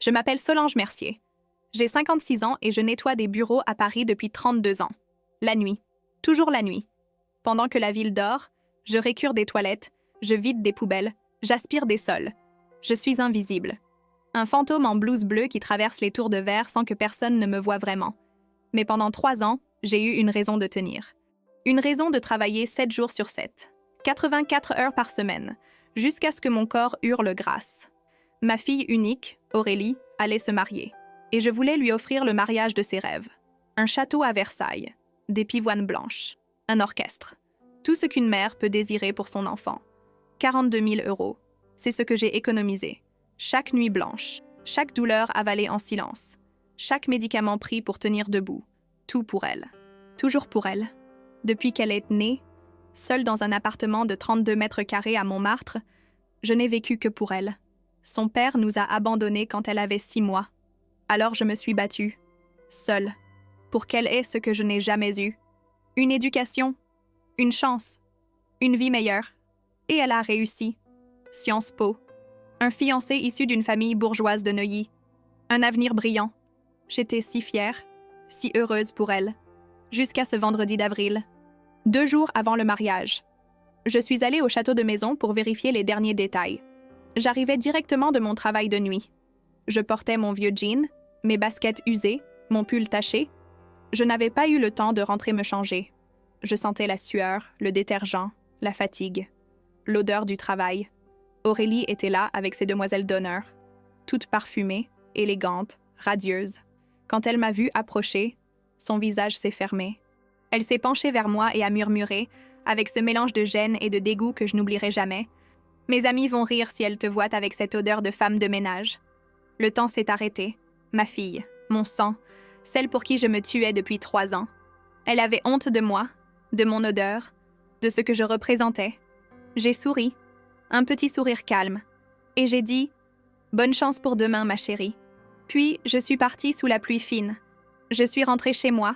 Je m'appelle Solange Mercier. J'ai 56 ans et je nettoie des bureaux à Paris depuis 32 ans. La nuit. Toujours la nuit. Pendant que la ville dort, je récure des toilettes, je vide des poubelles, j'aspire des sols. Je suis invisible. Un fantôme en blouse bleue qui traverse les tours de verre sans que personne ne me voie vraiment. Mais pendant 3 ans, j'ai eu une raison de tenir. Une raison de travailler 7 jours sur 7, 84 heures par semaine, jusqu'à ce que mon corps hurle grâce. Ma fille unique, Aurélie, allait se marier. Et je voulais lui offrir le mariage de ses rêves. Un château à Versailles, des pivoines blanches, un orchestre. Tout ce qu'une mère peut désirer pour son enfant. 42 000 €. C'est ce que j'ai économisé. Chaque nuit blanche, chaque douleur avalée en silence, chaque médicament pris pour tenir debout. Tout pour elle. Toujours pour elle. Depuis qu'elle est née, seule dans un appartement de 32 mètres carrés à Montmartre, je n'ai vécu que pour elle. Son père nous a abandonnés quand elle avait 6 mois. Alors je me suis battue, seule, pour qu'elle ait ce que je n'ai jamais eu. Une éducation, une chance, une vie meilleure. Et elle a réussi. Sciences Po. Un fiancé issu d'une famille bourgeoise de Neuilly. Un avenir brillant. J'étais si fière, si heureuse pour elle. Jusqu'à ce vendredi d'avril. 2 jours avant le mariage. Je suis allée au château de maison pour vérifier les derniers détails. J'arrivais directement de mon travail de nuit. Je portais mon vieux jean, mes baskets usées, mon pull taché. Je n'avais pas eu le temps de rentrer me changer. Je sentais la sueur, le détergent, la fatigue, l'odeur du travail. Aurélie était là avec ses demoiselles d'honneur, toutes parfumées, élégantes, radieuses. Quand elle m'a vue approcher, son visage s'est fermé. Elle s'est penchée vers moi et a murmuré, avec ce mélange de gêne et de dégoût que je n'oublierai jamais. « Mes amis vont rire si elles te voient avec cette odeur de femme de ménage. » Le temps s'est arrêté. Ma fille, mon sang, celle pour qui je me tuais depuis 3 ans. Elle avait honte de moi, de mon odeur, de ce que je représentais. J'ai souri, un petit sourire calme, et j'ai dit « Bonne chance pour demain, ma chérie. » Puis, je suis partie sous la pluie fine. Je suis rentrée chez moi.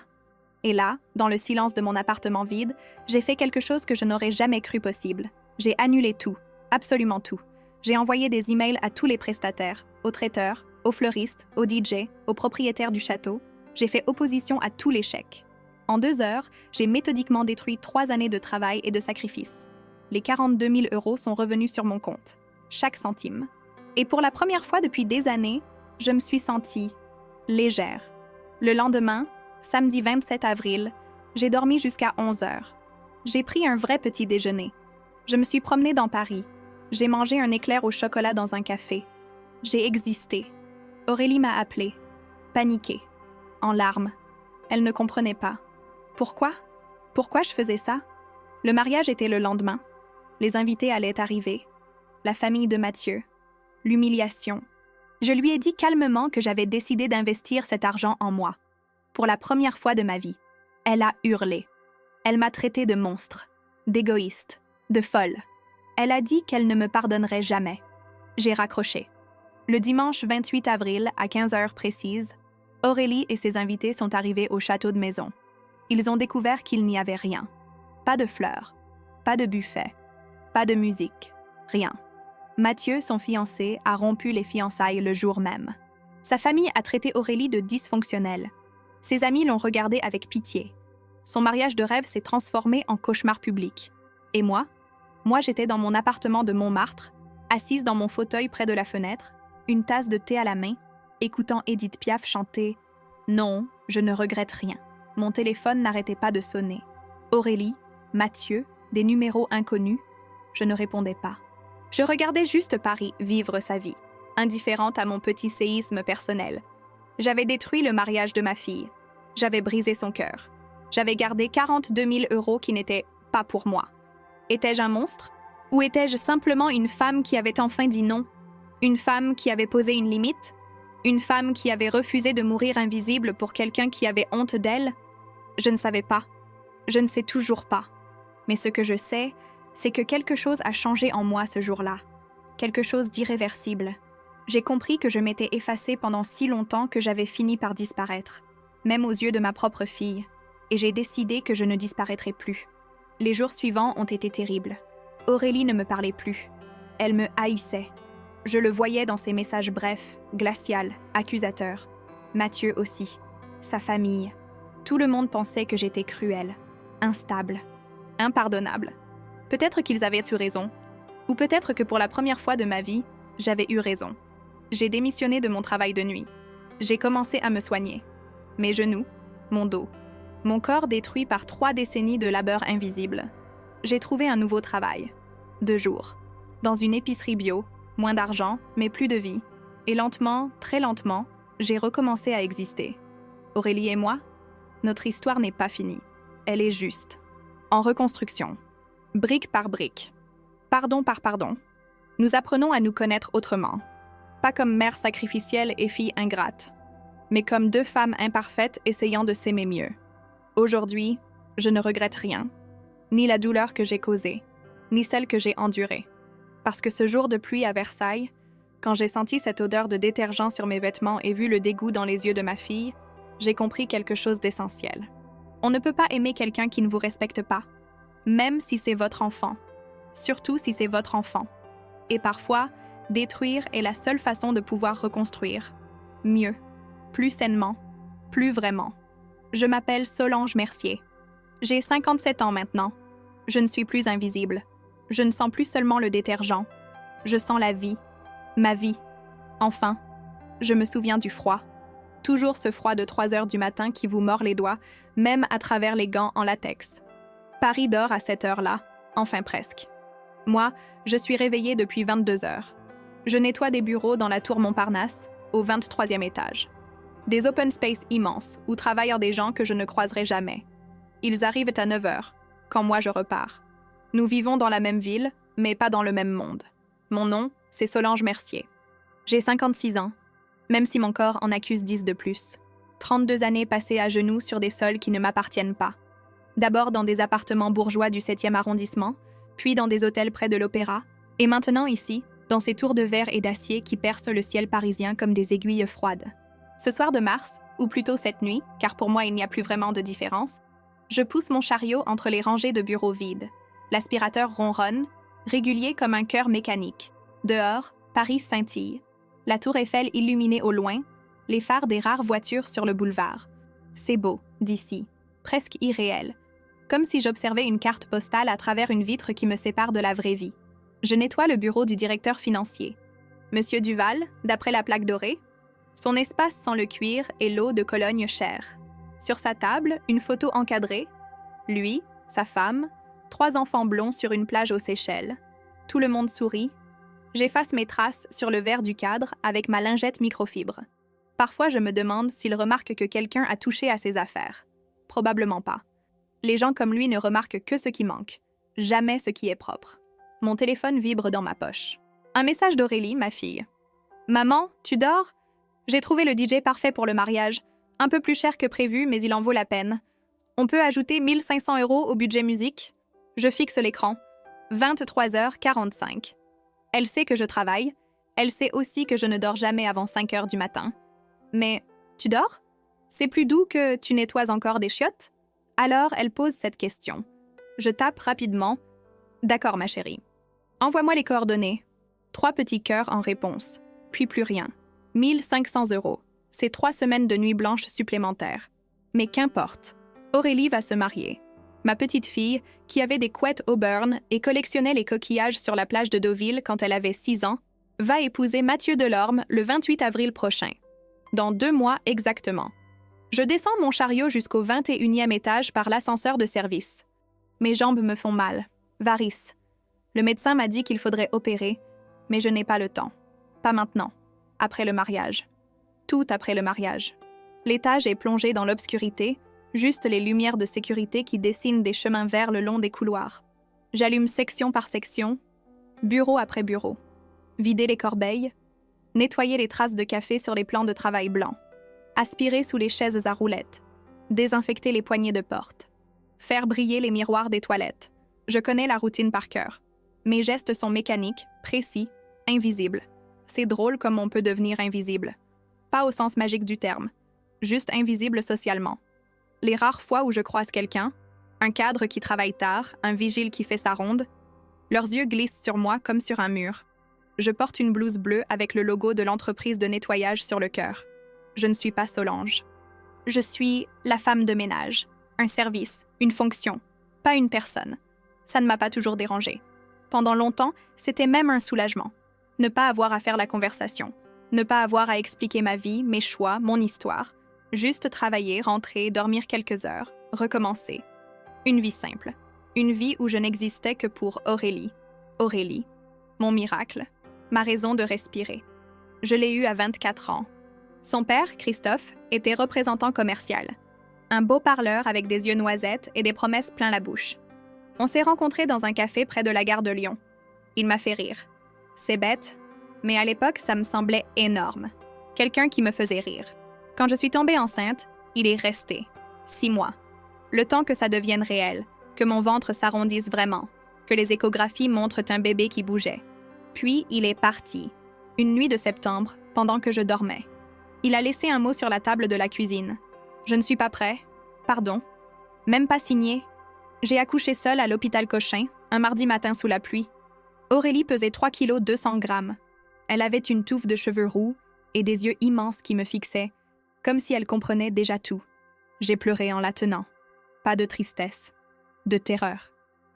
Et là, dans le silence de mon appartement vide, j'ai fait quelque chose que je n'aurais jamais cru possible. J'ai annulé tout, absolument tout. J'ai envoyé des emails à tous les prestataires, aux traiteurs, aux fleuristes, aux DJ, aux propriétaires du château. J'ai fait opposition à tous les chèques. En 2 heures, j'ai méthodiquement détruit 3 années de travail et de sacrifice. Les 42 000 € sont revenus sur mon compte, chaque centime. Et pour la première fois depuis des années, je me suis sentie légère. Le lendemain, samedi 27 avril, j'ai dormi jusqu'à 11 heures. J'ai pris un vrai petit déjeuner. Je me suis promenée dans Paris. J'ai mangé un éclair au chocolat dans un café. J'ai existé. Aurélie m'a appelée, paniquée, en larmes. Elle ne comprenait pas. Pourquoi? Pourquoi je faisais ça? Le mariage était le lendemain. Les invités allaient arriver. La famille de Mathieu. L'humiliation. Je lui ai dit calmement que j'avais décidé d'investir cet argent en moi. Pour la première fois de ma vie. Elle a hurlé. Elle m'a traitée de monstre, d'égoïste, de folle. Elle a dit qu'elle ne me pardonnerait jamais. J'ai raccroché. Le dimanche 28 avril, à 15 heures précises, Aurélie et ses invités sont arrivés au château de maison. Ils ont découvert qu'il n'y avait rien. Pas de fleurs, pas de buffet, pas de musique, rien. Mathieu, son fiancé, a rompu les fiançailles le jour même. Sa famille a traité Aurélie de dysfonctionnelle. Ses amis l'ont regardée avec pitié. Son mariage de rêve s'est transformé en cauchemar public. Et moi, j'étais dans mon appartement de Montmartre, assise dans mon fauteuil près de la fenêtre, une tasse de thé à la main, écoutant Édith Piaf chanter « Non, je ne regrette rien ». Mon téléphone n'arrêtait pas de sonner. Aurélie, Mathieu, des numéros inconnus. Je ne répondais pas. Je regardais juste Paris vivre sa vie, indifférente à mon petit séisme personnel. J'avais détruit le mariage de ma fille. J'avais brisé son cœur. J'avais gardé 42 000 € qui n'étaient pas pour moi. Étais-je un monstre? Ou étais-je simplement une femme qui avait enfin dit non? Une femme qui avait posé une limite? Une femme qui avait refusé de mourir invisible pour quelqu'un qui avait honte d'elle? Je ne savais pas. Je ne sais toujours pas. Mais ce que je sais, c'est que quelque chose a changé en moi ce jour-là. Quelque chose d'irréversible. J'ai compris que je m'étais effacée pendant si longtemps que j'avais fini par disparaître, même aux yeux de ma propre fille, et j'ai décidé que je ne disparaîtrais plus. Les jours suivants ont été terribles. Aurélie ne me parlait plus. Elle me haïssait. Je le voyais dans ses messages brefs, glacials, accusateurs. Mathieu aussi. Sa famille. Tout le monde pensait que j'étais cruelle, instable, impardonnable. Peut-être qu'ils avaient eu raison. Ou peut-être que pour la première fois de ma vie, j'avais eu raison. J'ai démissionné de mon travail de nuit. J'ai commencé à me soigner. Mes genoux, mon dos. Mon corps détruit par 3 décennies de labeur invisible. J'ai trouvé un nouveau travail. 2 jours. Dans une épicerie bio, moins d'argent, mais plus de vie. Et lentement, très lentement, j'ai recommencé à exister. Aurélie et moi, notre histoire n'est pas finie. Elle est juste. En reconstruction. Brique par brique. Pardon par pardon. Nous apprenons à nous connaître autrement. Pas comme mère sacrificielle et fille ingrate, mais comme 2 femmes imparfaites essayant de s'aimer mieux. Aujourd'hui, je ne regrette rien, ni la douleur que j'ai causée, ni celle que j'ai endurée. Parce que ce jour de pluie à Versailles, quand j'ai senti cette odeur de détergent sur mes vêtements et vu le dégoût dans les yeux de ma fille, j'ai compris quelque chose d'essentiel. On ne peut pas aimer quelqu'un qui ne vous respecte pas, même si c'est votre enfant, surtout si c'est votre enfant. Et parfois, détruire est la seule façon de pouvoir reconstruire. Mieux, plus sainement, plus vraiment. Je m'appelle Solange Mercier. J'ai 57 ans maintenant. Je ne suis plus invisible. Je ne sens plus seulement le détergent. Je sens la vie. Ma vie. Enfin, je me souviens du froid. Toujours ce froid de 3 heures du matin qui vous mord les doigts, même à travers les gants en latex. Paris dort à cette heure-là, enfin presque. Moi, je suis réveillée depuis 22 heures. Je nettoie des bureaux dans la tour Montparnasse, au 23e étage. Des open space immenses où travaillent des gens que je ne croiserai jamais. Ils arrivent à 9 heures, quand moi je repars. Nous vivons dans la même ville, mais pas dans le même monde. Mon nom, c'est Solange Mercier. J'ai 56 ans, même si mon corps en accuse 10 de plus. 32 années passées à genoux sur des sols qui ne m'appartiennent pas. D'abord dans des appartements bourgeois du 7e arrondissement, puis dans des hôtels près de l'Opéra, et maintenant ici, dans ces tours de verre et d'acier qui percent le ciel parisien comme des aiguilles froides. Ce soir de mars, ou plutôt cette nuit, car pour moi il n'y a plus vraiment de différence, je pousse mon chariot entre les rangées de bureaux vides. L'aspirateur ronronne, régulier comme un cœur mécanique. Dehors, Paris scintille. La tour Eiffel illuminée au loin, les phares des rares voitures sur le boulevard. C'est beau, d'ici, presque irréel. Comme si j'observais une carte postale à travers une vitre qui me sépare de la vraie vie. Je nettoie le bureau du directeur financier. Monsieur Duval, d'après la plaque dorée, son espace sent le cuir et l'eau de Cologne chère. Sur sa table, une photo encadrée. Lui, sa femme, 3 enfants blonds sur une plage aux Seychelles. Tout le monde sourit. J'efface mes traces sur le verre du cadre avec ma lingette microfibre. Parfois, je me demande s'il remarque que quelqu'un a touché à ses affaires. Probablement pas. Les gens comme lui ne remarquent que ce qui manque, jamais ce qui est propre. Mon téléphone vibre dans ma poche. Un message d'Aurélie, ma fille. « Maman, tu dors ? J'ai trouvé le DJ parfait pour le mariage. Un peu plus cher que prévu, mais il en vaut la peine. On peut ajouter 1 500 € au budget musique. Je fixe l'écran. 23h45. Elle sait que je travaille. Elle sait aussi que je ne dors jamais avant 5 heures du matin. Mais, tu dors ? C'est plus doux que tu nettoies encore des chiottes ? Alors, elle pose cette question. Je tape rapidement. D'accord, ma chérie. Envoie-moi les coordonnées. 3 petits cœurs en réponse. Puis plus rien. 1 500 €. C'est 3 semaines de nuit blanche supplémentaires. Mais qu'importe. Aurélie va se marier. Ma petite fille, qui avait des couettes Auburn et collectionnait les coquillages sur la plage de Deauville quand elle avait 6 ans, va épouser Mathieu Delorme le 28 avril prochain. Dans 2 mois exactement. Je descends mon chariot jusqu'au 21e étage par l'ascenseur de service. Mes jambes me font mal. Varices. Le médecin m'a dit qu'il faudrait opérer, mais je n'ai pas le temps. Pas maintenant. Après le mariage. Tout après le mariage. L'étage est plongé dans l'obscurité, juste les lumières de sécurité qui dessinent des chemins verts le long des couloirs. J'allume section par section, bureau après bureau. Vider les corbeilles, nettoyer les traces de café sur les plans de travail blancs, aspirer sous les chaises à roulettes, désinfecter les poignées de porte, faire briller les miroirs des toilettes. Je connais la routine par cœur. Mes gestes sont mécaniques, précis, invisibles. C'est drôle comme on peut devenir invisible. Pas au sens magique du terme, juste invisible socialement. Les rares fois où je croise quelqu'un, un cadre qui travaille tard, un vigile qui fait sa ronde, leurs yeux glissent sur moi comme sur un mur. Je porte une blouse bleue avec le logo de l'entreprise de nettoyage sur le cœur. Je ne suis pas Solange. Je suis la femme de ménage. Un service, une fonction, pas une personne. Ça ne m'a pas toujours dérangée. Pendant longtemps, c'était même un soulagement. Ne pas avoir à faire la conversation. Ne pas avoir à expliquer ma vie, mes choix, mon histoire. Juste travailler, rentrer, dormir quelques heures, recommencer. Une vie simple. Une vie où je n'existais que pour Aurélie. Aurélie, mon miracle, ma raison de respirer. Je l'ai eue à 24 ans. Son père, Christophe, était représentant commercial. Un beau parleur avec des yeux noisettes et des promesses plein la bouche. On s'est rencontrés dans un café près de la gare de Lyon. Il m'a fait rire. C'est bête, mais à l'époque, ça me semblait énorme. Quelqu'un qui me faisait rire. Quand je suis tombée enceinte, il est resté. 6 mois. Le temps que ça devienne réel, que mon ventre s'arrondisse vraiment, que les échographies montrent un bébé qui bougeait. Puis, il est parti. Une nuit de septembre, pendant que je dormais. Il a laissé un mot sur la table de la cuisine. Je ne suis pas prêt. Pardon. Même pas signé. J'ai accouché seule à l'hôpital Cochin, un mardi matin sous la pluie. Aurélie pesait 3 kilos 200 grammes. Elle avait une touffe de cheveux roux et des yeux immenses qui me fixaient, comme si elle comprenait déjà tout. J'ai pleuré en la tenant. Pas de tristesse, de terreur.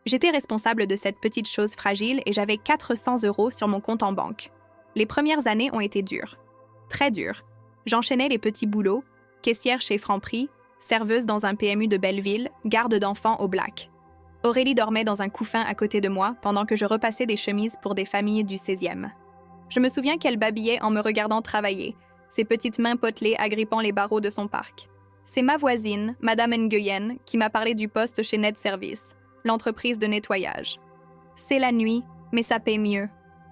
J'étais responsable de cette petite chose fragile et j'avais 400 € sur mon compte en banque. Les premières années ont été dures. Très dures. J'enchaînais les petits boulots, caissière chez Franprix, serveuse dans un PMU de Belleville, garde d'enfants au Black. Aurélie dormait dans un couffin à côté de moi pendant que je repassais des chemises pour des familles du 16e. Je me souviens qu'elle babillait en me regardant travailler, ses petites mains potelées agrippant les barreaux de son parc. C'est ma voisine, Madame Nguyen, qui m'a parlé du poste chez Net Service, l'entreprise de nettoyage. C'est la nuit, mais ça paie mieux.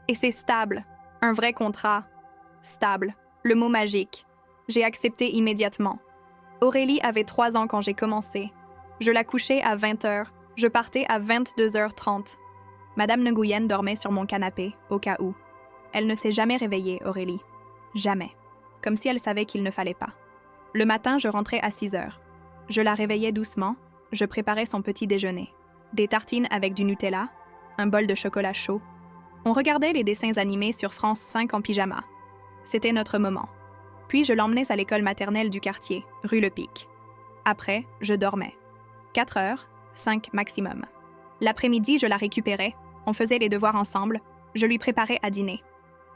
Et c'est stable, un vrai contrat. Stable, le mot magique. J'ai accepté immédiatement. Aurélie avait 3 ans quand j'ai commencé. Je la couchais à 20h, je partais à 22h30. Madame Nguyen dormait sur mon canapé, au cas où. Elle ne s'est jamais réveillée, Aurélie. Jamais. Comme si elle savait qu'il ne fallait pas. Le matin, je rentrais à 6h. Je la réveillais doucement, je préparais son petit déjeuner. Des tartines avec du Nutella, un bol de chocolat chaud. On regardait les dessins animés sur France 5 en pyjama. C'était notre moment. Puis je l'emmenais à l'école maternelle du quartier, rue Le Pic. Après, je dormais. 4 heures, 5 maximum. L'après-midi, je la récupérais, on faisait les devoirs ensemble, je lui préparais à dîner.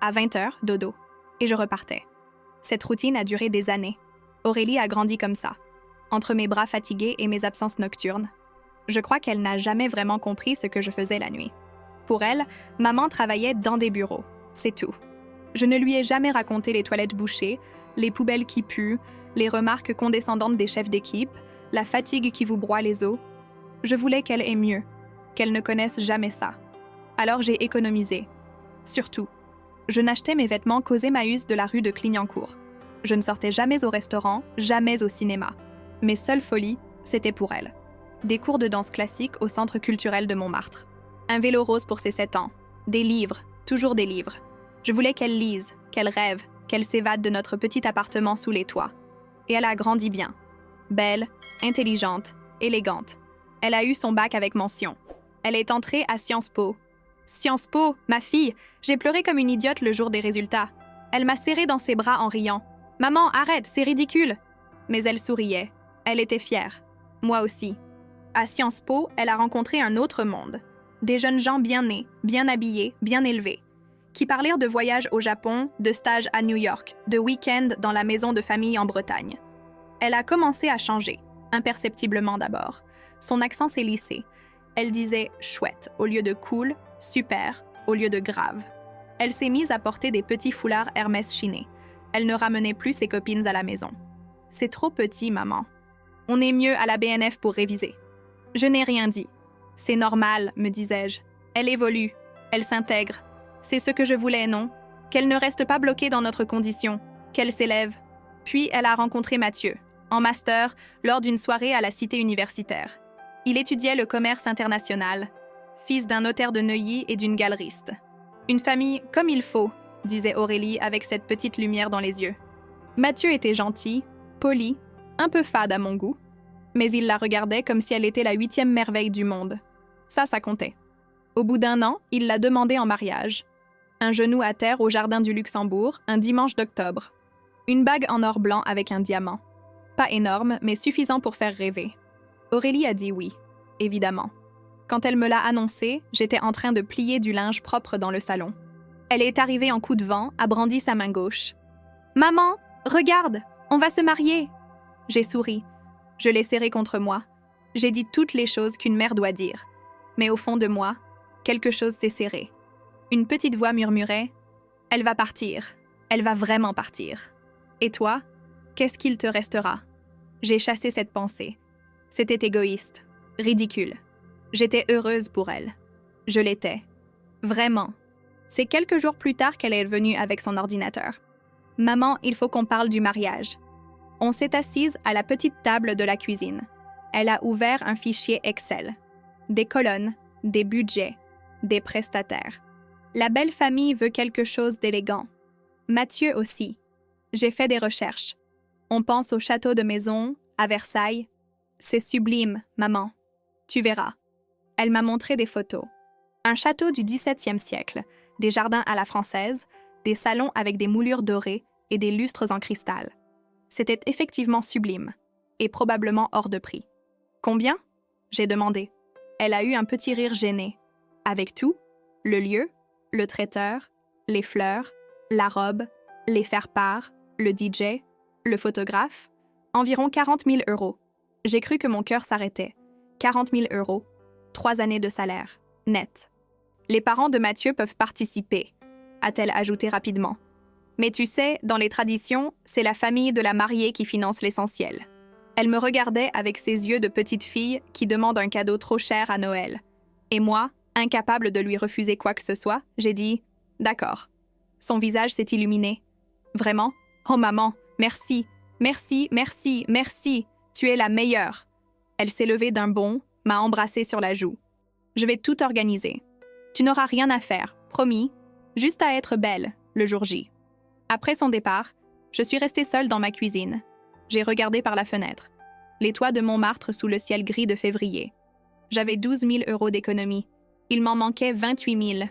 À 20h, dodo. Et je repartais. Cette routine a duré des années. Aurélie a grandi comme ça, entre mes bras fatigués et mes absences nocturnes. Je crois qu'elle n'a jamais vraiment compris ce que je faisais la nuit. Pour elle, maman travaillait dans des bureaux, c'est tout. Je ne lui ai jamais raconté les toilettes bouchées, les poubelles qui puent, les remarques condescendantes des chefs d'équipe, la fatigue qui vous broie les os. Je voulais qu'elle ait mieux, qu'elle ne connaisse jamais ça. Alors j'ai économisé. Surtout, je n'achetais mes vêtements qu'aux Emmaüs de la rue de Clignancourt. Je ne sortais jamais au restaurant, jamais au cinéma. Mes seules folies, c'était pour elle. Des cours de danse classique au Centre culturel de Montmartre. Un vélo rose pour ses 7 ans. Des livres, toujours des livres. Je voulais qu'elle lise, qu'elle rêve, qu'elle s'évade de notre petit appartement sous les toits. Et elle a grandi bien. Belle, intelligente, élégante. Elle a eu son bac avec mention. Elle est entrée à Sciences Po. Sciences Po, ma fille, j'ai pleuré comme une idiote le jour des résultats. Elle m'a serrée dans ses bras en riant. « Maman, arrête, c'est ridicule !» Mais elle souriait. Elle était fière. Moi aussi. À Sciences Po, elle a rencontré un autre monde. Des jeunes gens bien nés, bien habillés, bien élevés, qui parlèrent de voyages au Japon, de stages à New York, de week-ends dans la maison de famille en Bretagne. Elle a commencé à changer, imperceptiblement d'abord. Son accent s'est lissé. Elle disait « chouette » au lieu de « cool »,« super » au lieu de « grave ». Elle s'est mise à porter des petits foulards Hermès chinés. Elle ne ramenait plus ses copines à la maison. « C'est trop petit, maman. On est mieux à la BNF pour réviser. » Je n'ai rien dit. « C'est normal, me disais-je. Elle évolue, elle s'intègre. C'est ce que je voulais, non? Qu'elle ne reste pas bloquée dans notre condition, qu'elle s'élève. » Puis elle a rencontré Mathieu, en master, lors d'une soirée à la cité universitaire. Il étudiait le commerce international, fils d'un notaire de Neuilly et d'une galeriste. Une famille comme il faut, disait Aurélie avec cette petite lumière dans les yeux. Mathieu était gentil, poli, un peu fade à mon goût, mais il la regardait comme si elle était la 8e merveille du monde. Ça comptait. Au bout d'1 an, il l'a demandée en mariage. Un genou à terre au jardin du Luxembourg, un dimanche d'octobre. Une bague en or blanc avec un diamant. Pas énorme, mais suffisant pour faire rêver. Aurélie a dit oui, évidemment. Quand elle me l'a annoncé, j'étais en train de plier du linge propre dans le salon. Elle est arrivée en coup de vent, a brandi sa main gauche. « Maman, regarde, on va se marier !» J'ai souri. Je l'ai serré contre moi. J'ai dit toutes les choses qu'une mère doit dire. Mais au fond de moi, quelque chose s'est serré. Une petite voix murmurait « Elle va partir. Elle va vraiment partir. Et toi, qu'est-ce qu'il te restera ?» J'ai chassé cette pensée. C'était égoïste, ridicule. J'étais heureuse pour elle. Je l'étais. Vraiment. C'est quelques jours plus tard qu'elle est venue avec son ordinateur. « Maman, il faut qu'on parle du mariage. » On s'est assise à la petite table de la cuisine. Elle a ouvert un fichier Excel. Des colonnes, des budgets, des prestataires. La belle famille veut quelque chose d'élégant. Mathieu aussi. J'ai fait des recherches. On pense au château de Maison, à Versailles. C'est sublime, maman. Tu verras. Elle m'a montré des photos. Un château du XVIIe siècle, des jardins à la française, des salons avec des moulures dorées et des lustres en cristal. C'était effectivement sublime, et probablement hors de prix. Combien ? J'ai demandé. Elle a eu un petit rire gêné. Avec tout, le lieu, le traiteur, les fleurs, la robe, les faire-part, le DJ, le photographe, environ 40 000 €. J'ai cru que mon cœur s'arrêtait. 40 000 €, 3 années de salaire, net. Les parents de Mathieu peuvent participer, a-t-elle ajouté rapidement. Mais tu sais, dans les traditions, c'est la famille de la mariée qui finance l'essentiel. Elle me regardait avec ses yeux de petite fille qui demande un cadeau trop cher à Noël. Et moi, incapable de lui refuser quoi que ce soit, j'ai dit « D'accord ». Son visage s'est illuminé. « Vraiment ? Oh maman, merci, merci, merci, merci, tu es la meilleure ». Elle s'est levée d'un bond, m'a embrassée sur la joue. « Je vais tout organiser. Tu n'auras rien à faire, promis, juste à être belle, le jour J. » Après son départ, je suis restée seule dans ma cuisine. J'ai regardé par la fenêtre. Les toits de Montmartre sous le ciel gris de février. J'avais 12 000 € d'économie. Il m'en manquait 28 000.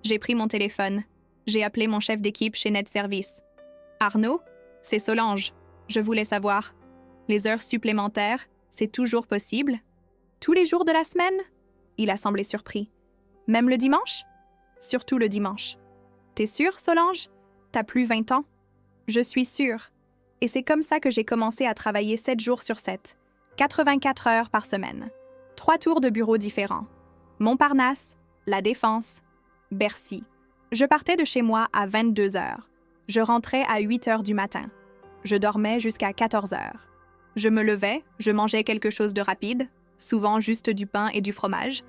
J'ai pris mon téléphone. J'ai appelé mon chef d'équipe chez Net Service. « Arnaud, c'est Solange. Je voulais savoir. Les heures supplémentaires, c'est toujours possible? Tous les jours de la semaine ?» Il a semblé surpris. « Même le dimanche ?» « Surtout le dimanche. »« T'es sûre, Solange? T'as plus 20 ans? » « Je suis sûre. Et c'est comme ça que j'ai commencé à travailler 7 jours sur 7, 84 heures par semaine. 3 tours de bureaux différents. Montparnasse, La Défense, Bercy. Je partais de chez moi à 22 heures. Je rentrais à 8 heures du matin. Je dormais jusqu'à 14 heures. Je me levais, je mangeais quelque chose de rapide, souvent juste du pain et du fromage.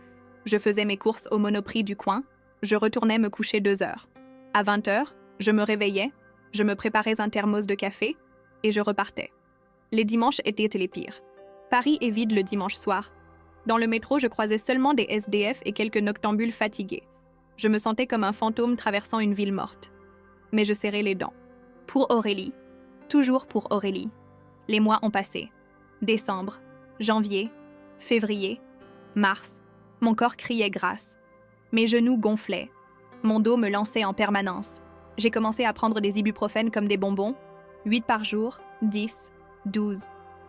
Je faisais mes courses au Monoprix du coin. Je retournais me coucher 2 heures. À 20 heures, je me réveillais, je me préparais un thermos de café et je repartais. Les dimanches étaient les pires. Paris est vide le dimanche soir. Dans le métro, je croisais seulement des SDF et quelques noctambules fatigués. Je me sentais comme un fantôme traversant une ville morte. Mais je serrais les dents. Pour Aurélie. Toujours pour Aurélie. Les mois ont passé. Décembre, janvier, février, mars. Mon corps criait grâce. Mes genoux gonflaient. Mon dos me lançait en permanence. J'ai commencé à prendre des ibuprofènes comme des bonbons. 8 par jour, 10, 12.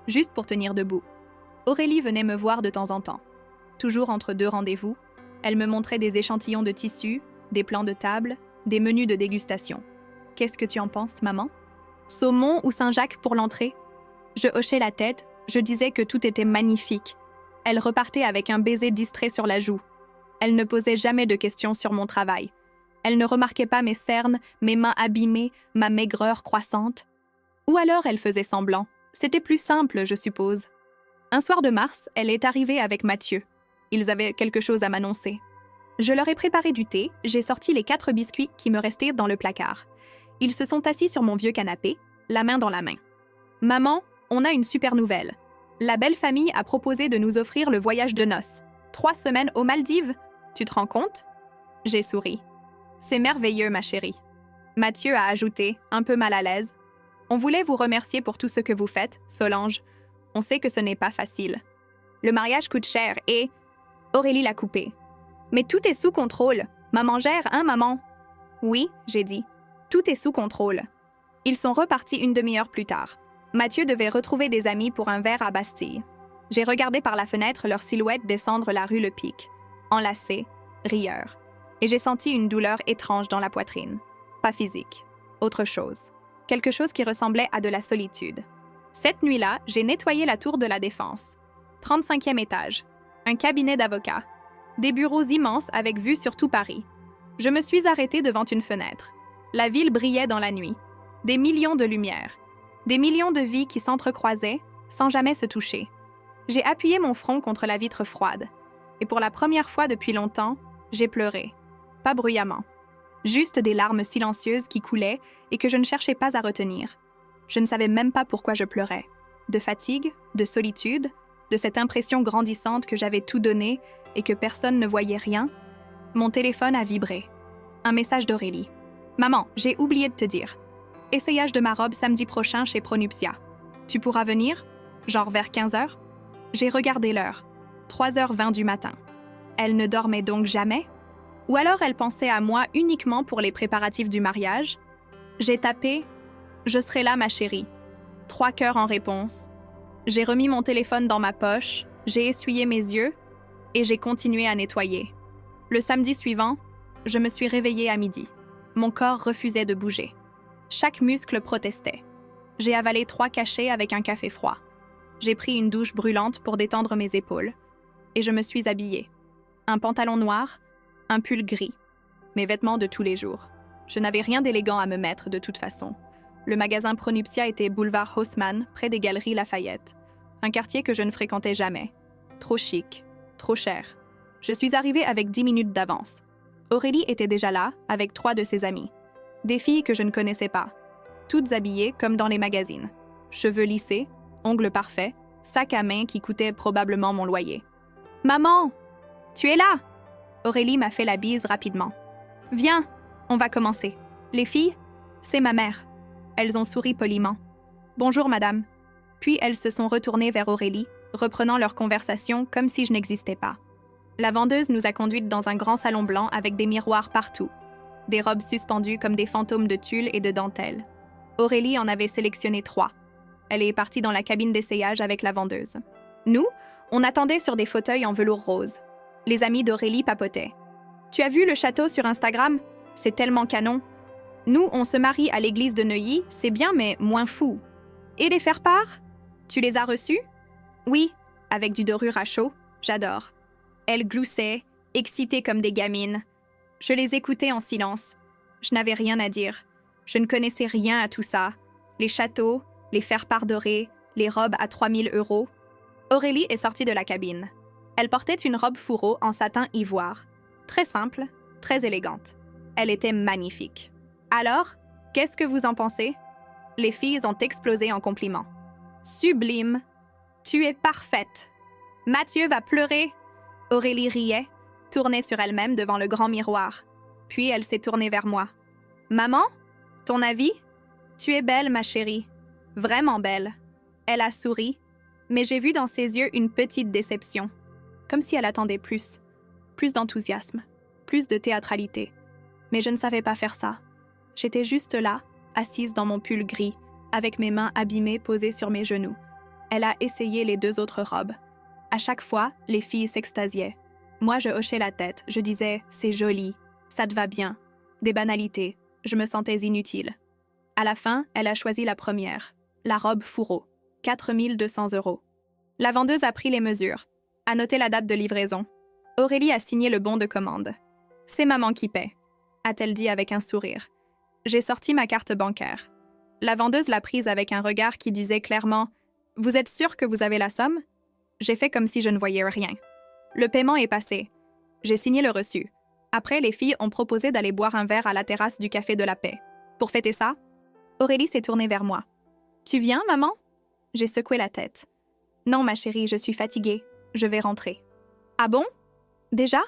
Juste pour tenir debout. Aurélie venait me voir de temps en temps. Toujours entre 2 rendez-vous, elle me montrait des échantillons de tissus, des plans de table, des menus de dégustation. « Qu'est-ce que tu en penses, maman? Saumon ou Saint-Jacques pour l'entrée ?» Je hochais la tête, je disais que tout était magnifique. Elle repartait avec un baiser distrait sur la joue. Elle ne posait jamais de questions sur mon travail. Elle ne remarquait pas mes cernes, mes mains abîmées, ma maigreur croissante. Ou alors elle faisait semblant. C'était plus simple, je suppose. Un soir de mars, elle est arrivée avec Mathieu. Ils avaient quelque chose à m'annoncer. Je leur ai préparé du thé, j'ai sorti les 4 biscuits qui me restaient dans le placard. Ils se sont assis sur mon vieux canapé, la main dans la main. « Maman, on a une super nouvelle. La belle famille a proposé de nous offrir le voyage de noces. 3 semaines aux Maldives. Tu te rends compte? » J'ai souri. « C'est merveilleux, ma chérie. » Mathieu a ajouté, un peu mal à l'aise. « On voulait vous remercier pour tout ce que vous faites, Solange. On sait que ce n'est pas facile. Le mariage coûte cher et... » Aurélie l'a coupé. « Mais tout est sous contrôle. Maman gère, hein, maman? » Oui, j'ai dit. Tout est sous contrôle. Ils sont repartis une demi-heure plus tard. Mathieu devait retrouver des amis pour un verre à Bastille. J'ai regardé par la fenêtre leur silhouette descendre la rue Le Pic, enlacés, rieurs. Et j'ai senti une douleur étrange dans la poitrine. Pas physique, autre chose. Quelque chose qui ressemblait à de la solitude. Cette nuit-là, j'ai nettoyé la tour de la Défense. 35e étage. Un cabinet d'avocats. Des bureaux immenses avec vue sur tout Paris. Je me suis arrêtée devant une fenêtre. La ville brillait dans la nuit. Des millions de lumières. Des millions de vies qui s'entrecroisaient sans jamais se toucher. J'ai appuyé mon front contre la vitre froide. Et pour la première fois depuis longtemps, j'ai pleuré. Pas bruyamment. Juste des larmes silencieuses qui coulaient et que je ne cherchais pas à retenir. Je ne savais même pas pourquoi je pleurais. De fatigue, de solitude, de cette impression grandissante que j'avais tout donné et que personne ne voyait rien. Mon téléphone a vibré. Un message d'Aurélie. « Maman, j'ai oublié de te dire. Essayage de ma robe samedi prochain chez Pronuptia. Tu pourras venir? Genre vers 15h? » J'ai regardé l'heure. 3h20 du matin. Elle ne dormait donc jamais? Ou alors elle pensait à moi uniquement pour les préparatifs du mariage? J'ai tapé « Je serai là, ma chérie ». 3 cœurs en réponse. J'ai remis mon téléphone dans ma poche, j'ai essuyé mes yeux et j'ai continué à nettoyer. Le samedi suivant, je me suis réveillée à midi. Mon corps refusait de bouger. Chaque muscle protestait. J'ai avalé 3 cachets avec un café froid. J'ai pris une douche brûlante pour détendre mes épaules. Et je me suis habillée. Un pantalon noir, un pull gris. Mes vêtements de tous les jours. Je n'avais rien d'élégant à me mettre de toute façon. Le magasin Pronuptia était boulevard Haussmann, près des Galeries Lafayette. Un quartier que je ne fréquentais jamais. Trop chic, trop cher. Je suis arrivée avec 10 minutes d'avance. Aurélie était déjà là, avec 3 de ses amies. Des filles que je ne connaissais pas. Toutes habillées comme dans les magazines. Cheveux lissés, ongles parfaits, sac à main qui coûtait probablement mon loyer. « Maman, tu es là !» Aurélie m'a fait la bise rapidement. « Viens, on va commencer. Les filles, c'est ma mère. » Elles ont souri poliment. « Bonjour, madame. » Puis elles se sont retournées vers Aurélie, reprenant leur conversation comme si je n'existais pas. La vendeuse nous a conduites dans un grand salon blanc avec des miroirs partout, des robes suspendues comme des fantômes de tulle et de dentelle. Aurélie en avait sélectionné 3. Elle est partie dans la cabine d'essayage avec la vendeuse. Nous, on attendait sur des fauteuils en velours rose. Les amis d'Aurélie papotaient. « Tu as vu le château sur Instagram? C'est tellement canon. Nous, on se marie à l'église de Neuilly, c'est bien mais moins fou. Et les faire-part? Tu les as reçus? Oui, avec du dorure à chaud, j'adore. » Elles gloussaient, excitées comme des gamines. Je les écoutais en silence. Je n'avais rien à dire. Je ne connaissais rien à tout ça. Les châteaux, les faire-part dorés, les robes à 3000 €. Aurélie est sortie de la cabine. Elle portait une robe fourreau en satin ivoire. Très simple, très élégante. Elle était magnifique. Alors, qu'est-ce que vous en pensez? Les filles ont explosé en compliments. Sublime! Tu es parfaite! Mathieu va pleurer! Aurélie riait, tournait sur elle-même devant le grand miroir. Puis elle s'est tournée vers moi. « Maman, ton avis? Tu es belle, ma chérie. Vraiment belle. » Elle a souri, mais j'ai vu dans ses yeux une petite déception. Comme si elle attendait plus. Plus d'enthousiasme, plus de théâtralité. Mais je ne savais pas faire ça. J'étais juste là, assise dans mon pull gris, avec mes mains abîmées posées sur mes genoux. Elle a essayé les 2 autres robes. À chaque fois, les filles s'extasiaient. Moi, je hochais la tête. Je disais « c'est joli, ça te va bien ». Des banalités. Je me sentais inutile. À la fin, elle a choisi la première, la robe fourreau, 4 200 €. La vendeuse a pris les mesures, a noté la date de livraison. Aurélie a signé le bon de commande. « C'est maman qui paie », a-t-elle dit avec un sourire. J'ai sorti ma carte bancaire. La vendeuse l'a prise avec un regard qui disait clairement « Vous êtes sûr que vous avez la somme ?» J'ai fait comme si je ne voyais rien. Le paiement est passé. J'ai signé le reçu. Après, les filles ont proposé d'aller boire un verre à la terrasse du Café de la Paix. Pour fêter ça, Aurélie s'est tournée vers moi. « Tu viens, maman ?» J'ai secoué la tête. « Non, ma chérie, je suis fatiguée. Je vais rentrer. »« Ah bon? Déjà ?»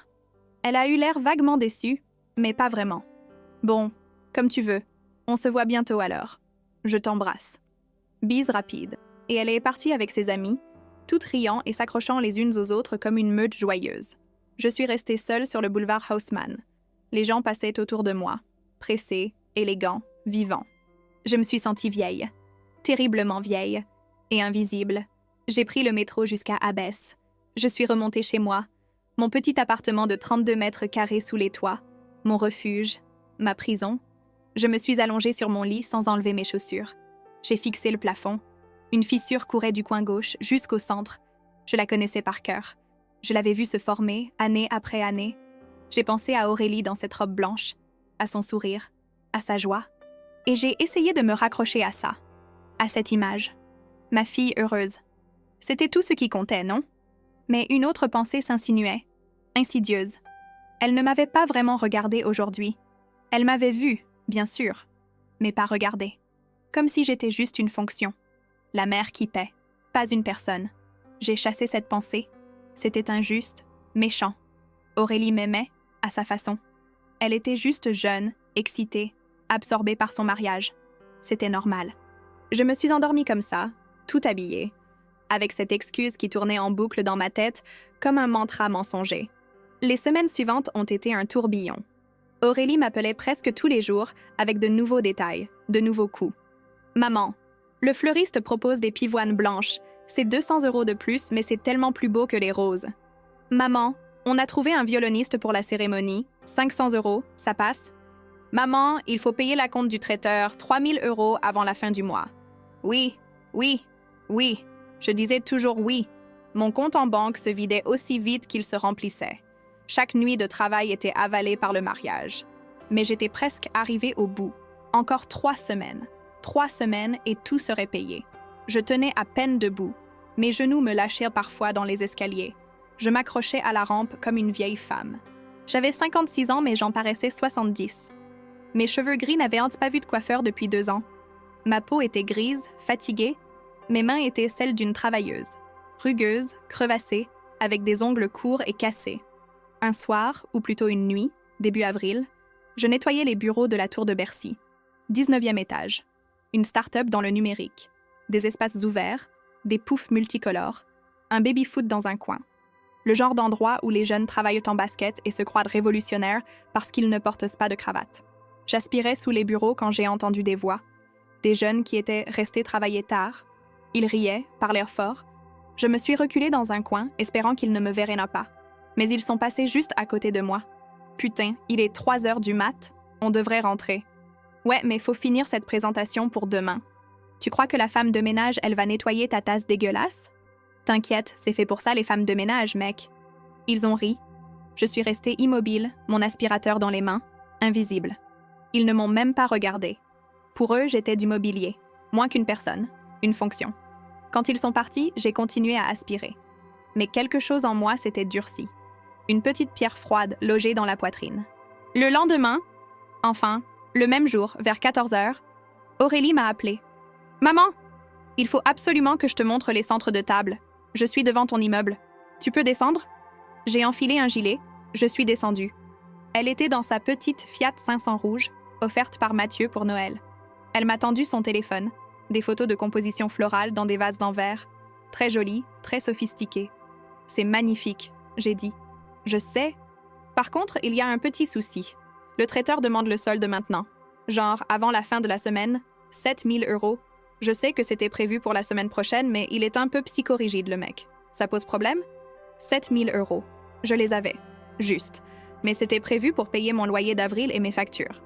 Elle a eu l'air vaguement déçue, mais pas vraiment. « Bon, comme tu veux. On se voit bientôt alors. Je t'embrasse. » Bise rapide. Et elle est partie avec ses amis, toutes riant et s'accrochant les unes aux autres comme une meute joyeuse. Je suis restée seule sur le boulevard Haussmann. Les gens passaient autour de moi. pressé, élégant, vivant. Je me suis sentie vieille, terriblement vieille et invisible. J'ai pris le métro jusqu'à Abbesse. Je suis remontée chez moi, mon petit appartement de 32 mètres carrés sous les toits, mon refuge, ma prison. Je me suis allongée sur mon lit sans enlever mes chaussures. J'ai fixé le plafond. Une fissure courait du coin gauche jusqu'au centre. Je la connaissais par cœur. Je l'avais vue se former, année après année. J'ai pensé à Aurélie dans cette robe blanche, à son sourire, à sa joie. Et j'ai essayé de me raccrocher à ça, à cette image. Ma fille heureuse. C'était tout ce qui comptait, non? Mais une autre pensée s'insinuait, insidieuse. Elle ne m'avait pas vraiment regardée aujourd'hui. Elle m'avait vue, bien sûr, mais pas regardée. Comme si j'étais juste une fonction. La mère qui paie, pas une personne. J'ai chassé cette pensée. C'était injuste, méchant. Aurélie m'aimait, à sa façon. Elle était juste jeune, excitée, absorbée par son mariage. C'était normal. Je me suis endormie comme ça, tout habillée, avec cette excuse qui tournait en boucle dans ma tête comme un mantra mensonger. Les semaines suivantes ont été un tourbillon. Aurélie m'appelait presque tous les jours avec de nouveaux détails, de nouveaux coups. « Maman, le fleuriste propose des pivoines blanches. C'est 200 € de plus, mais c'est tellement plus beau que les roses. Maman, on a trouvé un violoniste pour la cérémonie. 500 €, ça passe? Maman, il faut payer la compte du traiteur, 3000 € avant la fin du mois. Oui, oui, oui. Je disais toujours oui. Mon compte en banque se vidait aussi vite qu'il se remplissait. Chaque nuit de travail était avalée par le mariage. Mais j'étais presque arrivée au bout. Encore 3 semaines. 3 semaines et tout serait payé. Je tenais à peine debout. Mes genoux me lâchaient parfois dans les escaliers. Je m'accrochais à la rampe comme une vieille femme. J'avais 56 ans, mais j'en paraissais 70. Mes cheveux gris n'avaient pas vu de coiffeur depuis 2 ans. Ma peau était grise, fatiguée. Mes mains étaient celles d'une travailleuse. Rugueuse, crevassée, avec des ongles courts et cassés. Un soir, ou plutôt une nuit, début avril, je nettoyais les bureaux de la tour de Bercy. 19e étage. Une start-up dans le numérique. Des espaces ouverts, des poufs multicolores, un baby-foot dans un coin. Le genre d'endroit où les jeunes travaillent en basket et se croient révolutionnaires parce qu'ils ne portent pas de cravate. J'aspirais sous les bureaux quand j'ai entendu des voix. Des jeunes qui étaient restés travailler tard. Ils riaient, parlèrent fort. Je me suis reculée dans un coin, espérant qu'ils ne me verraient pas. Mais ils sont passés juste à côté de moi. Putain, il est 3 heures du mat. On devrait rentrer. Ouais, mais faut finir cette présentation pour demain. Tu crois que la femme de ménage, elle va nettoyer ta tasse dégueulasse? T'inquiète, c'est fait pour ça les femmes de ménage, mec. Ils ont ri. Je suis restée immobile, mon aspirateur dans les mains, invisible. Ils ne m'ont même pas regardée. Pour eux, j'étais du mobilier. Moins qu'une personne, une fonction. Quand ils sont partis, j'ai continué à aspirer. Mais quelque chose en moi s'était durci. Une petite pierre froide logée dans la poitrine. Le lendemain, enfin, le même jour, vers 14 heures, Aurélie m'a appelée. « Maman, il faut absolument que je te montre les centres de table. Je suis devant ton immeuble. Tu peux descendre ?» J'ai enfilé un gilet. Je suis descendue. Elle était dans sa petite Fiat 500 rouge, offerte par Mathieu pour Noël. Elle m'a tendu son téléphone, des photos de composition florale dans des vases en verre. Très jolies, très sophistiquées. « C'est magnifique », j'ai dit. « Je sais. Par contre, il y a un petit souci. Le traiteur demande le solde maintenant. Genre, avant la fin de la semaine, 7 000 €. Je sais que c'était prévu pour la semaine prochaine, mais il est un peu psychorigide, le mec. Ça pose problème? 7 000 €. Je les avais. Juste. Mais c'était prévu pour payer mon loyer d'avril et mes factures.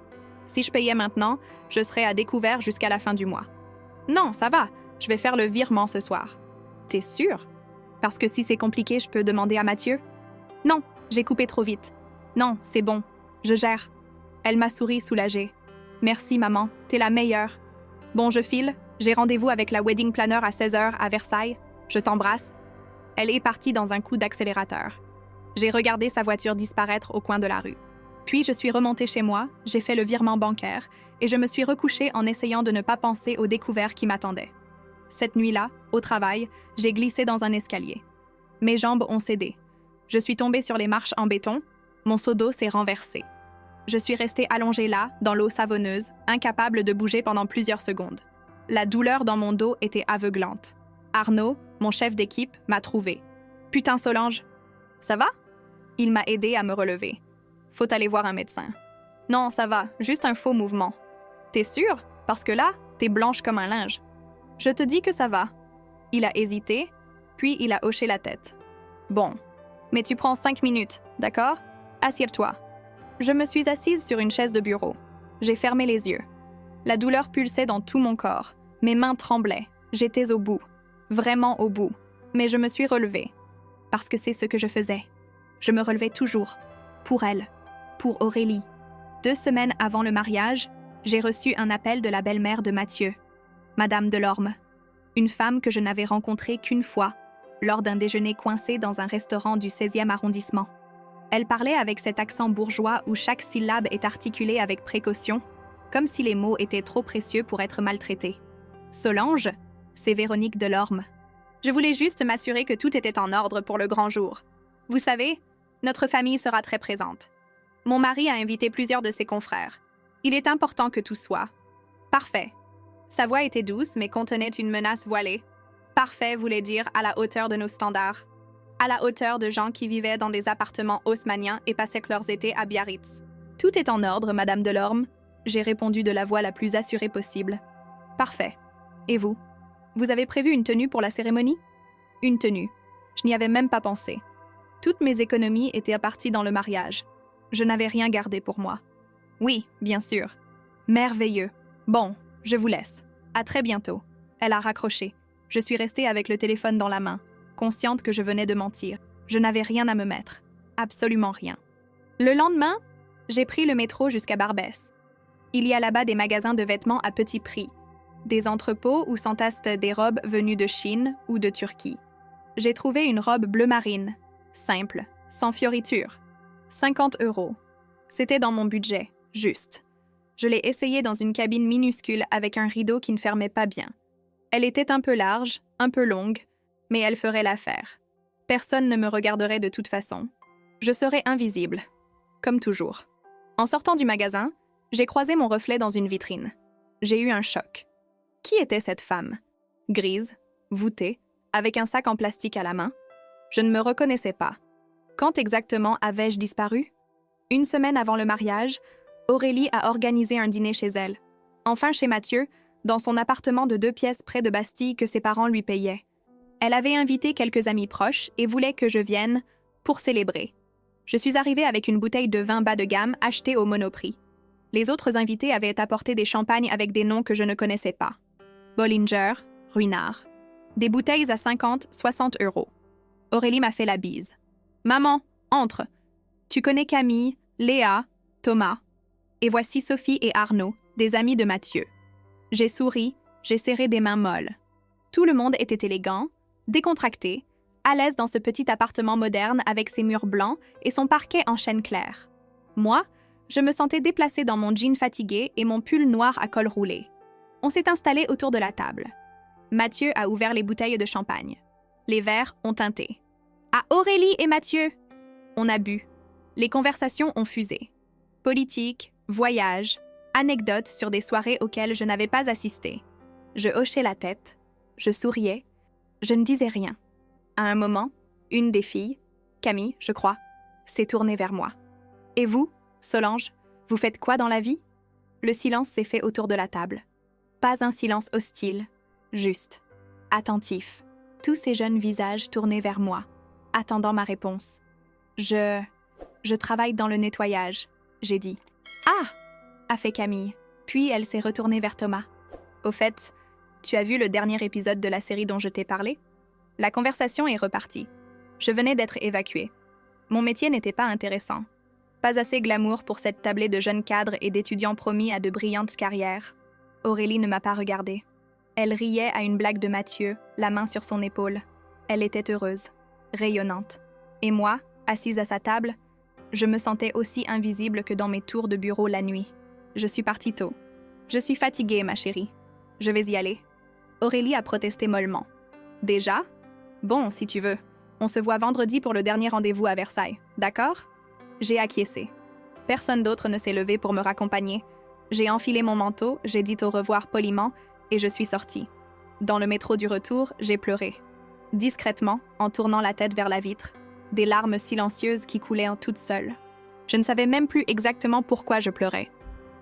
Si je payais maintenant, je serais à découvert jusqu'à la fin du mois. Non, ça va. Je vais faire le virement ce soir. T'es sûre? Parce que si c'est compliqué, je peux demander à Mathieu? Non, j'ai coupé trop vite. Non, c'est bon. Je gère. Elle m'a souri soulagée. Merci, maman. T'es la meilleure. Bon, je file. J'ai rendez-vous avec la wedding planner à 16h à Versailles. Je t'embrasse. Elle est partie dans un coup d'accélérateur. J'ai regardé sa voiture disparaître au coin de la rue. Puis je suis remontée chez moi, j'ai fait le virement bancaire et je me suis recouchée en essayant de ne pas penser aux découvertes qui m'attendaient. Cette nuit-là, au travail, j'ai glissé dans un escalier. Mes jambes ont cédé. Je suis tombée sur les marches en béton. Mon seau d'eau s'est renversé. Je suis restée allongée là, dans l'eau savonneuse, incapable de bouger pendant plusieurs secondes. La douleur dans mon dos était aveuglante. Arnaud, mon chef d'équipe, m'a trouvée. « Putain, Solange, ça va ?» Il m'a aidée à me relever. « Faut aller voir un médecin. » Non, ça va, juste un faux mouvement. T'es sûre? Parce que là, t'es blanche comme un linge. Je te dis que ça va. Il a hésité, puis il a hoché la tête. Bon, mais tu prends 5 minutes, d'accord? Assieds-toi. Je me suis assise sur une chaise de bureau. J'ai fermé les yeux. La douleur pulsait dans tout mon corps. Mes mains tremblaient. J'étais au bout. Vraiment au bout. Mais je me suis relevée. Parce que c'est ce que je faisais. Je me relevais toujours. Pour elle. Pour Aurélie. 2 semaines avant le mariage, j'ai reçu un appel de la belle-mère de Mathieu, Madame Delorme. Une femme que je n'avais rencontrée qu'une fois, lors d'un déjeuner coincé dans un restaurant du 16e arrondissement. Elle parlait avec cet accent bourgeois où chaque syllabe est articulée avec précaution, comme si les mots étaient trop précieux pour être maltraités. Solange, c'est Véronique Delorme. Je voulais juste m'assurer que tout était en ordre pour le grand jour. Vous savez, notre famille sera très présente. Mon mari a invité plusieurs de ses confrères. Il est important que tout soit. Parfait. Sa voix était douce, mais contenait une menace voilée. Parfait voulait dire à la hauteur de nos standards. À la hauteur de gens qui vivaient dans des appartements haussmanniens et passaient leurs étés à Biarritz. Tout est en ordre, Madame Delorme. J'ai répondu de la voix la plus assurée possible. Parfait. Et vous? Vous avez prévu une tenue pour la cérémonie? Une tenue. Je n'y avais même pas pensé. Toutes mes économies étaient parties dans le mariage. Je n'avais rien gardé pour moi. Oui, bien sûr. Merveilleux. Bon, je vous laisse. À très bientôt. Elle a raccroché. Je suis restée avec le téléphone dans la main, consciente que je venais de mentir. Je n'avais rien à me mettre. Absolument rien. Le lendemain, j'ai pris le métro jusqu'à Barbès. Il y a là-bas des magasins de vêtements à petit prix, des entrepôts où s'entassent des robes venues de Chine ou de Turquie. J'ai trouvé une robe bleu marine, simple, sans fioriture. 50 €. C'était dans mon budget, juste. Je l'ai essayée dans une cabine minuscule avec un rideau qui ne fermait pas bien. Elle était un peu large, un peu longue, mais elle ferait l'affaire. Personne ne me regarderait de toute façon. Je serais invisible, comme toujours. En sortant du magasin, j'ai croisé mon reflet dans une vitrine. J'ai eu un choc. Qui était cette femme? Grise, voûtée, avec un sac en plastique à la main. Je ne me reconnaissais pas. Quand exactement avais-je disparu? 1 semaine avant le mariage, Aurélie a organisé un dîner chez elle. Enfin chez Mathieu, dans son appartement de 2 pièces près de Bastille que ses parents lui payaient. Elle avait invité quelques amis proches et voulait que je vienne pour célébrer. Je suis arrivée avec une bouteille de vin bas de gamme achetée au Monoprix. Les autres invités avaient apporté des champagnes avec des noms que je ne connaissais pas. Bollinger, Ruinart. Des bouteilles à 50, 60 €. Aurélie m'a fait la bise. « Maman, entre. Tu connais Camille, Léa, Thomas. Et voici Sophie et Arnaud, des amis de Mathieu. » J'ai souri, j'ai serré des mains molles. Tout le monde était élégant, décontracté, à l'aise dans ce petit appartement moderne avec ses murs blancs et son parquet en chêne clair. Moi, je me sentais déplacée dans mon jean fatigué et mon pull noir à col roulé. On s'est installé autour de la table. Mathieu a ouvert les bouteilles de champagne. Les verres ont teinté. À Aurélie et Mathieu! On a bu. Les conversations ont fusé. Politique, voyage, anecdotes sur des soirées auxquelles je n'avais pas assisté. Je hochais la tête. Je souriais. Je ne disais rien. À un moment, une des filles, Camille, je crois, s'est tournée vers moi. « Et vous, Solange, vous faites quoi dans la vie ?» Le silence s'est fait autour de la table. Pas un silence hostile, juste, attentif. Tous ces jeunes visages tournés vers moi, attendant ma réponse. Je travaille dans le nettoyage, j'ai dit. « Ah !» a fait Camille, puis elle s'est retournée vers Thomas. « Au fait, tu as vu le dernier épisode de la série dont je t'ai parlé ?» La conversation est repartie. Je venais d'être évacuée. Mon métier n'était pas intéressant. Pas assez glamour pour cette tablée de jeunes cadres et d'étudiants promis à de brillantes carrières. Aurélie ne m'a pas regardée. Elle riait à une blague de Mathieu, la main sur son épaule. Elle était heureuse, rayonnante. Et moi, assise à sa table, je me sentais aussi invisible que dans mes tours de bureau la nuit. Je suis partie tôt. Je suis fatiguée, ma chérie. Je vais y aller. Aurélie a protesté mollement. Déjà? Bon, si tu veux. On se voit vendredi pour le dernier rendez-vous à Versailles, d'accord? J'ai acquiescé. Personne d'autre ne s'est levé pour me raccompagner. J'ai enfilé mon manteau, j'ai dit au revoir poliment et je suis sortie. Dans le métro du retour, j'ai pleuré. Discrètement, en tournant la tête vers la vitre, des larmes silencieuses qui coulaient en toutes seules. Je ne savais même plus exactement pourquoi je pleurais.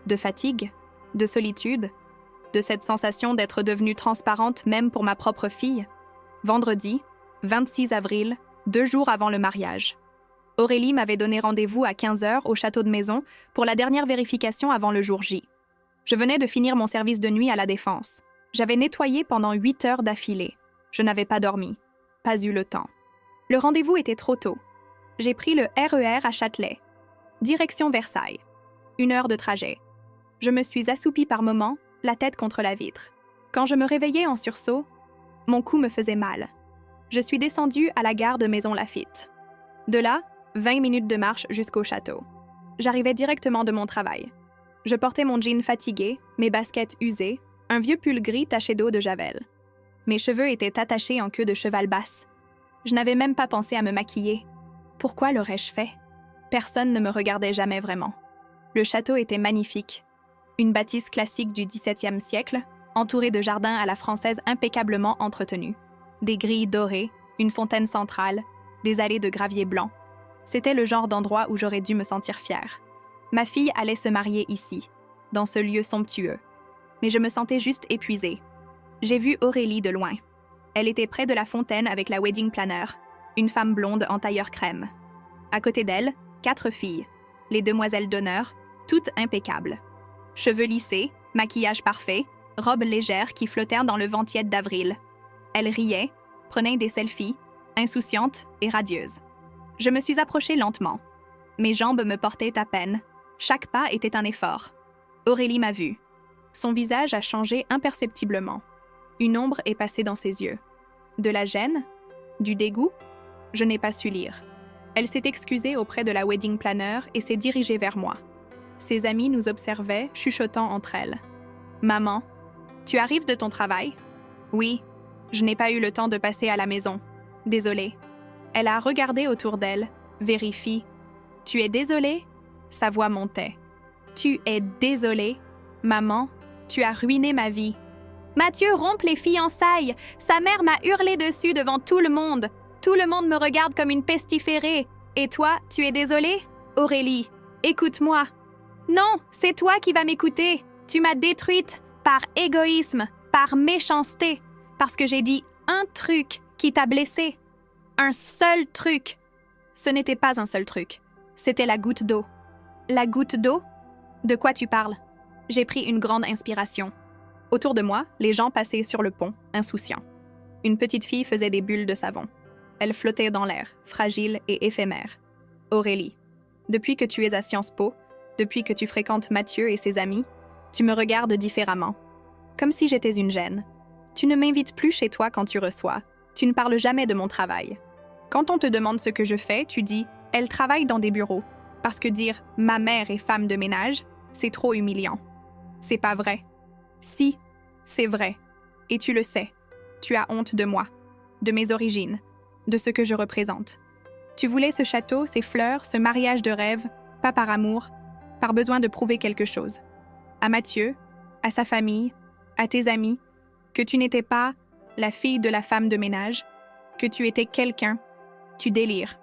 De fatigue, de solitude, de cette sensation d'être devenue transparente même pour ma propre fille. Vendredi, 26 avril, 2 jours avant le mariage. Aurélie m'avait donné rendez-vous à 15h au château de Maison pour la dernière vérification avant le jour J. Je venais de finir mon service de nuit à la Défense. J'avais nettoyé pendant 8 heures d'affilée. Je n'avais pas dormi. Pas eu le temps. Le rendez-vous était trop tôt. J'ai pris le RER à Châtelet. Direction Versailles. 1 heure de trajet. Je me suis assoupie par moments, la tête contre la vitre. Quand je me réveillais en sursaut, mon cou me faisait mal. Je suis descendue à la gare de Maisons-Laffitte. De là, 20 minutes de marche jusqu'au château. J'arrivais directement de mon travail. Je portais mon jean fatigué, mes baskets usées, un vieux pull gris taché d'eau de Javel. Mes cheveux étaient attachés en queue de cheval basse. Je n'avais même pas pensé à me maquiller. Pourquoi l'aurais-je fait? Personne ne me regardait jamais vraiment. Le château était magnifique. Une bâtisse classique du XVIIe siècle, entourée de jardins à la française impeccablement entretenus. Des grilles dorées, une fontaine centrale, des allées de gravier blanc. C'était le genre d'endroit où j'aurais dû me sentir fière. Ma fille allait se marier ici, dans ce lieu somptueux. Mais je me sentais juste épuisée. J'ai vu Aurélie de loin. Elle était près de la fontaine avec la wedding planner, une femme blonde en tailleur crème. À côté d'elle, 4 filles, les demoiselles d'honneur, toutes impeccables. Cheveux lissés, maquillage parfait, robes légères qui flottèrent dans le vent tiède d'avril. Elles riaient, prenaient des selfies, insouciantes et radieuses. Je me suis approchée lentement. Mes jambes me portaient à peine. Chaque pas était un effort. Aurélie m'a vue. Son visage a changé imperceptiblement. Une ombre est passée dans ses yeux. De la gêne? Du dégoût? Je n'ai pas su lire. Elle s'est excusée auprès de la wedding planner et s'est dirigée vers moi. Ses amies nous observaient, chuchotant entre elles. « Maman, tu arrives de ton travail? »« Oui, je n'ai pas eu le temps de passer à la maison. Désolée. » Elle a regardé autour d'elle, vérifie. « Tu es désolée? » Sa voix montait. « Tu es désolée? Maman, tu as ruiné ma vie. » Mathieu rompt les fiançailles. Sa mère m'a hurlé dessus devant tout le monde. Tout le monde me regarde comme une pestiférée. Et toi, tu es désolée? Aurélie, écoute-moi. Non, c'est toi qui vas m'écouter. Tu m'as détruite par égoïsme, par méchanceté, parce que j'ai dit un truc qui t'a blessée. Un seul truc. Ce n'était pas un seul truc. C'était la goutte d'eau. La goutte d'eau? De quoi tu parles? J'ai pris une grande inspiration. Autour de moi, les gens passaient sur le pont, insouciants. Une petite fille faisait des bulles de savon. Elle flottait dans l'air, fragile et éphémère. Aurélie, depuis que tu es à Sciences Po, depuis que tu fréquentes Mathieu et ses amis, tu me regardes différemment. Comme si j'étais une gêne. Tu ne m'invites plus chez toi quand tu reçois. Tu ne parles jamais de mon travail. Quand on te demande ce que je fais, tu dis « Elle travaille dans des bureaux ». Parce que dire « Ma mère est femme de ménage », c'est trop humiliant. C'est pas vrai. Si, c'est vrai. Et tu le sais. Tu as honte de moi, de mes origines, de ce que je représente. Tu voulais ce château, ces fleurs, ce mariage de rêve, pas par amour, par besoin de prouver quelque chose. À Mathieu, à sa famille, à tes amis, que tu n'étais pas la fille de la femme de ménage, que tu étais quelqu'un. Tu délires.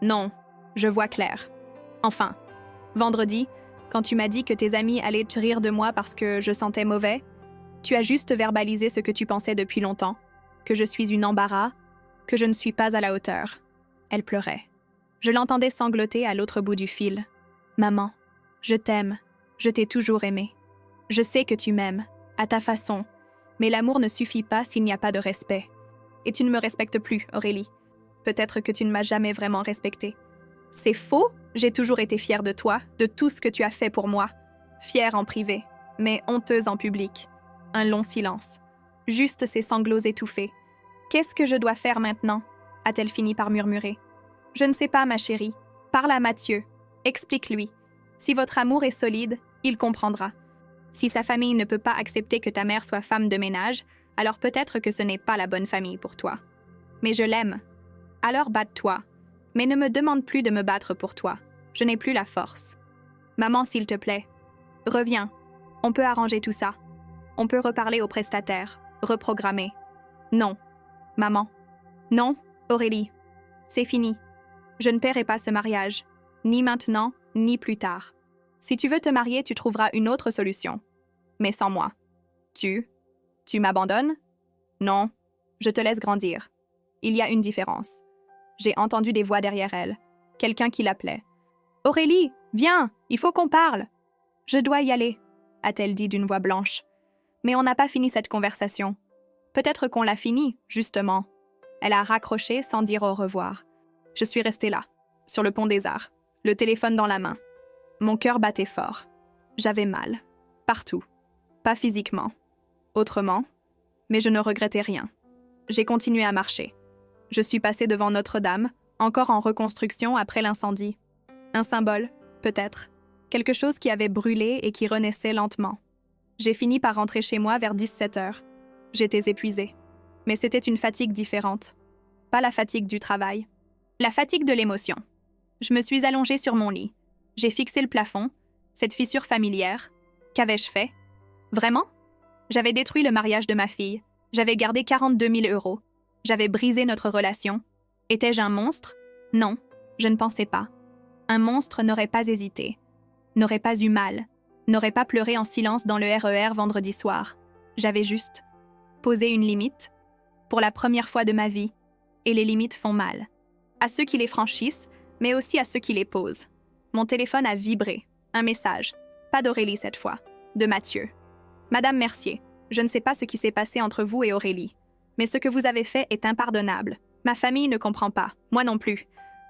Non, je vois clair. Enfin, vendredi, quand tu m'as dit que tes amis allaient te rire de moi parce que je sentais mauvais, tu as juste verbalisé ce que tu pensais depuis longtemps, que je suis une embarras, que je ne suis pas à la hauteur. Elle pleurait. Je l'entendais sangloter à l'autre bout du fil. « Maman, je t'aime, je t'ai toujours aimé. Je sais que tu m'aimes, à ta façon, mais l'amour ne suffit pas s'il n'y a pas de respect. Et tu ne me respectes plus, Aurélie. Peut-être que tu ne m'as jamais vraiment respectée. C'est faux, j'ai toujours été fière de toi, de tout ce que tu as fait pour moi. Fière en privé, mais honteuse en public. Un long silence. Juste ces sanglots étouffés. « Qu'est-ce que je dois faire maintenant ?» a-t-elle fini par murmurer. « Je ne sais pas, ma chérie. Parle à Mathieu. Explique-lui. Si votre amour est solide, il comprendra. Si sa famille ne peut pas accepter que ta mère soit femme de ménage, alors peut-être que ce n'est pas la bonne famille pour toi. Mais je l'aime. Alors batte-toi. Mais ne me demande plus de me battre pour toi. Je n'ai plus la force. Maman, s'il te plaît, reviens. On peut arranger tout ça. On peut reparler au prestataire, reprogrammer. Non. Maman. Non, Aurélie. C'est fini. Je ne paierai pas ce mariage. Ni maintenant, ni plus tard. Si tu veux te marier, tu trouveras une autre solution. Mais sans moi. Tu m'abandonnes? Non, je te laisse grandir. Il y a une différence. J'ai entendu des voix derrière elle. Quelqu'un qui l'appelait. Aurélie, viens, il faut qu'on parle. Je dois y aller, a-t-elle dit d'une voix blanche. Mais on n'a pas fini cette conversation. Peut-être qu'on l'a finie, justement. Elle a raccroché sans dire au revoir. Je suis restée là, sur le pont des Arts, le téléphone dans la main. Mon cœur battait fort. J'avais mal. Partout. Pas physiquement. Autrement. Mais je ne regrettais rien. J'ai continué à marcher. Je suis passée devant Notre-Dame, encore en reconstruction après l'incendie. Un symbole, peut-être. Quelque chose qui avait brûlé et qui renaissait lentement. J'ai fini par rentrer chez moi vers 17 heures. J'étais épuisée. Mais c'était une fatigue différente. Pas la fatigue du travail. La fatigue de l'émotion. Je me suis allongée sur mon lit. J'ai fixé le plafond, cette fissure familière. Qu'avais-je fait? Vraiment? J'avais détruit le mariage de ma fille. J'avais gardé 42 000 euros. J'avais brisé notre relation. Étais-je un monstre? Non, je ne pensais pas. Un monstre n'aurait pas hésité, n'aurait pas eu mal, n'aurait pas pleuré en silence dans le RER vendredi soir. J'avais juste posé une limite, pour la première fois de ma vie, et les limites font mal. À ceux qui les franchissent, mais aussi à ceux qui les posent. Mon téléphone a vibré. Un message. Pas d'Aurélie cette fois. De Mathieu. Madame Mercier, je ne sais pas ce qui s'est passé entre vous et Aurélie, mais ce que vous avez fait est impardonnable. Ma famille ne comprend pas, moi non plus.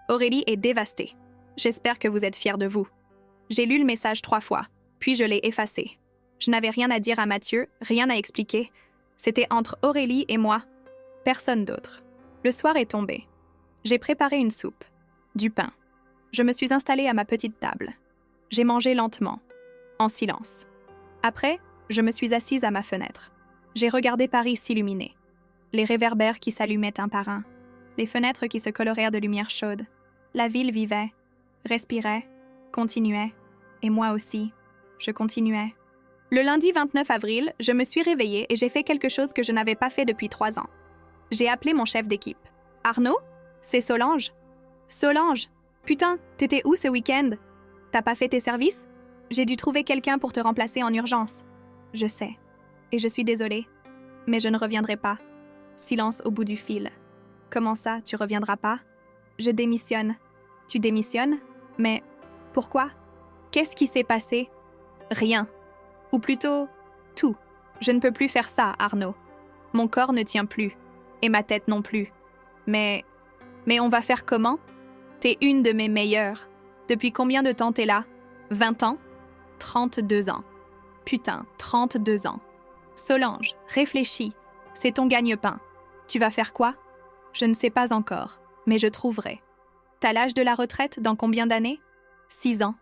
Aurélie est dévastée. J'espère que vous êtes fiers de vous. J'ai lu le message 3 fois, puis je l'ai effacé. Je n'avais rien à dire à Mathieu, rien à expliquer. C'était entre Aurélie et moi. Personne d'autre. Le soir est tombé. J'ai préparé une soupe, du pain. Je me suis installée à ma petite table. J'ai mangé lentement, en silence. Après, je me suis assise à ma fenêtre. J'ai regardé Paris s'illuminer. Les réverbères qui s'allumaient un par un. Les fenêtres qui se colorèrent de lumière chaude. La ville vivait, respirait, continuait. Et moi aussi, je continuais. Le lundi 29 avril, je me suis réveillée et j'ai fait quelque chose que je n'avais pas fait depuis 3 ans. J'ai appelé mon chef d'équipe. « Arnaud? C'est Solange? »« Solange? Putain, t'étais où ce week-end? T'as pas fait tes services? J'ai dû trouver quelqu'un pour te remplacer en urgence. » « Je sais. Et je suis désolée. Mais je ne reviendrai pas. » Silence au bout du fil. « Comment ça, tu reviendras pas? » « Je démissionne. »« Tu démissionnes? Mais pourquoi? Qu'est-ce qui s'est passé? » « Rien. Ou plutôt, tout. Je ne peux plus faire ça, Arnaud. Mon corps ne tient plus. Et ma tête non plus. Mais on va faire comment? T'es une de mes meilleures. Depuis combien de temps t'es là? 20 ans? 32 ans. Putain, 32 ans. Solange, réfléchis. C'est ton gagne-pain. Tu vas faire quoi? Je ne sais pas encore, mais je trouverai. T'as l'âge de la retraite dans combien d'années? 6 ans.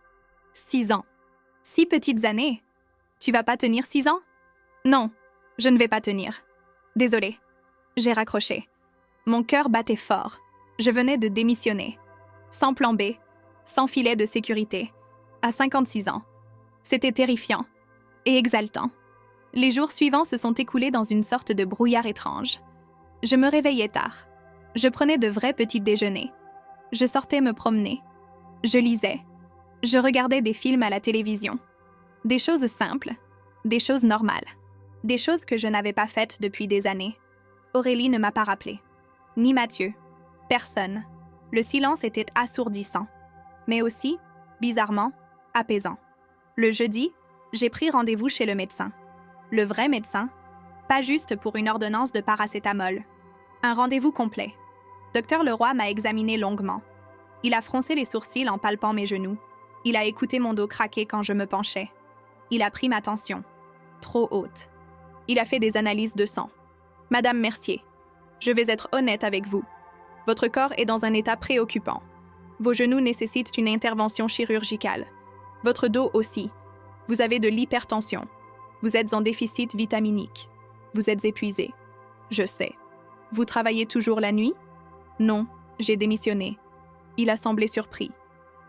6 ans. 6 petites années. Tu vas pas tenir 6 ans? Non, je ne vais pas tenir. Désolée. J'ai raccroché. Mon cœur battait fort. Je venais de démissionner. Sans plan B, sans filet de sécurité. À 56 ans. C'était terrifiant. Et exaltant. Les jours suivants se sont écoulés dans une sorte de brouillard étrange. Je me réveillais tard. Je prenais de vrais petits déjeuners. Je sortais me promener. Je lisais. Je regardais des films à la télévision. Des choses simples, des choses normales. Des choses que je n'avais pas faites depuis des années. Aurélie ne m'a pas rappelé. Ni Mathieu. Personne. Le silence était assourdissant. Mais aussi, bizarrement, apaisant. Le jeudi, j'ai pris rendez-vous chez le médecin. Le vrai médecin, pas juste pour une ordonnance de paracétamol. Un rendez-vous complet. Dr Leroy m'a examiné longuement. Il a froncé les sourcils en palpant mes genoux. Il a écouté mon dos craquer quand je me penchais. Il a pris ma tension. Trop haute. Il a fait des analyses de sang. « Madame Mercier, je vais être honnête avec vous. Votre corps est dans un état préoccupant. Vos genoux nécessitent une intervention chirurgicale. Votre dos aussi. Vous avez de l'hypertension. Vous êtes en déficit vitaminique. Vous êtes épuisé. Je sais. Vous travaillez toujours la nuit? Non, j'ai démissionné. Il a semblé surpris.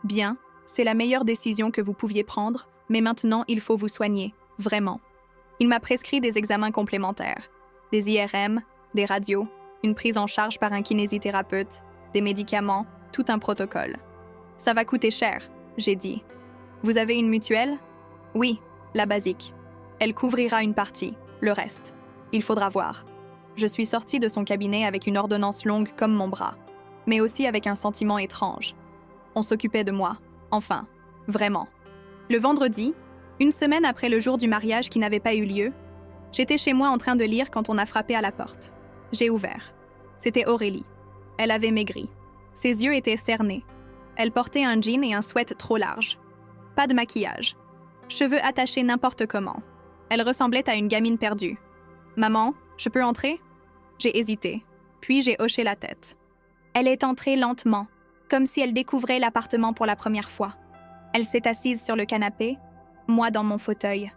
Bien, c'est la meilleure décision que vous pouviez prendre, mais maintenant il faut vous soigner, vraiment. Il m'a prescrit des examens complémentaires, des IRM, des radios, une prise en charge par un kinésithérapeute, des médicaments, tout un protocole. Ça va coûter cher, j'ai dit. Vous avez une mutuelle? Oui, la basique. Elle couvrira une partie, le reste. Il faudra voir. Je suis sortie de son cabinet avec une ordonnance longue comme mon bras, mais aussi avec un sentiment étrange. On s'occupait de moi, enfin, vraiment. Le vendredi, une semaine après le jour du mariage qui n'avait pas eu lieu, j'étais chez moi en train de lire quand on a frappé à la porte. J'ai ouvert. C'était Aurélie. Elle avait maigri. Ses yeux étaient cernés. Elle portait un jean et un sweat trop large. Pas de maquillage. Cheveux attachés n'importe comment. Elle ressemblait à une gamine perdue. « Maman, je peux entrer ?» J'ai hésité, puis j'ai hoché la tête. Elle est entrée lentement, comme si elle découvrait l'appartement pour la première fois. Elle s'est assise sur le canapé, moi dans mon fauteuil.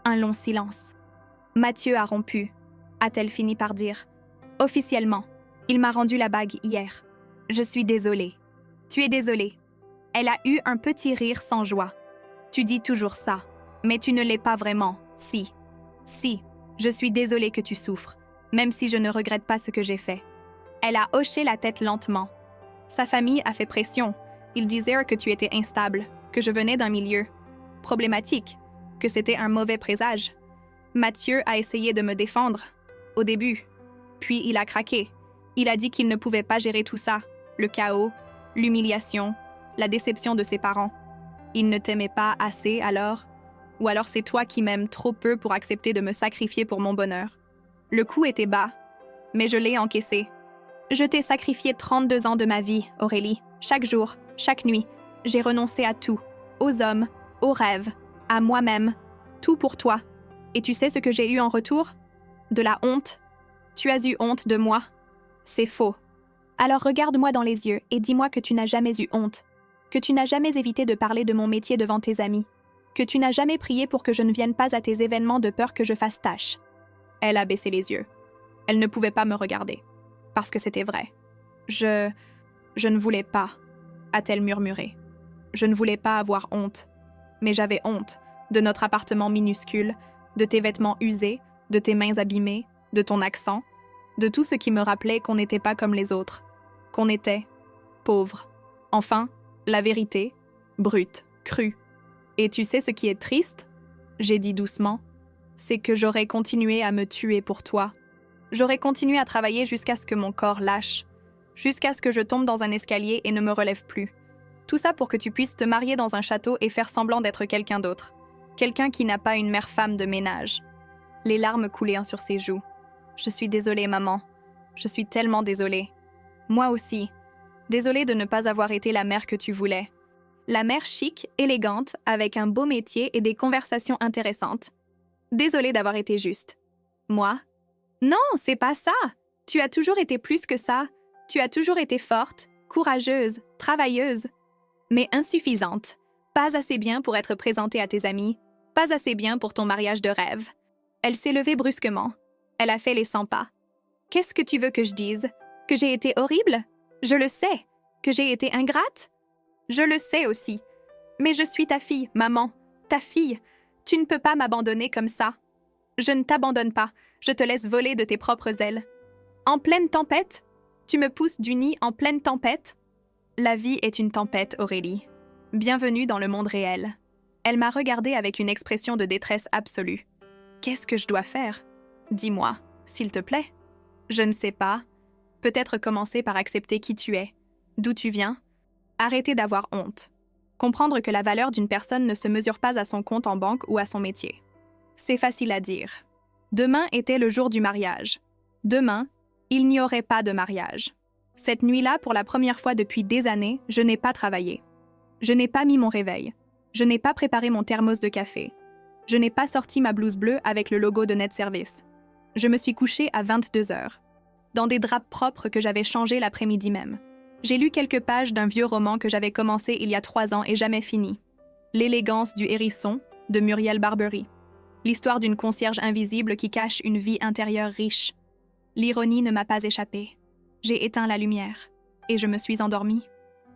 Un long silence. « Mathieu a rompu », a-t-elle fini par dire. « Officiellement, il m'a rendu la bague hier. Je suis désolée. » « Tu es désolée. » Elle a eu un petit rire sans joie. « Tu dis toujours ça, mais tu ne l'es pas vraiment. Si. Si, je suis désolée que tu souffres, même si je ne regrette pas ce que j'ai fait. » Elle a hoché la tête lentement. Sa famille a fait pression. Ils disaient que tu étais instable, que je venais d'un milieu problématique, que c'était un mauvais présage. Mathieu a essayé de me défendre, au début. Puis il a craqué. Il a dit qu'il ne pouvait pas gérer tout ça, le chaos, l'humiliation, la déception de ses parents. Il ne t'aimait pas assez alors? Ou alors c'est toi qui m'aimes trop peu pour accepter de me sacrifier pour mon bonheur? Le coup était bas, mais je l'ai encaissé. Je t'ai sacrifié 32 ans de ma vie, Aurélie. Chaque jour, chaque nuit, j'ai renoncé à tout. Aux hommes, aux rêves, à moi-même. Tout pour toi. Et tu sais ce que j'ai eu en retour? De la honte. Tu as eu honte de moi? C'est faux. Alors regarde-moi dans les yeux et dis-moi que tu n'as jamais eu honte, que tu n'as jamais évité de parler de mon métier devant tes amis, que tu n'as jamais prié pour que je ne vienne pas à tes événements de peur que je fasse tâche. Elle a baissé les yeux. Elle ne pouvait pas me regarder, parce que c'était vrai. Je ne voulais pas, a-t-elle murmuré. Je ne voulais pas avoir honte, mais j'avais honte de notre appartement minuscule, de tes vêtements usés, de tes mains abîmées, de ton accent, de tout ce qui me rappelait qu'on n'était pas comme les autres, qu'on était pauvres. Enfin, la vérité, brute, crue. Et tu sais ce qui est triste? J'ai dit doucement. C'est que j'aurais continué à me tuer pour toi. J'aurais continué à travailler jusqu'à ce que mon corps lâche, jusqu'à ce que je tombe dans un escalier et ne me relève plus. Tout ça pour que tu puisses te marier dans un château et faire semblant d'être quelqu'un d'autre. Quelqu'un qui n'a pas une mère-femme de ménage. Les larmes coulaient sur ses joues. Je suis désolée, maman. Je suis tellement désolée. Moi aussi. Désolée de ne pas avoir été la mère que tu voulais. La mère chic, élégante, avec un beau métier et des conversations intéressantes. Désolée d'avoir été juste. Moi? Non, c'est pas ça. Tu as toujours été plus que ça. Tu as toujours été forte, courageuse, travailleuse, mais insuffisante. Pas assez bien pour être présentée à tes amis. Pas assez bien pour ton mariage de rêve. Elle s'est levée brusquement. Elle a fait les 100 pas. Qu'est-ce que tu veux que je dise? Que j'ai été horrible? Je le sais. Que j'ai été ingrate? Je le sais aussi. Mais je suis ta fille, maman. Ta fille. Tu ne peux pas m'abandonner comme ça. Je ne t'abandonne pas. Je te laisse voler de tes propres ailes. En pleine tempête? Tu me pousses du nid en pleine tempête? La vie est une tempête, Aurélie. Bienvenue dans le monde réel. Elle m'a regardée avec une expression de détresse absolue. Qu'est-ce que je dois faire? Dis-moi, s'il te plaît. Je ne sais pas. Peut-être commencer par accepter qui tu es, d'où tu viens. Arrêter d'avoir honte. Comprendre que la valeur d'une personne ne se mesure pas à son compte en banque ou à son métier. C'est facile à dire. Demain était le jour du mariage. Demain, il n'y aurait pas de mariage. Cette nuit-là, pour la première fois depuis des années, je n'ai pas travaillé. Je n'ai pas mis mon réveil. Je n'ai pas préparé mon thermos de café. Je n'ai pas sorti ma blouse bleue avec le logo de Net Service. Je me suis couchée à 22 heures, dans des draps propres que j'avais changés l'après-midi même. J'ai lu quelques pages d'un vieux roman que j'avais commencé il y a 3 ans et jamais fini. L'élégance du hérisson, de Muriel Barbery. L'histoire d'une concierge invisible qui cache une vie intérieure riche. L'ironie ne m'a pas échappé. J'ai éteint la lumière et je me suis endormie.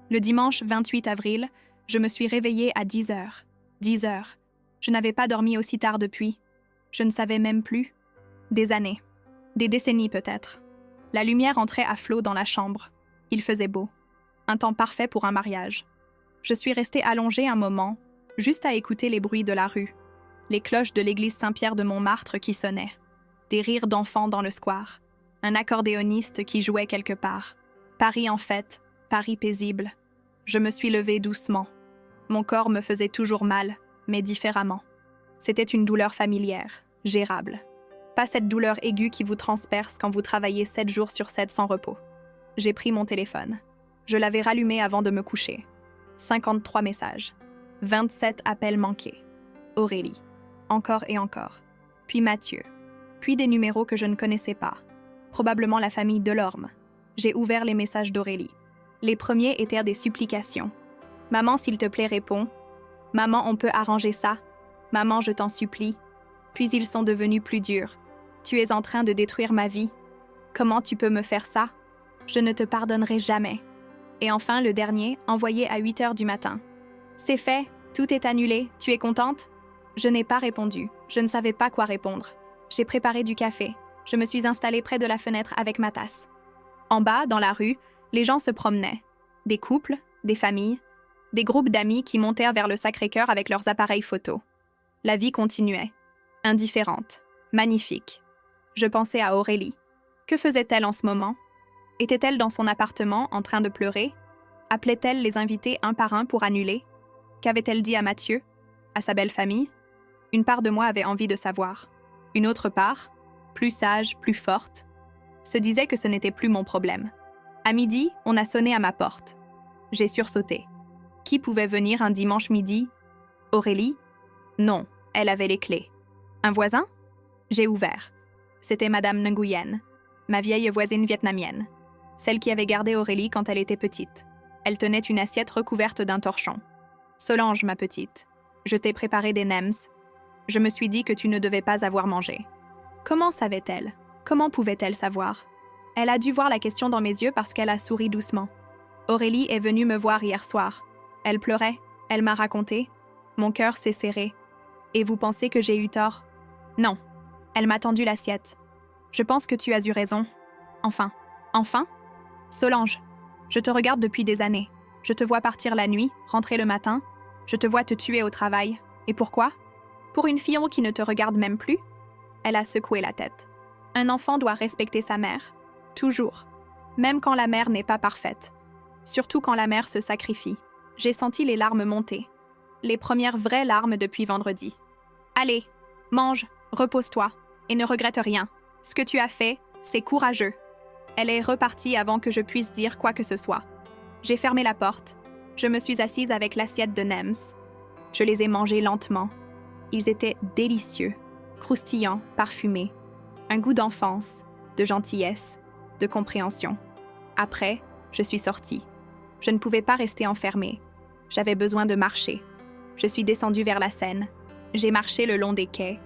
Le dimanche 28 avril, je me suis réveillée à 10 heures. 10 heures. Je n'avais pas dormi aussi tard depuis. Je ne savais même plus. Des années. Des décennies peut-être. La lumière entrait à flot dans la chambre. Il faisait beau. Un temps parfait pour un mariage. Je suis restée allongée un moment, juste à écouter les bruits de la rue, les cloches de l'église Saint-Pierre de Montmartre qui sonnaient, des rires d'enfants dans le square, un accordéoniste qui jouait quelque part. Paris en fête, Paris paisible. Je me suis levée doucement. Mon corps me faisait toujours mal, mais différemment. C'était une douleur familière, gérable. Pas cette douleur aiguë qui vous transperce quand vous travaillez 7 jours sur 7 sans repos. J'ai pris mon téléphone. Je l'avais rallumé avant de me coucher. 53 messages. 27 appels manqués. Aurélie. Encore et encore. Puis Mathieu. Puis des numéros que je ne connaissais pas. Probablement la famille Delorme. J'ai ouvert les messages d'Aurélie. Les premiers étaient des supplications. « Maman, s'il te plaît, réponds. Maman, on peut arranger ça. Maman, je t'en supplie. » Puis ils sont devenus plus durs. « Tu es en train de détruire ma vie. Comment tu peux me faire ça? Je ne te pardonnerai jamais. » Et enfin, le dernier, envoyé à 8 heures du matin. « C'est fait, tout est annulé, tu es contente? » Je n'ai pas répondu, je ne savais pas quoi répondre. J'ai préparé du café. Je me suis installée près de la fenêtre avec ma tasse. En bas, dans la rue, les gens se promenaient. Des couples, des familles, des groupes d'amis qui montèrent vers le Sacré-Cœur avec leurs appareils photo. La vie continuait. Indifférente. Magnifique. Je pensais à Aurélie. Que faisait-elle en ce moment? Était-elle dans son appartement en train de pleurer? Appelait-elle les invités un par un pour annuler? Qu'avait-elle dit à Mathieu? À sa belle famille? Une part de moi avait envie de savoir. Une autre part, plus sage, plus forte, se disait que ce n'était plus mon problème. À midi, on a sonné à ma porte. J'ai sursauté. Qui pouvait venir un dimanche midi? Aurélie? Non, elle avait les clés. Un voisin? J'ai ouvert. C'était Madame Nguyen, ma vieille voisine vietnamienne, celle qui avait gardé Aurélie quand elle était petite. Elle tenait une assiette recouverte d'un torchon. « Solange, ma petite, je t'ai préparé des nems. Je me suis dit que tu ne devais pas avoir mangé. » Comment savait-elle? Comment pouvait-elle savoir? Elle a dû voir la question dans mes yeux parce qu'elle a souri doucement. Aurélie est venue me voir hier soir. Elle pleurait, elle m'a raconté. Mon cœur s'est serré. Et vous pensez que j'ai eu tort? Non. Elle m'a tendu l'assiette. Je pense que tu as eu raison. Enfin. Solange, je te regarde depuis des années. Je te vois partir la nuit, rentrer le matin. Je te vois te tuer au travail. Et pourquoi? Pour une fille qui ne te regarde même plus? Elle a secoué la tête. Un enfant doit respecter sa mère. Toujours. Même quand la mère n'est pas parfaite. Surtout quand la mère se sacrifie. J'ai senti les larmes monter. Les premières vraies larmes depuis vendredi. Allez, mange, repose-toi, et ne regrette rien. Ce que tu as fait, c'est courageux. Elle est repartie avant que je puisse dire quoi que ce soit. J'ai fermé la porte. Je me suis assise avec l'assiette de nems. Je les ai mangés lentement. Ils étaient délicieux, croustillants, parfumés. Un goût d'enfance, de gentillesse, de compréhension. Après, je suis sortie. Je ne pouvais pas rester enfermée. J'avais besoin de marcher. Je suis descendue vers la Seine. J'ai marché le long des quais.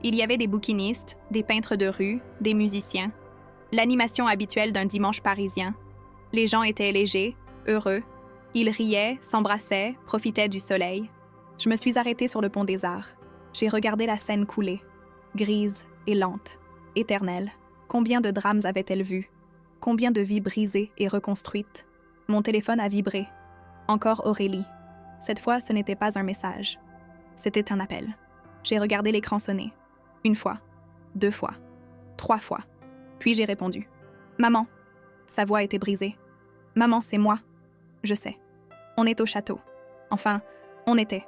Il y avait des bouquinistes, des peintres de rue, des musiciens. L'animation habituelle d'un dimanche parisien. Les gens étaient légers, heureux. Ils riaient, s'embrassaient, profitaient du soleil. Je me suis arrêtée sur le pont des Arts. J'ai regardé la Seine couler, grise et lente, éternelle. Combien de drames avait-elle vu? Combien de vies brisées et reconstruites? Mon téléphone a vibré. Encore Aurélie. Cette fois, ce n'était pas un message. C'était un appel. J'ai regardé l'écran sonner. 1 fois, 2 fois, 3 fois. Puis j'ai répondu. « Maman !» Sa voix était brisée. « Maman, c'est moi. » Je sais. On est au château. Enfin, on était.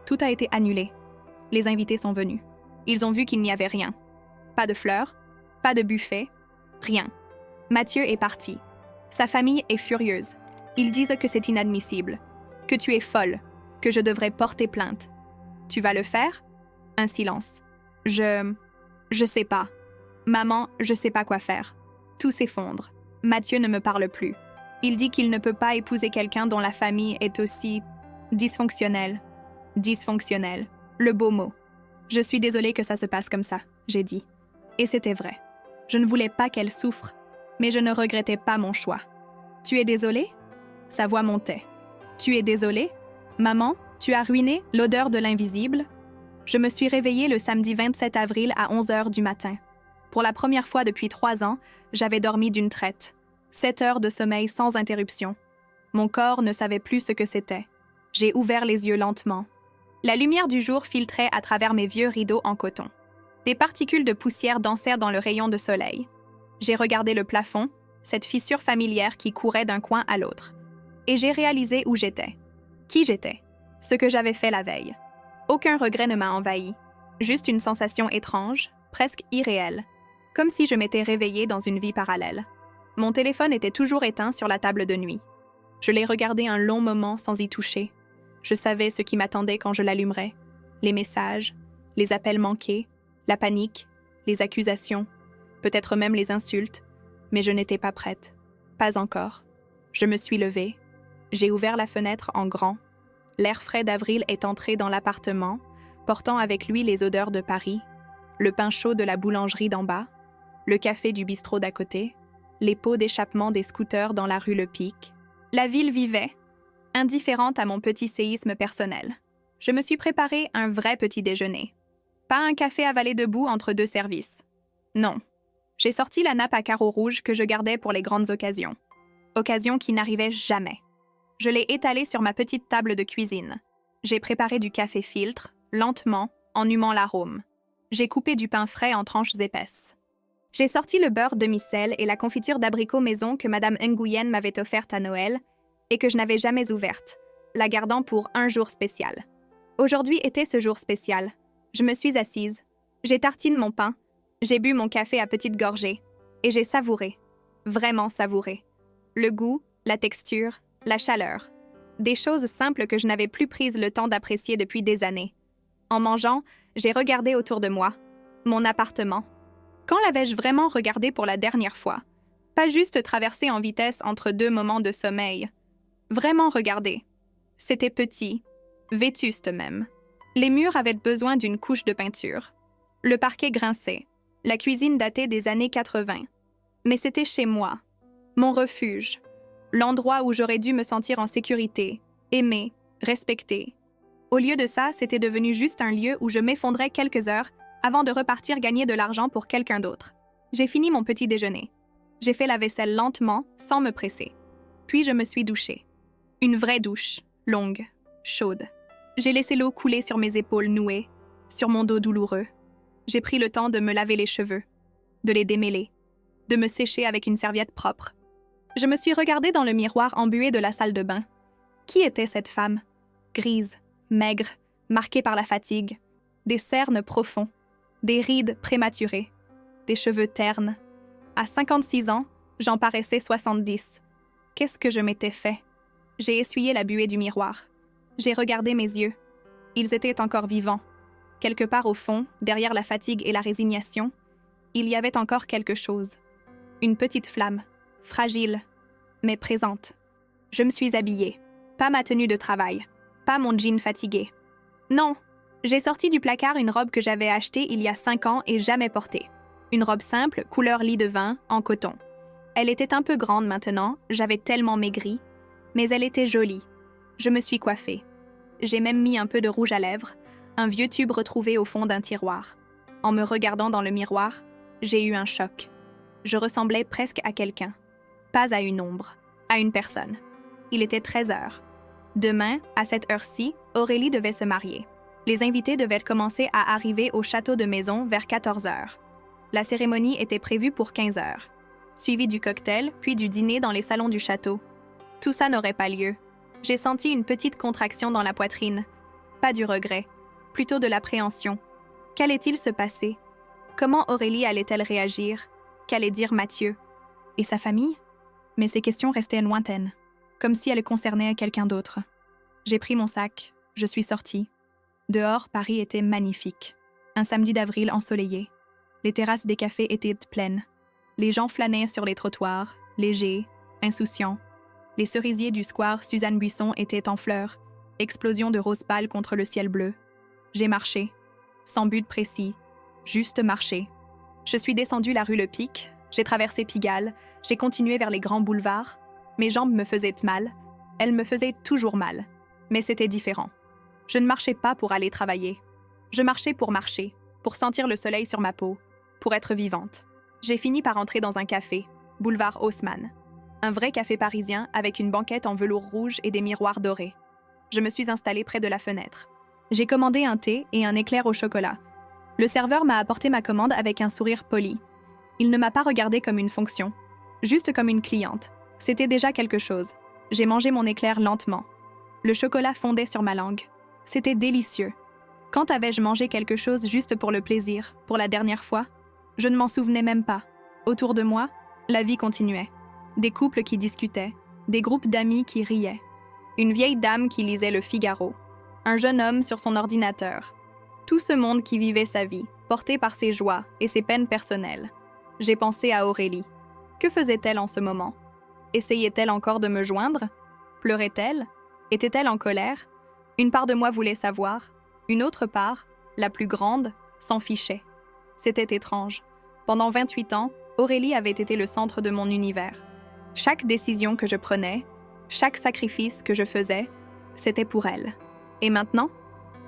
Tout a été annulé. Les invités sont venus. Ils ont vu qu'il n'y avait rien. Pas de fleurs, pas de buffet, rien. Mathieu est parti. Sa famille est furieuse. Ils disent que c'est inadmissible, que tu es folle, que je devrais porter plainte. Tu vas le faire? Un silence. Je sais pas. Maman, je sais pas quoi faire. Tout s'effondre. Mathieu ne me parle plus. Il dit qu'il ne peut pas épouser quelqu'un dont la famille est aussi dysfonctionnelle. Dysfonctionnelle. Le beau mot. Je suis désolée que ça se passe comme ça, j'ai dit. Et c'était vrai. Je ne voulais pas qu'elle souffre, mais je ne regrettais pas mon choix. Tu es désolée? Sa voix montait. Tu es désolée? Maman, tu as ruiné l'odeur de l'invisible? Je me suis réveillée le samedi 27 avril à 11h du matin. Pour la première fois depuis 3 ans, j'avais dormi d'une traite. 7 heures de sommeil sans interruption. Mon corps ne savait plus ce que c'était. J'ai ouvert les yeux lentement. La lumière du jour filtrait à travers mes vieux rideaux en coton. Des particules de poussière dansèrent dans le rayon de soleil. J'ai regardé le plafond, cette fissure familière qui courait d'un coin à l'autre. Et j'ai réalisé où j'étais. Qui j'étais. Ce que j'avais fait la veille. Aucun regret ne m'a envahi. Juste une sensation étrange, presque irréelle. Comme si je m'étais réveillée dans une vie parallèle. Mon téléphone était toujours éteint sur la table de nuit. Je l'ai regardé un long moment sans y toucher. Je savais ce qui m'attendait quand je l'allumerais. Les messages, les appels manqués, la panique, les accusations, peut-être même les insultes, mais je n'étais pas prête. Pas encore. Je me suis levée. J'ai ouvert la fenêtre en grand. L'air frais d'avril est entré dans l'appartement, portant avec lui les odeurs de Paris, le pain chaud de la boulangerie d'en bas, le café du bistrot d'à côté, les pots d'échappement des scooters dans la rue Le Pic. La ville vivait, indifférente à mon petit séisme personnel. Je me suis préparé un vrai petit déjeuner. Pas un café avalé debout entre deux services. Non. J'ai sorti la nappe à carreaux rouges que je gardais pour les grandes occasions. Occasions qui n'arrivaient jamais. Je l'ai étalée sur ma petite table de cuisine. J'ai préparé du café filtre, lentement, en humant l'arôme. J'ai coupé du pain frais en tranches épaisses. J'ai sorti le beurre demi-sel et la confiture d'abricot maison que Madame Nguyen m'avait offerte à Noël et que je n'avais jamais ouverte, la gardant pour un jour spécial. Aujourd'hui était ce jour spécial. Je me suis assise. J'ai tartiné mon pain. J'ai bu mon café à petites gorgées. Et j'ai savouré. Vraiment savouré. Le goût, la texture, la chaleur. Des choses simples que je n'avais plus prises le temps d'apprécier depuis des années. En mangeant, j'ai regardé autour de moi. Mon appartement. Quand l'avais-je vraiment regardé pour la dernière fois? Pas juste traversé en vitesse entre deux moments de sommeil. Vraiment regardé. C'était petit, vétuste même. Les murs avaient besoin d'une couche de peinture. Le parquet grinçait. La cuisine datait des années 80. Mais c'était chez moi. Mon refuge. L'endroit où j'aurais dû me sentir en sécurité, aimée, respectée. Au lieu de ça, c'était devenu juste un lieu où je m'effondrais quelques heures avant de repartir gagner de l'argent pour quelqu'un d'autre. J'ai fini mon petit déjeuner. J'ai fait la vaisselle lentement, sans me presser. Puis je me suis douchée. Une vraie douche, longue, chaude. J'ai laissé l'eau couler sur mes épaules nouées, sur mon dos douloureux. J'ai pris le temps de me laver les cheveux, de les démêler, de me sécher avec une serviette propre. Je me suis regardée dans le miroir embué de la salle de bain. Qui était cette femme? Grise, maigre, marquée par la fatigue, des cernes profonds, des rides prématurées, des cheveux ternes. À 56 ans, j'en paraissais 70. Qu'est-ce que je m'étais fait? J'ai essuyé la buée du miroir. J'ai regardé mes yeux. Ils étaient encore vivants. Quelque part au fond, derrière la fatigue et la résignation, il y avait encore quelque chose. Une petite flamme, fragile, mais présente. Je me suis habillée. Pas ma tenue de travail. Pas mon jean fatigué. Non, j'ai sorti du placard une robe que j'avais achetée il y a 5 ans et jamais portée. Une robe simple, couleur lit de vin, en coton. Elle était un peu grande maintenant, j'avais tellement maigri, mais elle était jolie. Je me suis coiffée. J'ai même mis un peu de rouge à lèvres, un vieux tube retrouvé au fond d'un tiroir. En me regardant dans le miroir, j'ai eu un choc. Je ressemblais presque à quelqu'un. Pas à une ombre, à une personne. Il était 13 heures. Demain, à cette heure-ci, Aurélie devait se marier. Les invités devaient commencer à arriver au château de Maison vers 14 heures. La cérémonie était prévue pour 15 heures, suivie du cocktail, puis du dîner dans les salons du château. Tout ça n'aurait pas lieu. J'ai senti une petite contraction dans la poitrine. Pas du regret, plutôt de l'appréhension. Qu'allait-il se passer? Comment Aurélie allait-elle réagir? Qu'allait dire Mathieu? Et sa famille? Mais ces questions restaient lointaines, comme si elles concernaient quelqu'un d'autre. J'ai pris mon sac, je suis sortie. Dehors, Paris était magnifique. Un samedi d'avril ensoleillé. Les terrasses des cafés étaient pleines. Les gens flânaient sur les trottoirs, légers, insouciants. Les cerisiers du square Suzanne Buisson étaient en fleurs, explosion de roses pâles contre le ciel bleu. J'ai marché, sans but précis, juste marché. Je suis descendue la rue Le Pic, j'ai traversé Pigalle, j'ai continué vers les grands boulevards. Mes jambes me faisaient mal, elles me faisaient toujours mal. Mais c'était différent. Je ne marchais pas pour aller travailler. Je marchais, pour sentir le soleil sur ma peau, pour être vivante. J'ai fini par entrer dans un café, boulevard Haussmann. Un vrai café parisien avec une banquette en velours rouge et des miroirs dorés. Je me suis installée près de la fenêtre. J'ai commandé un thé et un éclair au chocolat. Le serveur m'a apporté ma commande avec un sourire poli. Il ne m'a pas regardée comme une fonction, juste comme une cliente. C'était déjà quelque chose. J'ai mangé mon éclair lentement. Le chocolat fondait sur ma langue. C'était délicieux. Quand avais-je mangé quelque chose juste pour le plaisir, pour la dernière fois? Je ne m'en souvenais même pas. Autour de moi, la vie continuait. Des couples qui discutaient, des groupes d'amis qui riaient. Une vieille dame qui lisait le Figaro. Un jeune homme sur son ordinateur. Tout ce monde qui vivait sa vie, porté par ses joies et ses peines personnelles. J'ai pensé à Aurélie. Que faisait-elle en ce moment? Essayait-elle encore de me joindre? Pleurait-elle? Était-elle en colère? Une part de moi voulait savoir. Une autre part, la plus grande, s'en fichait. C'était étrange. Pendant 28 ans, Aurélie avait été le centre de mon univers. Chaque décision que je prenais, chaque sacrifice que je faisais, c'était pour elle. Et maintenant?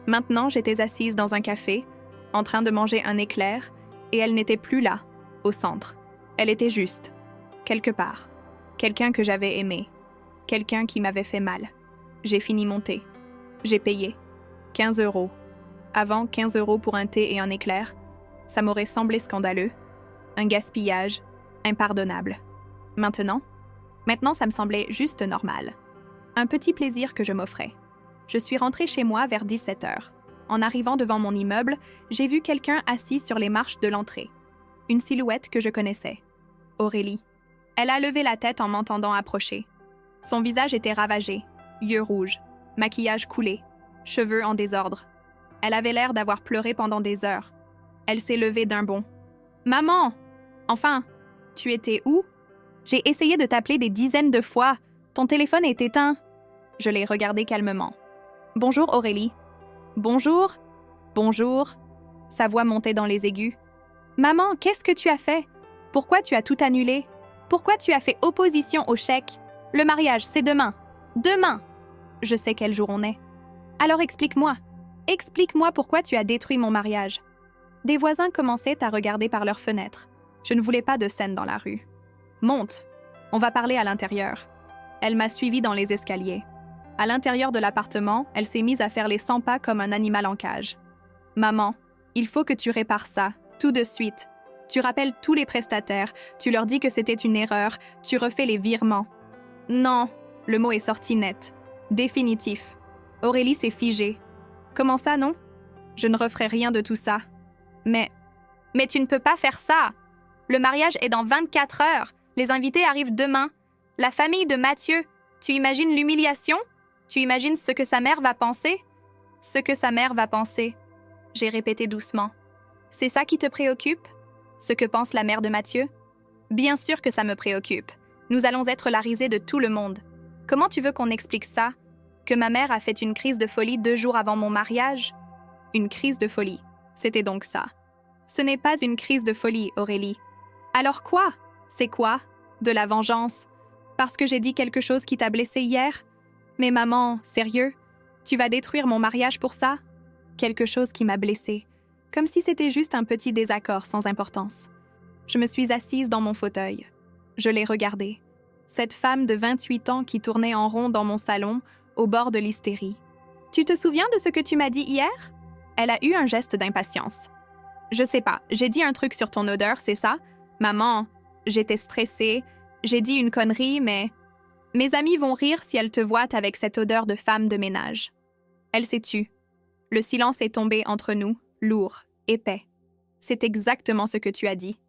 Maintenant, j'étais assise dans un café, en train de manger un éclair, et elle n'était plus là, au centre. Elle était juste, quelque part. Quelqu'un que j'avais aimé. Quelqu'un qui m'avait fait mal. J'ai fini mon thé. J'ai payé. 15 €. Avant, 15 € pour un thé et un éclair, ça m'aurait semblé scandaleux. Un gaspillage impardonnable. Maintenant, ça me semblait juste normal. Un petit plaisir que je m'offrais. Je suis rentrée chez moi vers 17 h. En arrivant devant mon immeuble, j'ai vu quelqu'un assis sur les marches de l'entrée. Une silhouette que je connaissais. Aurélie. Elle a levé la tête en m'entendant approcher. Son visage était ravagé, yeux rouges, maquillage coulé, cheveux en désordre. Elle avait l'air d'avoir pleuré pendant des heures. Elle s'est levée d'un bond. « Maman! Enfin, tu étais où? J'ai essayé de t'appeler des dizaines de fois. Ton téléphone est éteint. » Je l'ai regardée calmement. « Bonjour Aurélie. »« Bonjour. Bonjour. » Sa voix montait dans les aigus. « Maman, qu'est-ce que tu as fait? Pourquoi tu as tout annulé? Pourquoi tu as fait opposition au chèque? Le mariage, c'est demain. Demain! Je sais quel jour on est. Alors explique-moi. Explique-moi pourquoi tu as détruit mon mariage. » Des voisins commençaient à regarder par leurs fenêtres. Je ne voulais pas de scène dans la rue. « Monte. On va parler à l'intérieur. » Elle m'a suivie dans les escaliers. À l'intérieur de l'appartement, elle s'est mise à faire les 100 pas comme un animal en cage. « Maman, il faut que tu répares ça, tout de suite. Tu rappelles tous les prestataires, tu leur dis que c'était une erreur, tu refais les virements. » Non, le mot est sorti net. Définitif. Aurélie s'est figée. « Comment ça, non? Je ne referai rien de tout ça. » Mais tu ne peux pas faire ça. Le mariage est dans 24 heures. Les invités arrivent demain. La famille de Mathieu, tu imagines l'humiliation? Tu imagines ce que sa mère va penser? Ce que sa mère va penser. J'ai répété doucement. C'est ça qui te préoccupe? Ce que pense la mère de Mathieu? Bien sûr que ça me préoccupe. Nous allons être la risée de tout le monde. Comment tu veux qu'on explique ça? Que ma mère a fait une crise de folie 2 jours avant mon mariage? Une crise de folie. C'était donc ça. Ce n'est pas une crise de folie, Aurélie. Alors quoi? C'est quoi? De la vengeance? Parce que j'ai dit quelque chose qui t'a blessé hier? Mais maman, sérieux? Tu vas détruire mon mariage pour ça? Quelque chose qui m'a blessée. Comme si c'était juste un petit désaccord sans importance. Je me suis assise dans mon fauteuil. Je l'ai regardée. Cette femme de 28 ans qui tournait en rond dans mon salon, au bord de l'hystérie. « Tu te souviens de ce que tu m'as dit hier? » Elle a eu un geste d'impatience. « Je sais pas, j'ai dit un truc sur ton odeur, c'est ça? Maman, j'étais stressée, j'ai dit une connerie, mais... Mes amis vont rire si elles te voient avec cette odeur de femme de ménage. » Elle s'est tue. Le silence est tombé entre nous, lourd, épais. C'est exactement ce que tu as dit.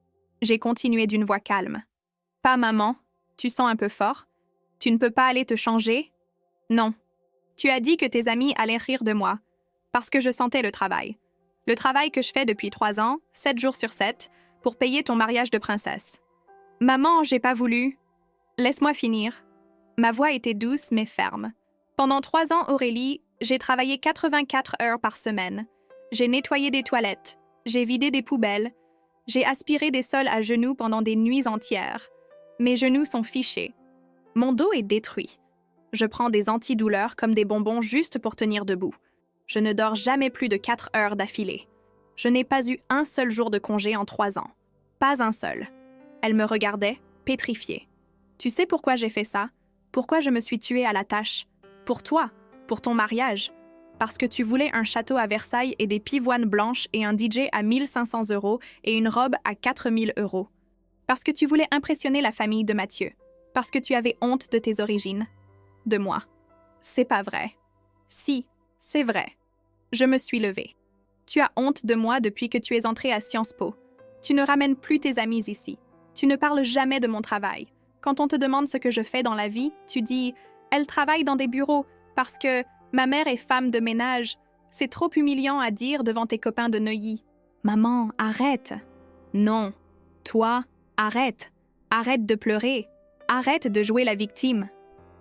J'ai continué d'une voix calme. « Pas maman, tu sens un peu fort? Tu ne peux pas aller te changer? » Non. Tu as dit que tes amis allaient rire de moi, parce que je sentais le travail. Le travail que je fais depuis 3 ans, 7 jours sur 7, pour payer ton mariage de princesse. Maman, j'ai pas voulu. Laisse-moi finir. Ma voix était douce mais ferme. Pendant 3 ans, Aurélie, j'ai travaillé 84 heures par semaine. J'ai nettoyé des toilettes, j'ai vidé des poubelles, j'ai aspiré des sols à genoux pendant des nuits entières. Mes genoux sont fichés. Mon dos est détruit. Je prends des antidouleurs comme des bonbons juste pour tenir debout. Je ne dors jamais plus de 4 heures d'affilée. Je n'ai pas eu un seul jour de congé en 3 ans. Pas un seul. Elle me regardait, pétrifiée. Tu sais pourquoi j'ai fait ça? Pourquoi je me suis tuée à la tâche? Pour toi. pour ton mariage, parce que tu voulais un château à Versailles et des pivoines blanches et un DJ à 1500 € et une robe à 4000 €. Parce que tu voulais impressionner la famille de Mathieu, parce que tu avais honte de tes origines, de moi. C'est pas vrai. Si, c'est vrai. Je me suis levée. Tu as honte de moi depuis que tu es entrée à Sciences Po. Tu ne ramènes plus tes amis ici. Tu ne parles jamais de mon travail. Quand on te demande ce que je fais dans la vie, tu dis « Elle travaille dans des bureaux parce que ma mère est femme de ménage. » C'est trop humiliant à dire devant tes copains de Neuilly. Maman, arrête. Non. Toi, arrête. Arrête de pleurer. Arrête de jouer la victime.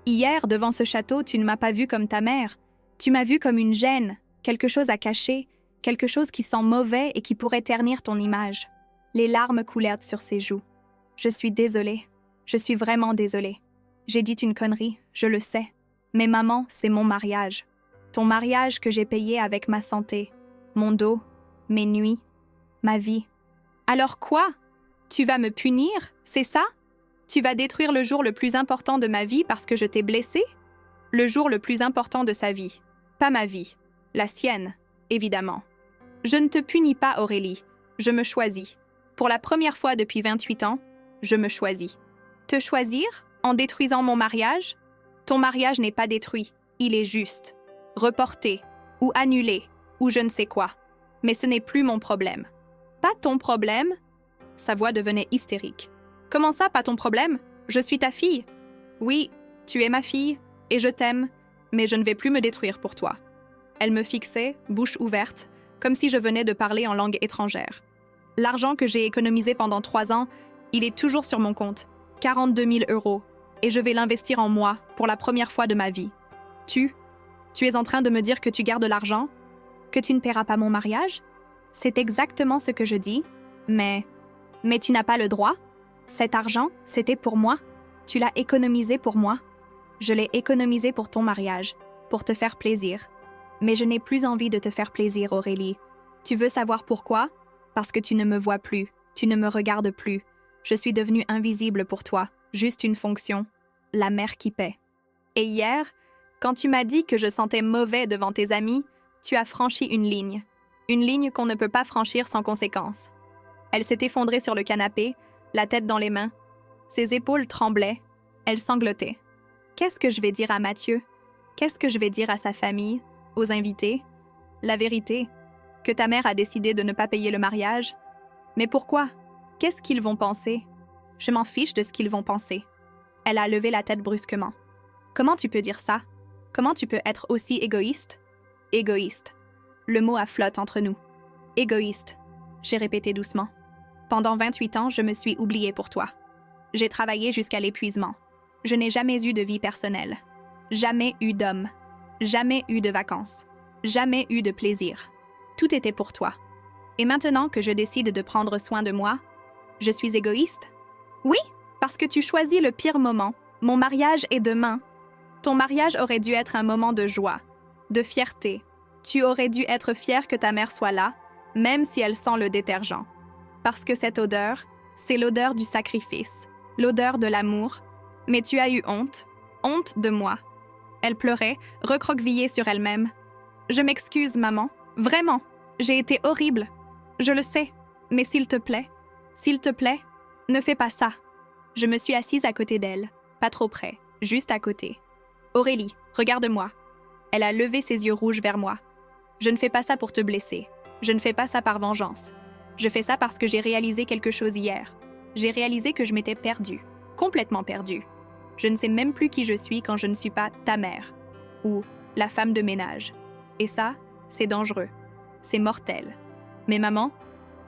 Hier, devant ce château, tu ne m'as pas vue comme ta mère. Tu m'as vue comme une gêne, quelque chose à cacher, quelque chose qui sent mauvais et qui pourrait ternir ton image. Les larmes coulèrent sur ses joues. Je suis désolée. Je suis vraiment désolée. J'ai dit une connerie, je le sais. Mais maman, c'est mon mariage. Ton mariage que j'ai payé avec ma santé, mon dos, mes nuits, ma vie. Alors quoi? Tu vas me punir, c'est ça? Tu vas détruire le jour le plus important de ma vie parce que je t'ai blessée? Le jour le plus important de sa vie. Pas ma vie. La sienne, évidemment. Je ne te punis pas, Aurélie. Je me choisis. Pour la première fois depuis 28 ans, je me choisis. Te choisir en détruisant mon mariage? Ton mariage n'est pas détruit. Il est juste. Reporté, ou annulé, ou je ne sais quoi. Mais ce n'est plus mon problème. Pas ton problème? Sa voix devenait hystérique. Comment ça, pas ton problème? Je suis ta fille. Oui, tu es ma fille, et je t'aime, mais je ne vais plus me détruire pour toi. Elle me fixait, bouche ouverte, comme si je venais de parler en langue étrangère. L'argent que j'ai économisé pendant 3 ans, il est toujours sur mon compte, 42 000 €, et je vais l'investir en moi pour la première fois de ma vie. Tu es en train de me dire que tu gardes l'argent? Que tu ne paieras pas mon mariage? C'est exactement ce que je dis, mais tu n'as pas le droit? Cet argent, c'était pour moi. Tu l'as économisé pour moi. Je l'ai économisé pour ton mariage, pour te faire plaisir. Mais je n'ai plus envie de te faire plaisir, Aurélie. Tu veux savoir pourquoi? Parce que tu ne me vois plus, tu ne me regardes plus. Je suis devenue invisible pour toi, juste une fonction, la mère qui paie. Et hier, quand tu m'as dit que je sentais mauvais devant tes amis, tu as franchi une ligne qu'on ne peut pas franchir sans conséquence. Elle s'est effondrée sur le canapé, la tête dans les mains. Ses épaules tremblaient, elle sanglotait. Qu'est-ce que je vais dire à Mathieu? Qu'est-ce que je vais dire à sa famille, aux invités? La vérité, que ta mère a décidé de ne pas payer le mariage. Mais pourquoi? Qu'est-ce qu'ils vont penser? Je m'en fiche de ce qu'ils vont penser. Elle a levé la tête brusquement. Comment tu peux dire ça? Comment tu peux être aussi égoïste? Égoïste. Le mot a flotte entre nous. Égoïste, j'ai répété doucement. Pendant 28 ans, je me suis oubliée pour toi. J'ai travaillé jusqu'à l'épuisement. Je n'ai jamais eu de vie personnelle. Jamais eu d'homme. Jamais eu de vacances. Jamais eu de plaisir. Tout était pour toi. Et maintenant que je décide de prendre soin de moi, je suis égoïste? Oui, parce que tu choisis le pire moment. Mon mariage est demain. Ton mariage aurait dû être un moment de joie, de fierté. Tu aurais dû être fière que ta mère soit là, même si elle sent le détergent. Parce que cette odeur, c'est l'odeur du sacrifice, l'odeur de l'amour. Mais tu as eu honte de moi. Elle pleurait, recroquevillée sur elle-même. Je m'excuse, maman. Vraiment, j'ai été horrible. Je le sais, mais s'il te plaît, ne fais pas ça. Je me suis assise à côté d'elle, pas trop près, juste à côté. Aurélie, regarde-moi. Elle a levé ses yeux rouges vers moi. Je ne fais pas ça pour te blesser. Je ne fais pas ça par vengeance. Je fais ça parce que j'ai réalisé quelque chose hier. J'ai réalisé que je m'étais perdue, complètement perdue. Je ne sais même plus qui je suis quand je ne suis pas ta mère ou la femme de ménage. Et ça, c'est dangereux. C'est mortel. Mais maman,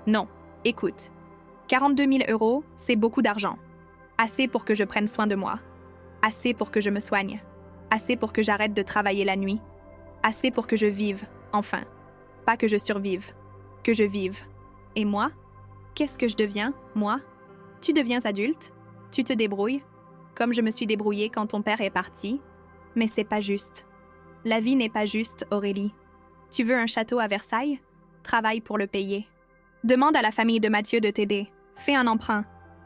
non, écoute. 42 000 €, c'est beaucoup d'argent. Assez pour que je prenne soin de moi. Assez pour que je me soigne. Assez pour que j'arrête de travailler la nuit. Assez pour que je vive, enfin. Pas que je survive, que je vive. Et moi? Qu'est-ce que je deviens, moi? Tu deviens adulte, tu te débrouilles, comme je me suis débrouillée quand ton père est parti. Mais c'est pas juste. La vie n'est pas juste, Aurélie. Tu veux un château à Versailles? Travaille pour le payer. Demande à la famille de Mathieu de t'aider. Fais un emprunt.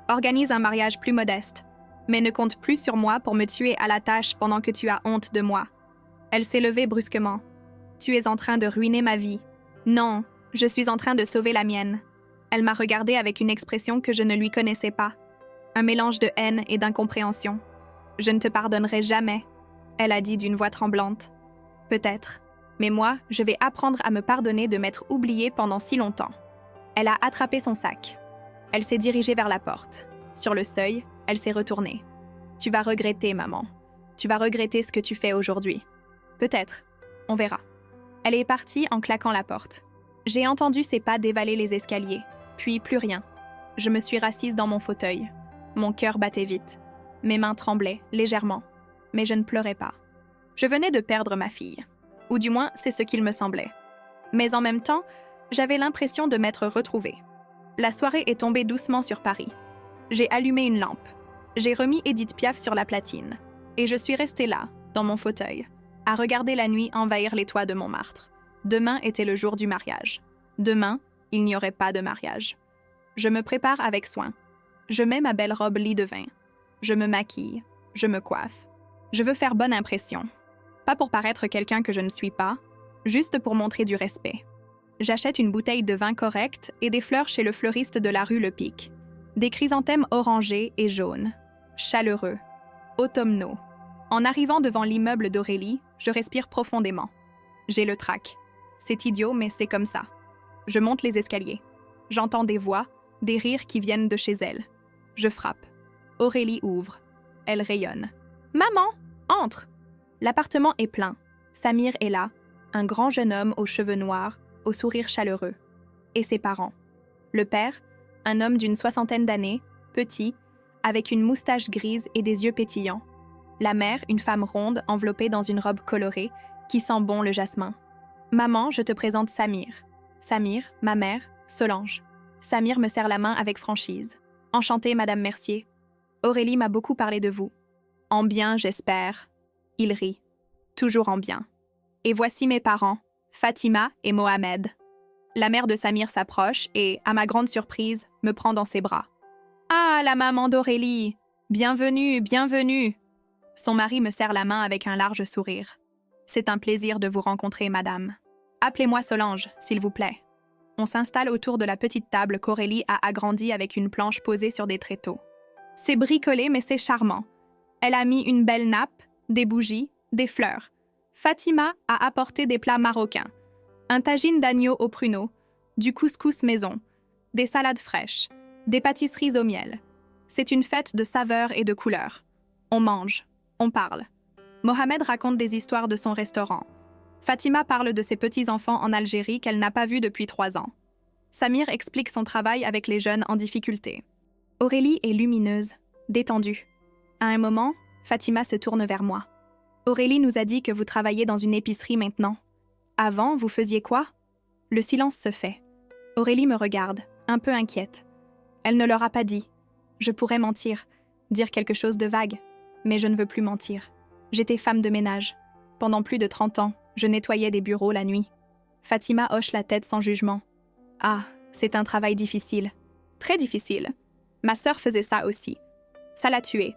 Organise un mariage plus modeste. Mais ne compte plus sur moi pour me tuer à la tâche pendant que tu as honte de moi. Elle s'est levée brusquement. « Tu es en train de ruiner ma vie. »« Non, je suis en train de sauver la mienne. » Elle m'a regardée avec une expression que je ne lui connaissais pas. Un mélange de haine et d'incompréhension. « Je ne te pardonnerai jamais, » elle a dit d'une voix tremblante. « Peut-être. Mais moi, je vais apprendre à me pardonner de m'être oubliée pendant si longtemps. » Elle a attrapé son sac. Elle s'est dirigée vers la porte. Sur le seuil, elle s'est retournée. « Tu vas regretter, maman. Tu vas regretter ce que tu fais aujourd'hui. » « Peut-être. On verra. » Elle est partie en claquant la porte. J'ai entendu ses pas dévaler les escaliers, puis plus rien. Je me suis rassise dans mon fauteuil. Mon cœur battait vite. Mes mains tremblaient, légèrement. Mais je ne pleurais pas. Je venais de perdre ma fille. Ou du moins, c'est ce qu'il me semblait. Mais en même temps, j'avais l'impression de m'être retrouvée. La soirée est tombée doucement sur Paris. J'ai allumé une lampe. J'ai remis Édith Piaf sur la platine. Et je suis restée là, dans mon fauteuil, à regarder la nuit envahir les toits de Montmartre. Demain était le jour du mariage. Demain, il n'y aurait pas de mariage. Je me prépare avec soin. Je mets ma belle robe lit de vin. Je me maquille. Je me coiffe. Je veux faire bonne impression. Pas pour paraître quelqu'un que je ne suis pas, juste pour montrer du respect. J'achète une bouteille de vin correcte et des fleurs chez le fleuriste de la rue Le Pic. Des chrysanthèmes orangés et jaunes, chaleureux, automnaux. En arrivant devant l'immeuble d'Aurélie, je respire profondément. J'ai le trac. C'est idiot, mais c'est comme ça. Je monte les escaliers. J'entends des voix, des rires qui viennent de chez elle. Je frappe. Aurélie ouvre. Elle rayonne. « Maman, entre !» L'appartement est plein. Samir est là, un grand jeune homme aux cheveux noirs, au sourire chaleureux. Et ses parents. Le père, un homme d'une 60aine d'années, petit, avec une moustache grise et des yeux pétillants. La mère, une femme ronde, enveloppée dans une robe colorée, qui sent bon le jasmin. « Maman, je te présente Samir. » Samir, ma mère, Solange. Samir me serre la main avec franchise. « Enchantée, Madame Mercier. Aurélie m'a beaucoup parlé de vous. »« En bien, j'espère. » Il rit. « Toujours en bien. » Et voici mes parents, Fatima et Mohamed. La mère de Samir s'approche et, à ma grande surprise, me prend dans ses bras. « Ah, la maman d'Aurélie! Bienvenue, bienvenue !» Son mari me serre la main avec un large sourire. « C'est un plaisir de vous rencontrer, madame. Appelez-moi Solange, s'il vous plaît. » On s'installe autour de la petite table qu'Aurélie a agrandie avec une planche posée sur des tréteaux. C'est bricolé, mais c'est charmant. Elle a mis une belle nappe, des bougies, des fleurs. Fatima a apporté des plats marocains. Un tagine d'agneau au pruneau, du couscous maison, des salades fraîches, des pâtisseries au miel. C'est une fête de saveurs et de couleurs. On mange, on parle. Mohamed raconte des histoires de son restaurant. Fatima parle de ses petits-enfants en Algérie qu'elle n'a pas vus depuis 3 ans. Samir explique son travail avec les jeunes en difficulté. Aurélie est lumineuse, détendue. À un moment, Fatima se tourne vers moi. « Aurélie nous a dit que vous travaillez dans une épicerie maintenant. Avant, vous faisiez quoi ?» Le silence se fait. Aurélie me regarde, un peu inquiète. Elle ne leur a pas dit. Je pourrais mentir, dire quelque chose de vague, mais je ne veux plus mentir. J'étais femme de ménage. Pendant plus de 30 ans, je nettoyais des bureaux la nuit. Fatima hoche la tête sans jugement. « Ah, c'est un travail difficile. Très difficile. Ma sœur faisait ça aussi. Ça l'a tuée.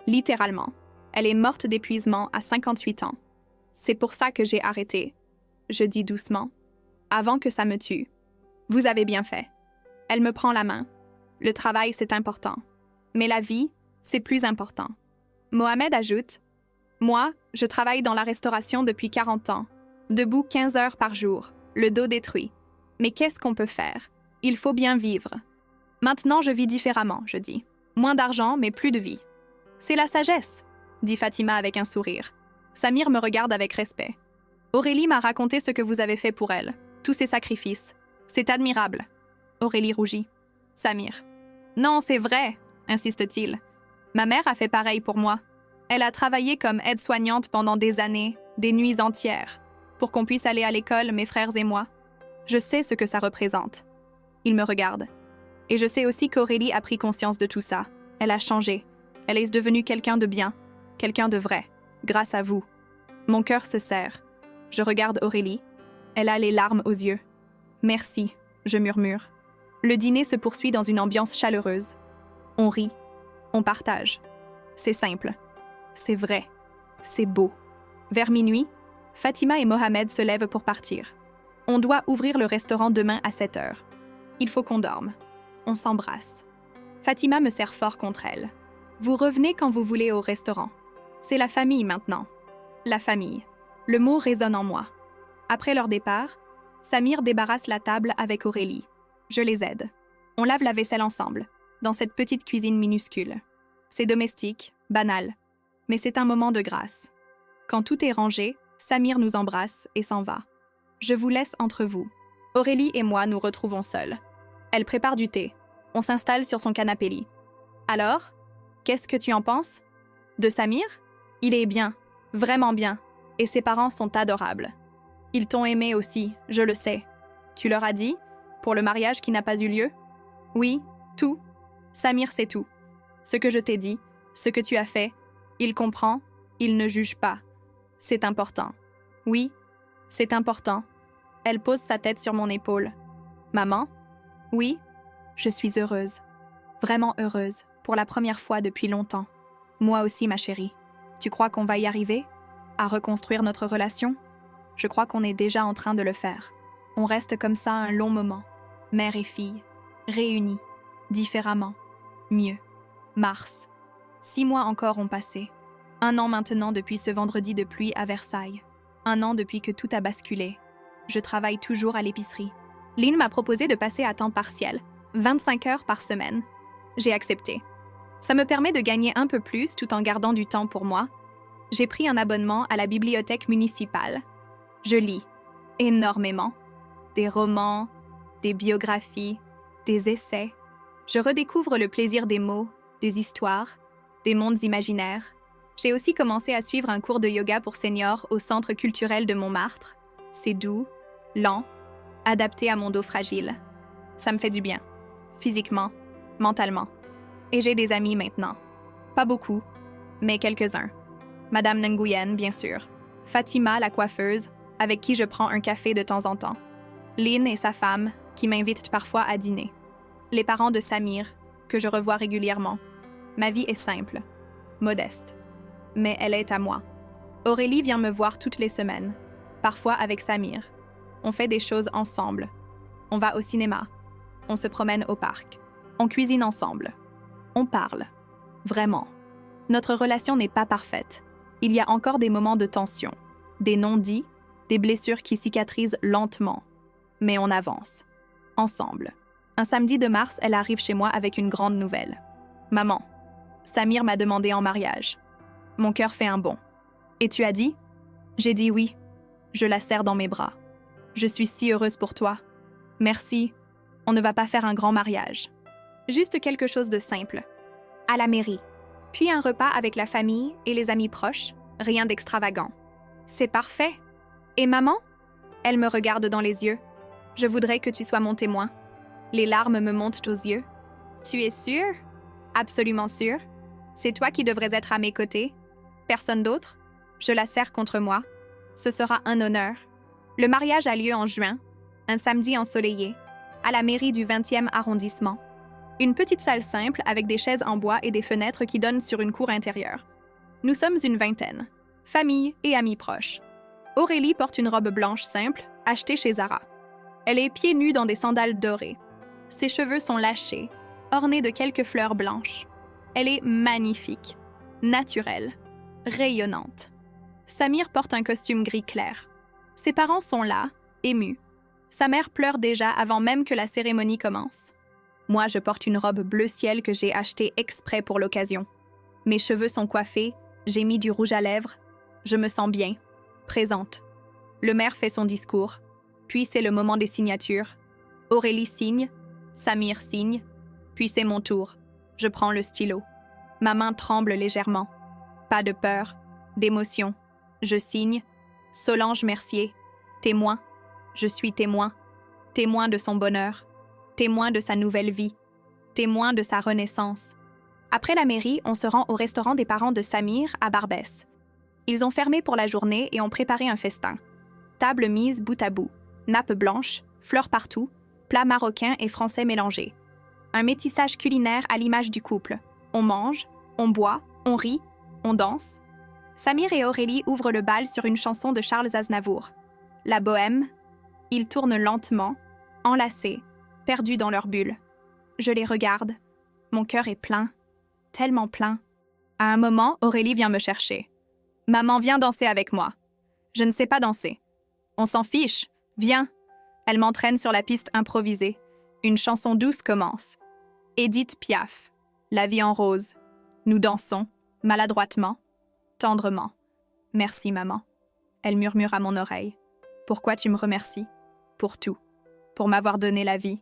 Littéralement. Elle est morte d'épuisement à 58 ans. C'est pour ça que j'ai arrêté. » Je dis doucement. « Avant que ça me tue. Vous avez bien fait. » Elle me prend la main. Le travail, c'est important. Mais la vie, c'est plus important. Mohamed ajoute. « Moi, je travaille dans la restauration depuis 40 ans. Debout 15 heures par jour, le dos détruit. Mais qu'est-ce qu'on peut faire? Il faut bien vivre. Maintenant, je vis différemment, je dis. Moins d'argent, mais plus de vie. » C'est la sagesse, dit Fatima avec un sourire. Samir me regarde avec respect. Aurélie m'a raconté ce que vous avez fait pour elle, tous ces sacrifices. C'est admirable. Aurélie rougit. Samir. Non, c'est vrai, insiste-t-il. Ma mère a fait pareil pour moi. Elle a travaillé comme aide-soignante pendant des années, des nuits entières, pour qu'on puisse aller à l'école, mes frères et moi. Je sais ce que ça représente. Il me regarde. Et je sais aussi qu'Aurélie a pris conscience de tout ça. Elle a changé. Elle est devenue quelqu'un de bien, quelqu'un de vrai, grâce à vous. Mon cœur se serre. Je regarde Aurélie. Elle a les larmes aux yeux. Merci, je murmure. Le dîner se poursuit dans une ambiance chaleureuse. On rit, on partage. C'est simple, c'est vrai, c'est beau. Vers minuit, Fatima et Mohamed se lèvent pour partir. On doit ouvrir le restaurant demain à 7 heures. Il faut qu'on dorme. On s'embrasse. Fatima me serre fort contre elle. Vous revenez quand vous voulez au restaurant. C'est la famille maintenant. La famille. Le mot résonne en moi. Après leur départ, Samir débarrasse la table avec Aurélie. Je les aide. On lave la vaisselle ensemble, dans cette petite cuisine minuscule. C'est domestique, banal, mais c'est un moment de grâce. Quand tout est rangé, Samir nous embrasse et s'en va. Je vous laisse entre vous. Aurélie et moi nous retrouvons seuls. Elle prépare du thé. On s'installe sur son canapé-lit. Alors, qu'est-ce que tu en penses? De Samir? Il est bien, vraiment bien, et ses parents sont adorables. Ils t'ont aimé aussi, je le sais. Tu leur as dit, pour le mariage qui n'a pas eu lieu? Oui, tout. Samir sait tout. Ce que je t'ai dit, ce que tu as fait, il comprend, il ne juge pas. C'est important. Oui, c'est important. Elle pose sa tête sur mon épaule. Maman? Oui? Je suis heureuse. Vraiment heureuse, pour la première fois depuis longtemps. Moi aussi, ma chérie. Tu crois qu'on va y arriver? À reconstruire notre relation? Je crois qu'on est déjà en train de le faire. On reste comme ça un long moment. Mère et fille, réunis, différemment, mieux. Mars. 6 mois encore ont passé. 1 an maintenant depuis ce vendredi de pluie à Versailles. 1 an depuis que tout a basculé. Je travaille toujours à l'épicerie. Lynn m'a proposé de passer à temps partiel, 25 heures par semaine. J'ai accepté. Ça me permet de gagner un peu plus tout en gardant du temps pour moi. J'ai pris un abonnement à la bibliothèque municipale. Je lis énormément. Des romans, des biographies, des essais. Je redécouvre le plaisir des mots, des histoires, des mondes imaginaires. J'ai aussi commencé à suivre un cours de yoga pour seniors au Centre culturel de Montmartre. C'est doux, lent, adapté à mon dos fragile. Ça me fait du bien, physiquement, mentalement. Et j'ai des amis maintenant. Pas beaucoup, mais quelques-uns. Madame Nguyen, bien sûr. Fatima, la coiffeuse, avec qui je prends un café de temps en temps. Lynn et sa femme, qui m'invitent parfois à dîner. Les parents de Samir, que je revois régulièrement. Ma vie est simple, modeste. Mais elle est à moi. Aurélie vient me voir toutes les semaines, parfois avec Samir. On fait des choses ensemble. On va au cinéma. On se promène au parc. On cuisine ensemble. On parle. Vraiment. Notre relation n'est pas parfaite. Il y a encore des moments de tension, des non-dits, des blessures qui cicatrisent lentement. Mais on avance. Ensemble. Un samedi de mars, elle arrive chez moi avec une grande nouvelle. « Maman, Samir m'a demandé en mariage. » Mon cœur fait un bond. « Et tu as dit ?» J'ai dit oui. Je la serre dans mes bras. « Je suis si heureuse pour toi. Merci. On ne va pas faire un grand mariage. Juste quelque chose de simple. À la mairie. Puis un repas avec la famille et les amis proches. Rien d'extravagant. C'est parfait. Et maman? Elle me regarde dans les yeux. Je voudrais que tu sois mon témoin. Les larmes me montent aux yeux. Tu es sûre? Absolument sûre. C'est toi qui devrais être à mes côtés. Personne d'autre? Je la serre contre moi. Ce sera un honneur. Le mariage a lieu en juin, un samedi ensoleillé, à la mairie du 20e arrondissement. Une petite salle simple avec des chaises en bois et des fenêtres qui donnent sur une cour intérieure. Nous sommes une vingtaine, famille et amis proches. Aurélie porte une robe blanche simple, achetée chez Zara. Elle est pieds nus dans des sandales dorées. Ses cheveux sont lâchés, ornés de quelques fleurs blanches. Elle est magnifique, naturelle, rayonnante. Samir porte un costume gris clair. Ses parents sont là, émus. Sa mère pleure déjà avant même que la cérémonie commence. Moi, je porte une robe bleu ciel que j'ai achetée exprès pour l'occasion. Mes cheveux sont coiffés, j'ai mis du rouge à lèvres. Je me sens bien, présente. Le maire fait son discours, puis c'est le moment des signatures. Aurélie signe, Samir signe, puis c'est mon tour. Je prends le stylo. Ma main tremble légèrement. Pas de peur, d'émotion. Je signe. Solange Mercier, témoin. Je suis témoin. Témoin de son bonheur. Témoin de sa nouvelle vie. Témoin de sa renaissance. Après la mairie, on se rend au restaurant des parents de Samir à Barbès. Ils ont fermé pour la journée et ont préparé un festin. Table mise bout à bout. Nappe blanche, fleurs partout, plats marocains et français mélangés. Un métissage culinaire à l'image du couple. On mange, on boit, on rit, on danse. Samir et Aurélie ouvrent le bal sur une chanson de Charles Aznavour. La bohème. Ils tournent lentement, enlacés, perdus dans leur bulle. Je les regarde. Mon cœur est plein, tellement plein. À un moment, Aurélie vient me chercher. « Maman, viens danser avec moi. » Je ne sais pas danser. « On s'en fiche, viens. » Elle m'entraîne sur la piste improvisée. Une chanson douce commence. Édith Piaf. La vie en rose. Nous dansons, maladroitement, tendrement. « Merci, maman. » Elle murmure à mon oreille. « Pourquoi tu me remercies ? Pour tout. Pour m'avoir donné la vie.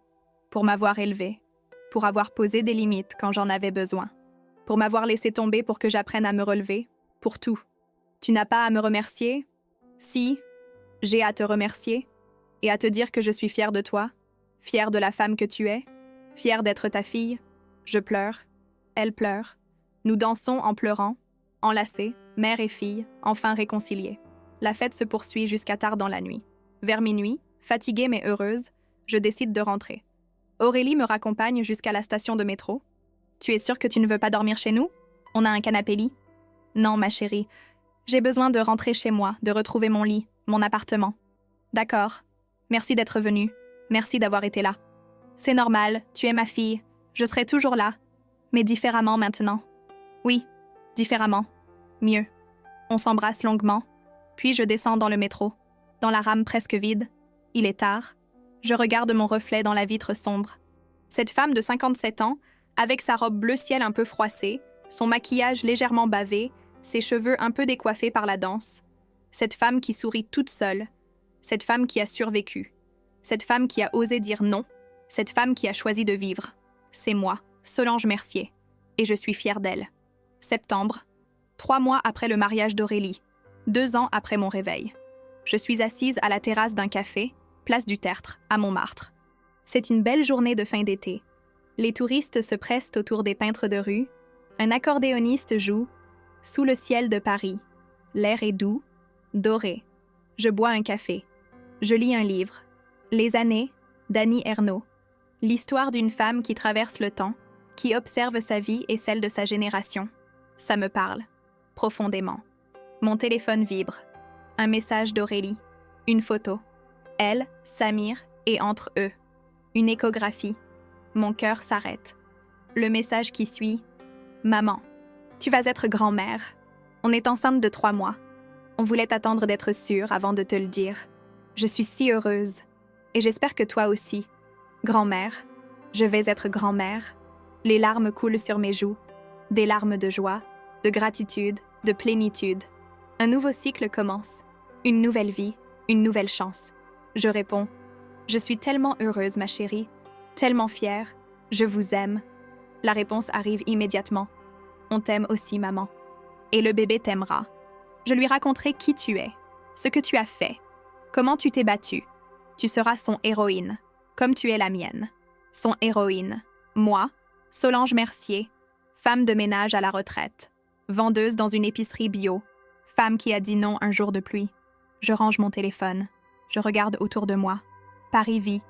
Pour m'avoir élevée. Pour avoir posé des limites quand j'en avais besoin. Pour m'avoir laissé tomber pour que j'apprenne à me relever. Pour tout. Tu n'as pas à me remercier ? Si, j'ai à te remercier et à te dire que je suis fière de toi, fière de la femme que tu es, fière d'être ta fille. Je pleure. Elle pleure. Nous dansons en pleurant, enlacés, mère et fille, enfin réconciliés. La fête se poursuit jusqu'à tard dans la nuit. Vers minuit, fatiguée mais heureuse, je décide de rentrer. Aurélie me raccompagne jusqu'à la station de métro. « Tu es sûre que tu ne veux pas dormir chez nous ? On a un canapé-lit. » « Non, ma chérie. J'ai besoin de rentrer chez moi, de retrouver mon lit, mon appartement. »« D'accord. Merci d'être venue. Merci d'avoir été là. C'est normal, tu es ma fille. Je serai toujours là. Mais différemment maintenant. »« Oui, différemment. Mieux. » On s'embrasse longuement. Puis je descends dans le métro, dans la rame presque vide. Il est tard. Je regarde mon reflet dans la vitre sombre. Cette femme de 57 ans, avec sa robe bleu ciel un peu froissée, son maquillage légèrement bavé, ses cheveux un peu décoiffés par la danse. Cette femme qui sourit toute seule. Cette femme qui a survécu. Cette femme qui a osé dire non. Cette femme qui a choisi de vivre. C'est moi, Solange Mercier. Et je suis fière d'elle. Septembre. 3 mois après le mariage d'Aurélie. 2 ans après mon réveil. Je suis assise à la terrasse d'un café, place du Tertre, à Montmartre. C'est une belle journée de fin d'été. Les touristes se pressent autour des peintres de rue. Un accordéoniste joue. Sous le ciel de Paris. L'air est doux, doré. Je bois un café. Je lis un livre. Les années, d'Annie Ernaux. L'histoire d'une femme qui traverse le temps, qui observe sa vie et celle de sa génération. Ça me parle, profondément. Mon téléphone vibre. Un message d'Aurélie. Une photo. Elle, Samir, et entre eux. Une échographie. Mon cœur s'arrête. Le message qui suit. Maman, tu vas être grand-mère. On est enceinte de 3 mois. On voulait t'attendre d'être sûre avant de te le dire. Je suis si heureuse. Et j'espère que toi aussi. Grand-mère, je vais être grand-mère. Les larmes coulent sur mes joues. Des larmes de joie, de gratitude, de plénitude. Un nouveau cycle commence. Une nouvelle vie, une nouvelle chance. Je réponds. Je suis tellement heureuse, ma chérie. Tellement fière. Je vous aime. La réponse arrive immédiatement. On t'aime aussi, maman. Et le bébé t'aimera. Je lui raconterai qui tu es, ce que tu as fait, comment tu t'es battue. Tu seras son héroïne, comme tu es la mienne. Son héroïne. Moi, Solange Mercier, femme de ménage à la retraite, vendeuse dans une épicerie bio, femme qui a dit non un jour de pluie. Je range mon téléphone. Je regarde autour de moi. Paris vit,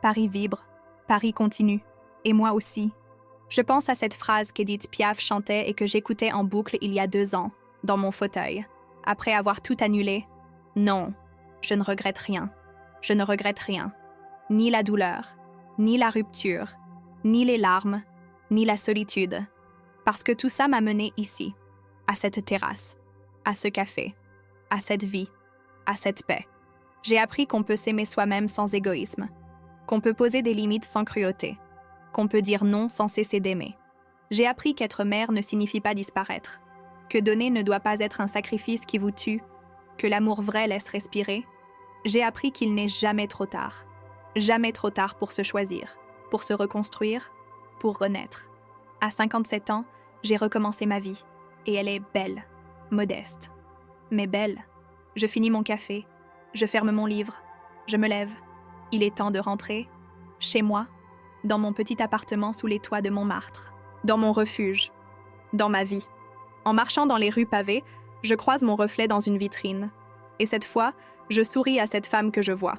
Paris vibre, Paris continue. Et moi aussi. Je pense à cette phrase qu'Édith Piaf chantait et que j'écoutais en boucle il y a 2 ans, dans mon fauteuil, après avoir tout annulé. Non, je ne regrette rien. Je ne regrette rien. Ni la douleur, ni la rupture, ni les larmes, ni la solitude. Parce que tout ça m'a menée ici, à cette terrasse, à ce café, à cette vie, à cette paix. J'ai appris qu'on peut s'aimer soi-même sans égoïsme, qu'on peut poser des limites sans cruauté, qu'on peut dire non sans cesser d'aimer. J'ai appris qu'être mère ne signifie pas disparaître, que donner ne doit pas être un sacrifice qui vous tue, que l'amour vrai laisse respirer. J'ai appris qu'il n'est jamais trop tard pour se choisir, pour se reconstruire, pour renaître. À 57 ans, j'ai recommencé ma vie, et elle est belle, modeste, mais belle. Je finis mon café, je ferme mon livre, je me lève. Il est temps de rentrer, chez moi, dans mon petit appartement sous les toits de Montmartre, dans mon refuge, dans ma vie. En marchant dans les rues pavées, je croise mon reflet dans une vitrine. Et cette fois, je souris à cette femme que je vois.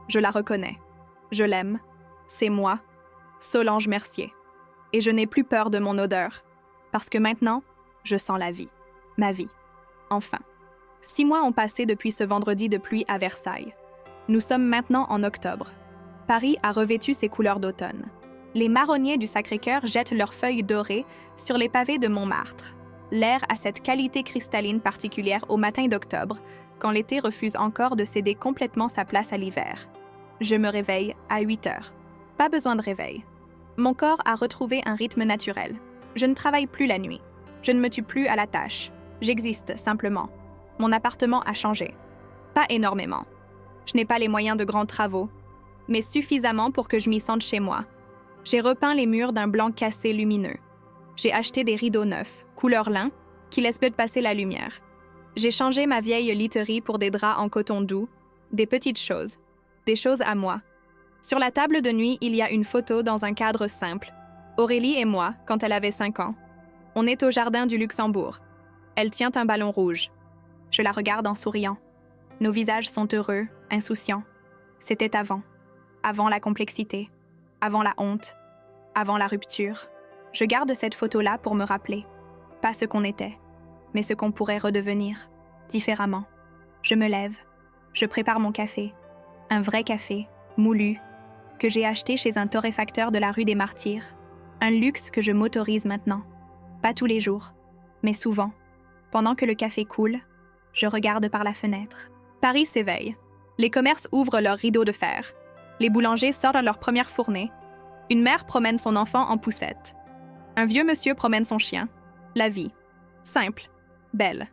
Je la reconnais. Je l'aime. C'est moi, Solange Mercier. Et je n'ai plus peur de mon odeur, parce que maintenant, je sens la vie, ma vie. enfin. 6 mois ont passé depuis ce vendredi de pluie à Versailles. Nous sommes maintenant en octobre. Paris a revêtu ses couleurs d'automne. Les marronniers du Sacré-Cœur jettent leurs feuilles dorées sur les pavés de Montmartre. L'air a cette qualité cristalline particulière au matin d'octobre, quand l'été refuse encore de céder complètement sa place à l'hiver. Je me réveille à 8 heures. Pas besoin de réveil. Mon corps a retrouvé un rythme naturel. Je ne travaille plus la nuit. Je ne me tue plus à la tâche. J'existe simplement. Mon appartement a changé. Pas énormément. Je n'ai pas les moyens de grands travaux, mais suffisamment pour que je m'y sente chez moi. J'ai repeint les murs d'un blanc cassé lumineux. J'ai acheté des rideaux neufs, couleur lin, qui laissent peu passer la lumière. J'ai changé ma vieille literie pour des draps en coton doux, des petites choses, des choses à moi. Sur la table de nuit, il y a une photo dans un cadre simple. Aurélie et moi, quand elle avait 5 ans. On est au jardin du Luxembourg. Elle tient un ballon rouge. Je la regarde en souriant. Nos visages sont heureux, insouciants. C'était avant la complexité, avant la honte, avant la rupture. Je garde cette photo-là pour me rappeler. Pas ce qu'on était, mais ce qu'on pourrait redevenir, différemment. Je me lève, je prépare mon café. Un vrai café, moulu, que j'ai acheté chez un torréfacteur de la rue des Martyrs. Un luxe que je m'autorise maintenant. Pas tous les jours, mais souvent. Pendant que le café coule, je regarde par la fenêtre. Paris s'éveille. Les commerces ouvrent leurs rideaux de fer. Les boulangers sortent leur première fournée. Une mère promène son enfant en poussette. Un vieux monsieur promène son chien. La vie. Simple. Belle.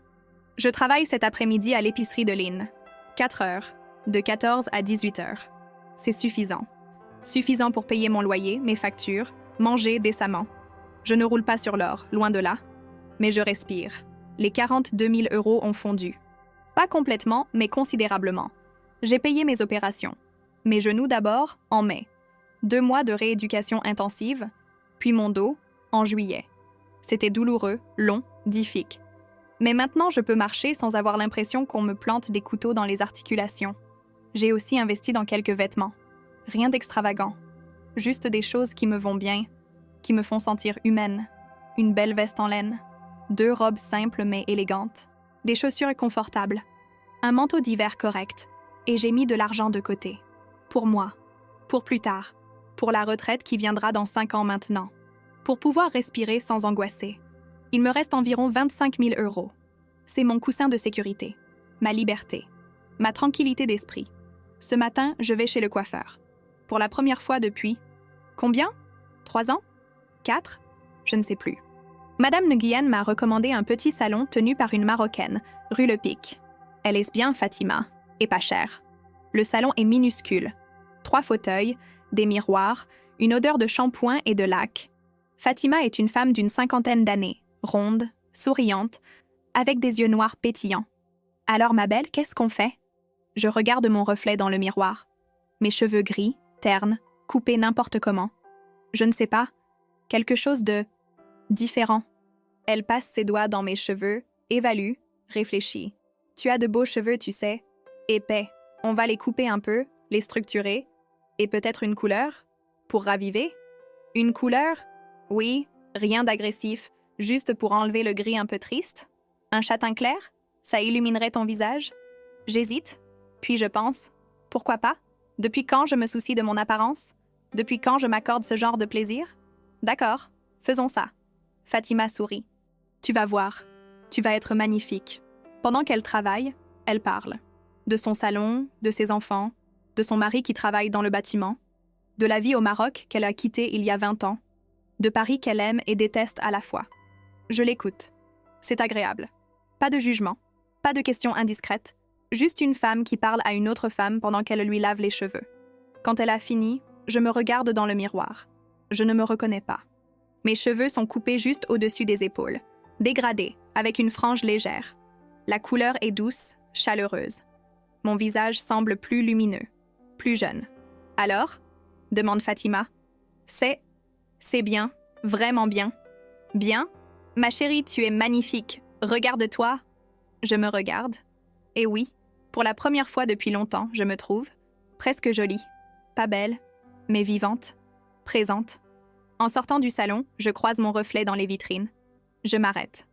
Je travaille cet après-midi à l'épicerie de Lynn. 4 heures. De 14 à 18 heures. C'est suffisant. Suffisant pour payer mon loyer, mes factures, manger décemment. Je ne roule pas sur l'or, loin de là. Mais je respire. Les 42 000 € ont fondu. Pas complètement, mais considérablement. J'ai payé mes opérations. Mes genoux d'abord, en mai. 2 mois de rééducation intensive, puis mon dos, en juillet. C'était douloureux, long, difficile. Mais maintenant, je peux marcher sans avoir l'impression qu'on me plante des couteaux dans les articulations. J'ai aussi investi dans quelques vêtements. Rien d'extravagant. Juste des choses qui me vont bien, qui me font sentir humaine. Une belle veste en laine. 2 robes simples mais élégantes. Des chaussures confortables. Un manteau d'hiver correct. Et j'ai mis de l'argent de côté. Pour moi. Pour plus tard. Pour la retraite qui viendra dans 5 ans maintenant. Pour pouvoir respirer sans angoisser. Il me reste environ 25 000 €. C'est mon coussin de sécurité. Ma liberté. Ma tranquillité d'esprit. Ce matin, je vais chez le coiffeur. Pour la première fois depuis... Combien? 3 ans? 4? Je ne sais plus. Madame Nguyen m'a recommandé un petit salon tenu par une Marocaine, rue Le Pic. Elle est bien, Fatima, et pas chère. Le salon est minuscule. 3 fauteuils, des miroirs, une odeur de shampoing et de lac. Fatima est une femme d'une 50aine d'années, ronde, souriante, avec des yeux noirs pétillants. Alors, ma belle, qu'est-ce qu'on fait? Je regarde mon reflet dans le miroir. Mes cheveux gris, ternes, coupés n'importe comment. Je ne sais pas. Quelque chose de... différent. Elle passe ses doigts dans mes cheveux, évalue, réfléchit. Tu as de beaux cheveux, tu sais. Épais. On va les couper un peu, les structurer. Et peut-être une couleur? Pour raviver? Une couleur? Oui, rien d'agressif, juste pour enlever le gris un peu triste. Un châtain clair? Ça illuminerait ton visage? J'hésite. Puis je pense, pourquoi pas? Depuis quand je me soucie de mon apparence? Depuis quand je m'accorde ce genre de plaisir? D'accord, faisons ça. Fatima sourit. Tu vas voir, tu vas être magnifique. Pendant qu'elle travaille, elle parle. De son salon, de ses enfants, de son mari qui travaille dans le bâtiment, de la vie au Maroc qu'elle a quittée il y a 20 ans, de Paris qu'elle aime et déteste à la fois. Je l'écoute. C'est agréable. Pas de jugement, pas de questions indiscrètes, juste une femme qui parle à une autre femme pendant qu'elle lui lave les cheveux. Quand elle a fini, je me regarde dans le miroir. Je ne me reconnais pas. Mes cheveux sont coupés juste au-dessus des épaules, dégradés, avec une frange légère. La couleur est douce, chaleureuse. Mon visage semble plus lumineux, plus jeune. Alors? Demande Fatima. C'est bien, vraiment bien. Bien? Ma chérie, tu es magnifique. Regarde-toi. Je me regarde. Et oui, pour la première fois depuis longtemps, je me trouve presque jolie. Pas belle, mais vivante, présente. En sortant du salon, je croise mon reflet dans les vitrines. Je m'arrête.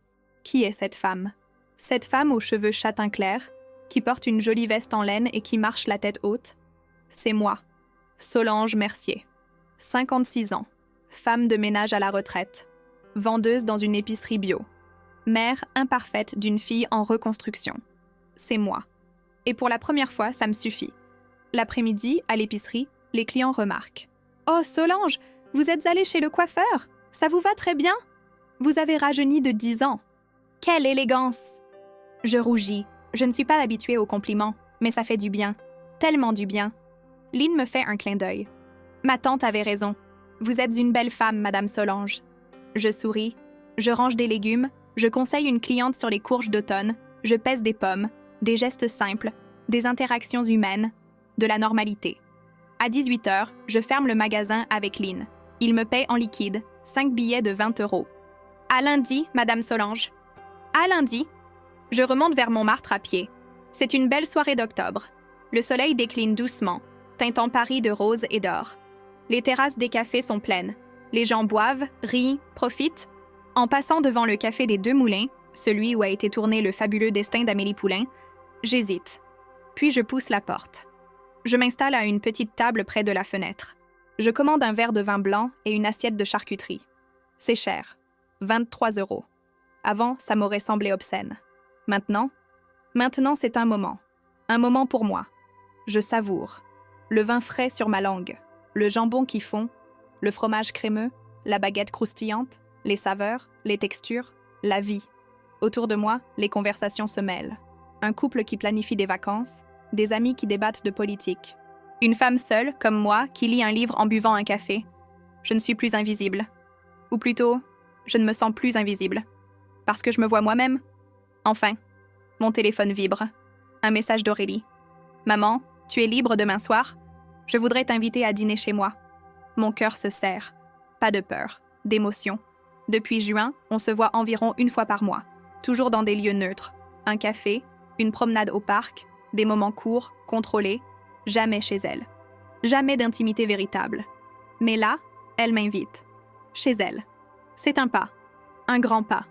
Qui est cette femme? Cette femme aux cheveux châtain clair, qui porte une jolie veste en laine et qui marche la tête haute, c'est moi, Solange Mercier. 56 ans, femme de ménage à la retraite, vendeuse dans une épicerie bio, mère imparfaite d'une fille en reconstruction. C'est moi. Et pour la première fois, ça me suffit. L'après-midi, à l'épicerie, les clients remarquent. « Oh, Solange, vous êtes allée chez le coiffeur? Ça vous va très bien? Vous avez rajeuni de 10 ans. Quelle élégance! » Je rougis. Je ne suis pas habituée aux compliments, mais ça fait du bien. Tellement du bien. Lynn me fait un clin d'œil. Ma tante avait raison. Vous êtes une belle femme, Madame Solange. Je souris. Je range des légumes. Je conseille une cliente sur les courges d'automne. Je pèse des pommes. Des gestes simples. Des interactions humaines. De la normalité. À 18h, je ferme le magasin avec Lynn. Il me paie en liquide, 5 billets de 20 €. À lundi, Madame Solange. À lundi. Je remonte vers Montmartre à pied. C'est une belle soirée d'octobre. Le soleil décline doucement, teintant Paris de rose et d'or. Les terrasses des cafés sont pleines. Les gens boivent, rient, profitent. En passant devant le café des Deux Moulins, celui où a été tourné le fabuleux destin d'Amélie Poulain, j'hésite. Puis je pousse la porte. Je m'installe à une petite table près de la fenêtre. Je commande un verre de vin blanc et une assiette de charcuterie. C'est cher. 23 €. Avant, ça m'aurait semblé obscène. Maintenant, c'est un moment. Un moment pour moi. Je savoure. Le vin frais sur ma langue, le jambon qui fond, le fromage crémeux, la baguette croustillante, les saveurs, les textures, la vie. Autour de moi, les conversations se mêlent. Un couple qui planifie des vacances, des amis qui débattent de politique. Une femme seule, comme moi, qui lit un livre en buvant un café. Je ne suis plus invisible. Ou plutôt, je ne me sens plus invisible. Parce que je me vois moi-même. Enfin, mon téléphone vibre. Un message d'Aurélie. « Maman, tu es libre demain soir? Je voudrais t'inviter à dîner chez moi. » Mon cœur se serre. Pas de peur, d'émotion. Depuis juin, on se voit environ une fois par mois. Toujours dans des lieux neutres. Un café, une promenade au parc, des moments courts, contrôlés. Jamais chez elle. Jamais d'intimité véritable. Mais là, elle m'invite. Chez elle. C'est un pas. Un grand pas.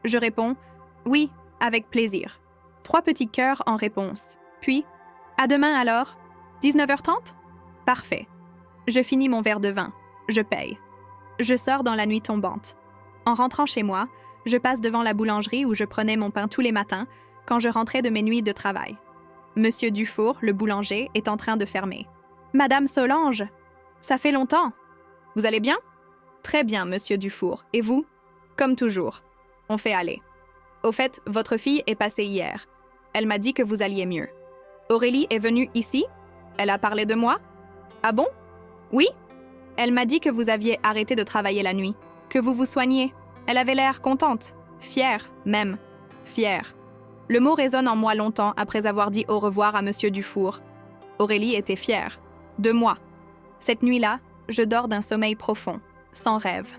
Je réponds « Oui, avec plaisir ». 3 petits cœurs en réponse. Puis « À demain alors? 19h30 ?» Parfait. Je finis mon verre de vin. Je paye. Je sors dans la nuit tombante. En rentrant chez moi, je passe devant la boulangerie où je prenais mon pain tous les matins quand je rentrais de mes nuits de travail. Monsieur Dufour, le boulanger, est en train de fermer. « Madame Solange, ça fait longtemps. Vous allez bien? » « Très bien, monsieur Dufour. Et vous? » « Comme toujours. » On fait aller. « Au fait, votre fille est passée hier. Elle m'a dit que vous alliez mieux. Aurélie est venue ici? Elle a parlé de moi? Ah bon? Oui? Elle m'a dit que vous aviez arrêté de travailler la nuit, que vous vous soigniez. Elle avait l'air contente, fière même, fière. Le mot résonne en moi longtemps après avoir dit au revoir à monsieur Dufour. Aurélie était fière. De moi. Cette nuit-là, je dors d'un sommeil profond, sans rêve.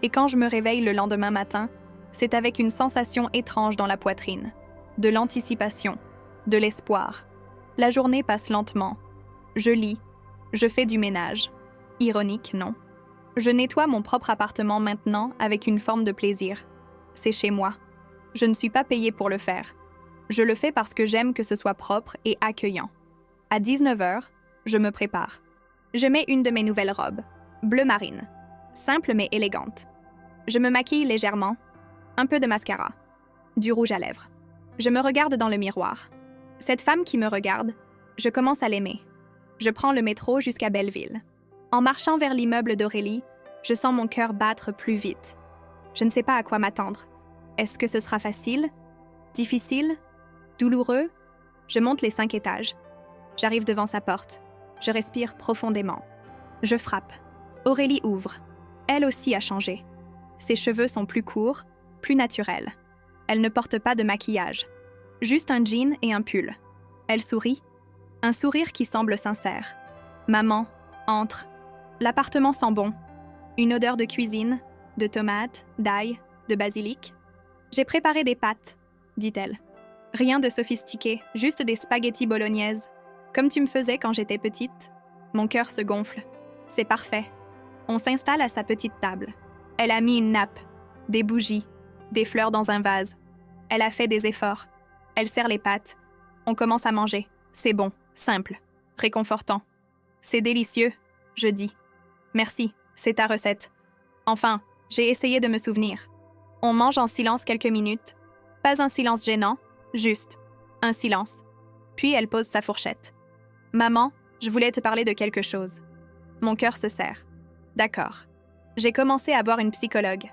Et quand je me réveille le lendemain matin, c'est avec une sensation étrange dans la poitrine. De l'anticipation, de l'espoir. La journée passe lentement. Je lis. Je fais du ménage. Ironique, non? Je nettoie mon propre appartement maintenant avec une forme de plaisir. C'est chez moi. Je ne suis pas payée pour le faire. Je le fais parce que j'aime que ce soit propre et accueillant. À 19h, je me prépare. Je mets une de mes nouvelles robes, bleu marine, simple mais élégante. Je me maquille légèrement, un peu de mascara, du rouge à lèvres. Je me regarde dans le miroir. Cette femme qui me regarde, je commence à l'aimer. Je prends le métro jusqu'à Belleville. En marchant vers l'immeuble d'Aurélie, je sens mon cœur battre plus vite. Je ne sais pas à quoi m'attendre. Est-ce que ce sera facile? Difficile? Douloureux? Je monte les 5 étages. J'arrive devant sa porte. Je respire profondément. Je frappe. Aurélie ouvre. Elle aussi a changé. Ses cheveux sont plus courts, plus naturels. Elle ne porte pas de maquillage. Juste un jean et un pull. Elle sourit. Un sourire qui semble sincère. Maman entre. L'appartement sent bon. Une odeur de cuisine, de tomates, d'ail, de basilic. J'ai préparé des pâtes, dit-elle. Rien de sophistiqué, juste des spaghettis bolognaises. Comme tu me faisais quand j'étais petite. Mon cœur se gonfle. C'est parfait. On s'installe à sa petite table. Elle a mis une nappe, des bougies, des fleurs dans un vase. Elle a fait des efforts. Elle serre les pattes. On commence à manger. C'est bon, simple, réconfortant. C'est délicieux, je dis. Merci, c'est ta recette. Enfin, j'ai essayé de me souvenir. On mange en silence quelques minutes. Pas un silence gênant, juste un silence. Puis elle pose sa fourchette. Maman, je voulais te parler de quelque chose. Mon cœur se serre. D'accord. J'ai commencé à voir une psychologue.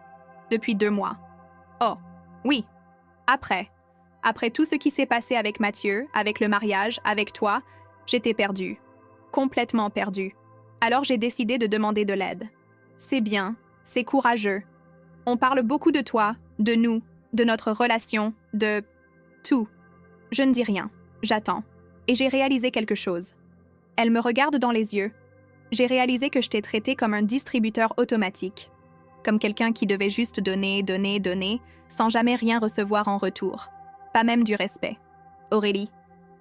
Depuis 2 mois. Oh, oui. Après tout ce qui s'est passé avec Mathieu, avec le mariage, avec toi, j'étais perdue. Complètement perdue. Alors j'ai décidé de demander de l'aide. C'est bien, c'est courageux. On parle beaucoup de toi, de nous, de notre relation, de tout. Je ne dis rien, j'attends. Et j'ai réalisé quelque chose. Elle me regarde dans les yeux. J'ai réalisé que je t'ai traité comme un distributeur automatique. Comme quelqu'un qui devait juste donner, sans jamais rien recevoir en retour. Pas même du respect. Aurélie,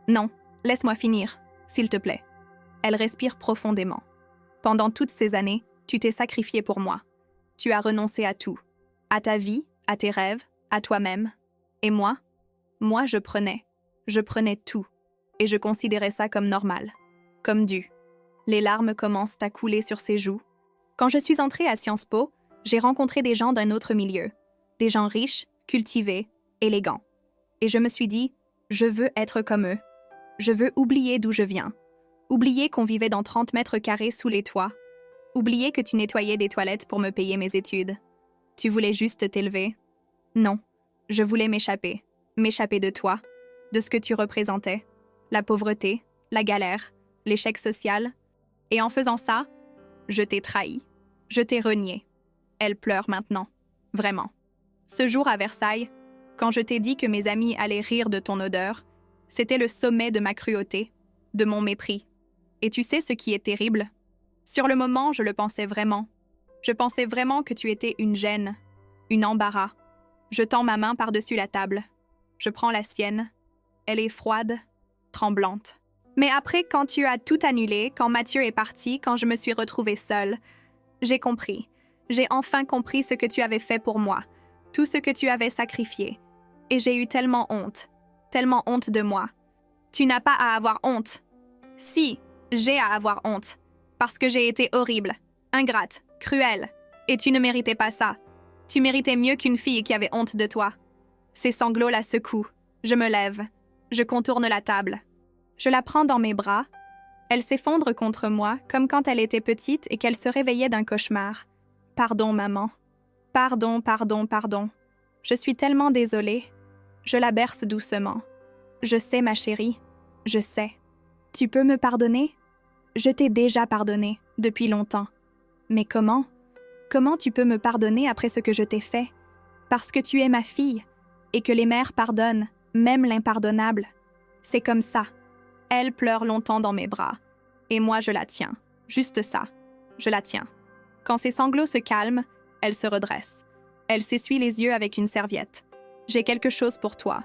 non, laisse-moi finir, s'il te plaît. Elle respire profondément. Pendant toutes ces années, tu t'es sacrifiée pour moi. Tu as renoncé à tout. À ta vie, à tes rêves, à toi-même. Et moi, je prenais tout. Et je considérais ça comme normal, comme dû. Les larmes commencent à couler sur ses joues. Quand je suis entrée à Sciences Po, j'ai rencontré des gens d'un autre milieu. Des gens riches, cultivés, élégants. Et je me suis dit, je veux être comme eux. Je veux oublier d'où je viens. Oublier qu'on vivait dans 30 mètres carrés sous les toits. Oublier que tu nettoyais des toilettes pour me payer mes études. Tu voulais juste t'élever. Non, je voulais m'échapper. M'échapper de toi, de ce que tu représentais. La pauvreté, la galère, l'échec social. Et en faisant ça, je t'ai trahi. Je t'ai renié. Elle pleure maintenant. Vraiment. Ce jour à Versailles, quand je t'ai dit que mes amis allaient rire de ton odeur, c'était le sommet de ma cruauté, de mon mépris. Et tu sais ce qui est terrible? Sur le moment, je le pensais vraiment. Je pensais vraiment que tu étais une gêne, une embarras. Je tends ma main par-dessus la table. Je prends la sienne. Elle est froide, tremblante. Mais après, quand tu as tout annulé, quand Mathieu est parti, quand je me suis retrouvée seule, j'ai compris. J'ai enfin compris ce que tu avais fait pour moi, tout ce que tu avais sacrifié. Et j'ai eu tellement honte de moi. Tu n'as pas à avoir honte. Si, j'ai à avoir honte, parce que j'ai été horrible, ingrate, cruelle, et tu ne méritais pas ça. Tu méritais mieux qu'une fille qui avait honte de toi. Ses sanglots la secouent. Je me lève. Je contourne la table. Je la prends dans mes bras. Elle s'effondre contre moi, comme quand elle était petite et qu'elle se réveillait d'un cauchemar. Pardon, maman. Pardon. Je suis tellement désolée. Je la berce doucement. Je sais, ma chérie. Je sais. Tu peux me pardonner? Je t'ai déjà pardonné, depuis longtemps. Mais comment? Comment tu peux me pardonner après ce que je t'ai fait? Parce que tu es ma fille, et que les mères pardonnent, même l'impardonnable. C'est comme ça. Elle pleure longtemps dans mes bras, et moi je la tiens. Juste ça. Je la tiens. Quand ses sanglots se calment, elle se redresse. Elle s'essuie les yeux avec une serviette. J'ai quelque chose pour toi.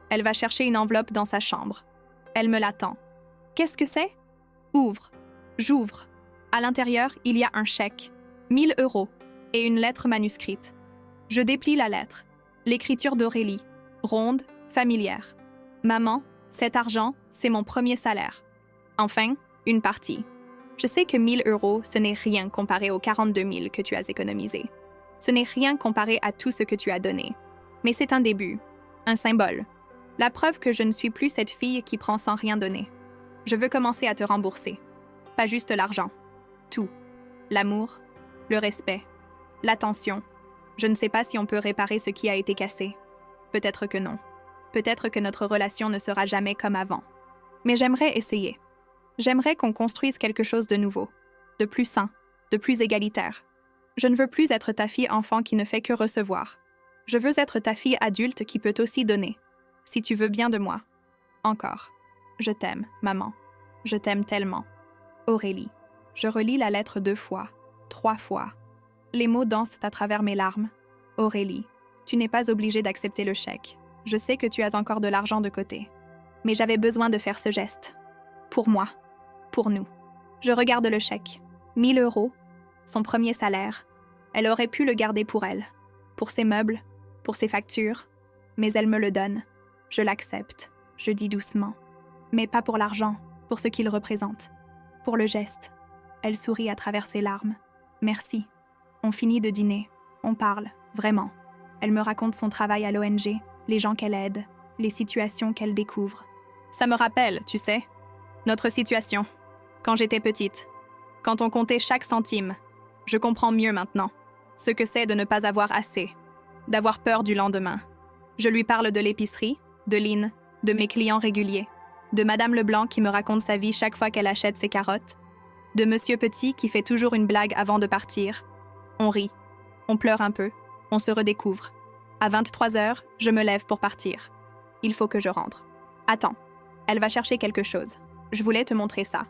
Elle va chercher une enveloppe dans sa chambre. Elle me l'attend. Qu'est-ce que c'est? Ouvre. J'ouvre. À l'intérieur, il y a un chèque. 1000 € et une lettre manuscrite. Je déplie la lettre. L'écriture d'Aurélie. Ronde, familière. Maman, cet argent, c'est mon premier salaire. Enfin, une partie. Je sais que 1000 €, ce n'est rien comparé aux 42 000 que tu as économisés. Ce n'est rien comparé à tout ce que tu as donné. Mais c'est un début, un symbole. La preuve que je ne suis plus cette fille qui prend sans rien donner. Je veux commencer à te rembourser. Pas juste l'argent. Tout. L'amour, le respect, l'attention. Je ne sais pas si on peut réparer ce qui a été cassé. Peut-être que non. Peut-être que notre relation ne sera jamais comme avant. Mais j'aimerais essayer. J'aimerais qu'on construise quelque chose de nouveau, de plus sain, de plus égalitaire. Je ne veux plus être ta fille enfant qui ne fait que recevoir. Je veux être ta fille adulte qui peut aussi donner. Si tu veux bien de moi. Encore. Je t'aime, maman. Je t'aime tellement. Aurélie. Je relis la lettre 2 fois, 3 fois. Les mots dansent à travers mes larmes. Aurélie, tu n'es pas obligée d'accepter le chèque. Je sais que tu as encore de l'argent de côté. Mais j'avais besoin de faire ce geste. Pour moi. Pour nous. Je regarde le chèque. 1000 €, son premier salaire. Elle aurait pu le garder pour elle. Pour ses meubles, pour ses factures. mais elle me le donne. Je l'accepte, je dis doucement. Mais pas pour l'argent, pour ce qu'il représente. Pour le geste. Elle sourit à travers ses larmes. Merci. On finit de dîner. On parle, vraiment. Elle me raconte son travail à l'ONG, les gens qu'elle aide, les situations qu'elle découvre. Ça me rappelle, tu sais, notre situation. Quand j'étais petite. Quand on comptait chaque centime. Je comprends mieux maintenant. Ce que c'est de ne pas avoir assez. D'avoir peur du lendemain. Je lui parle de l'épicerie, de Lynn, de mes clients réguliers, de Madame Leblanc qui me raconte sa vie chaque fois qu'elle achète ses carottes, de Monsieur Petit qui fait toujours une blague avant de partir. On rit, on pleure un peu, on se redécouvre. À 23h, je me lève pour partir. Il faut que je rentre. Attends, elle va chercher quelque chose. Je voulais te montrer ça.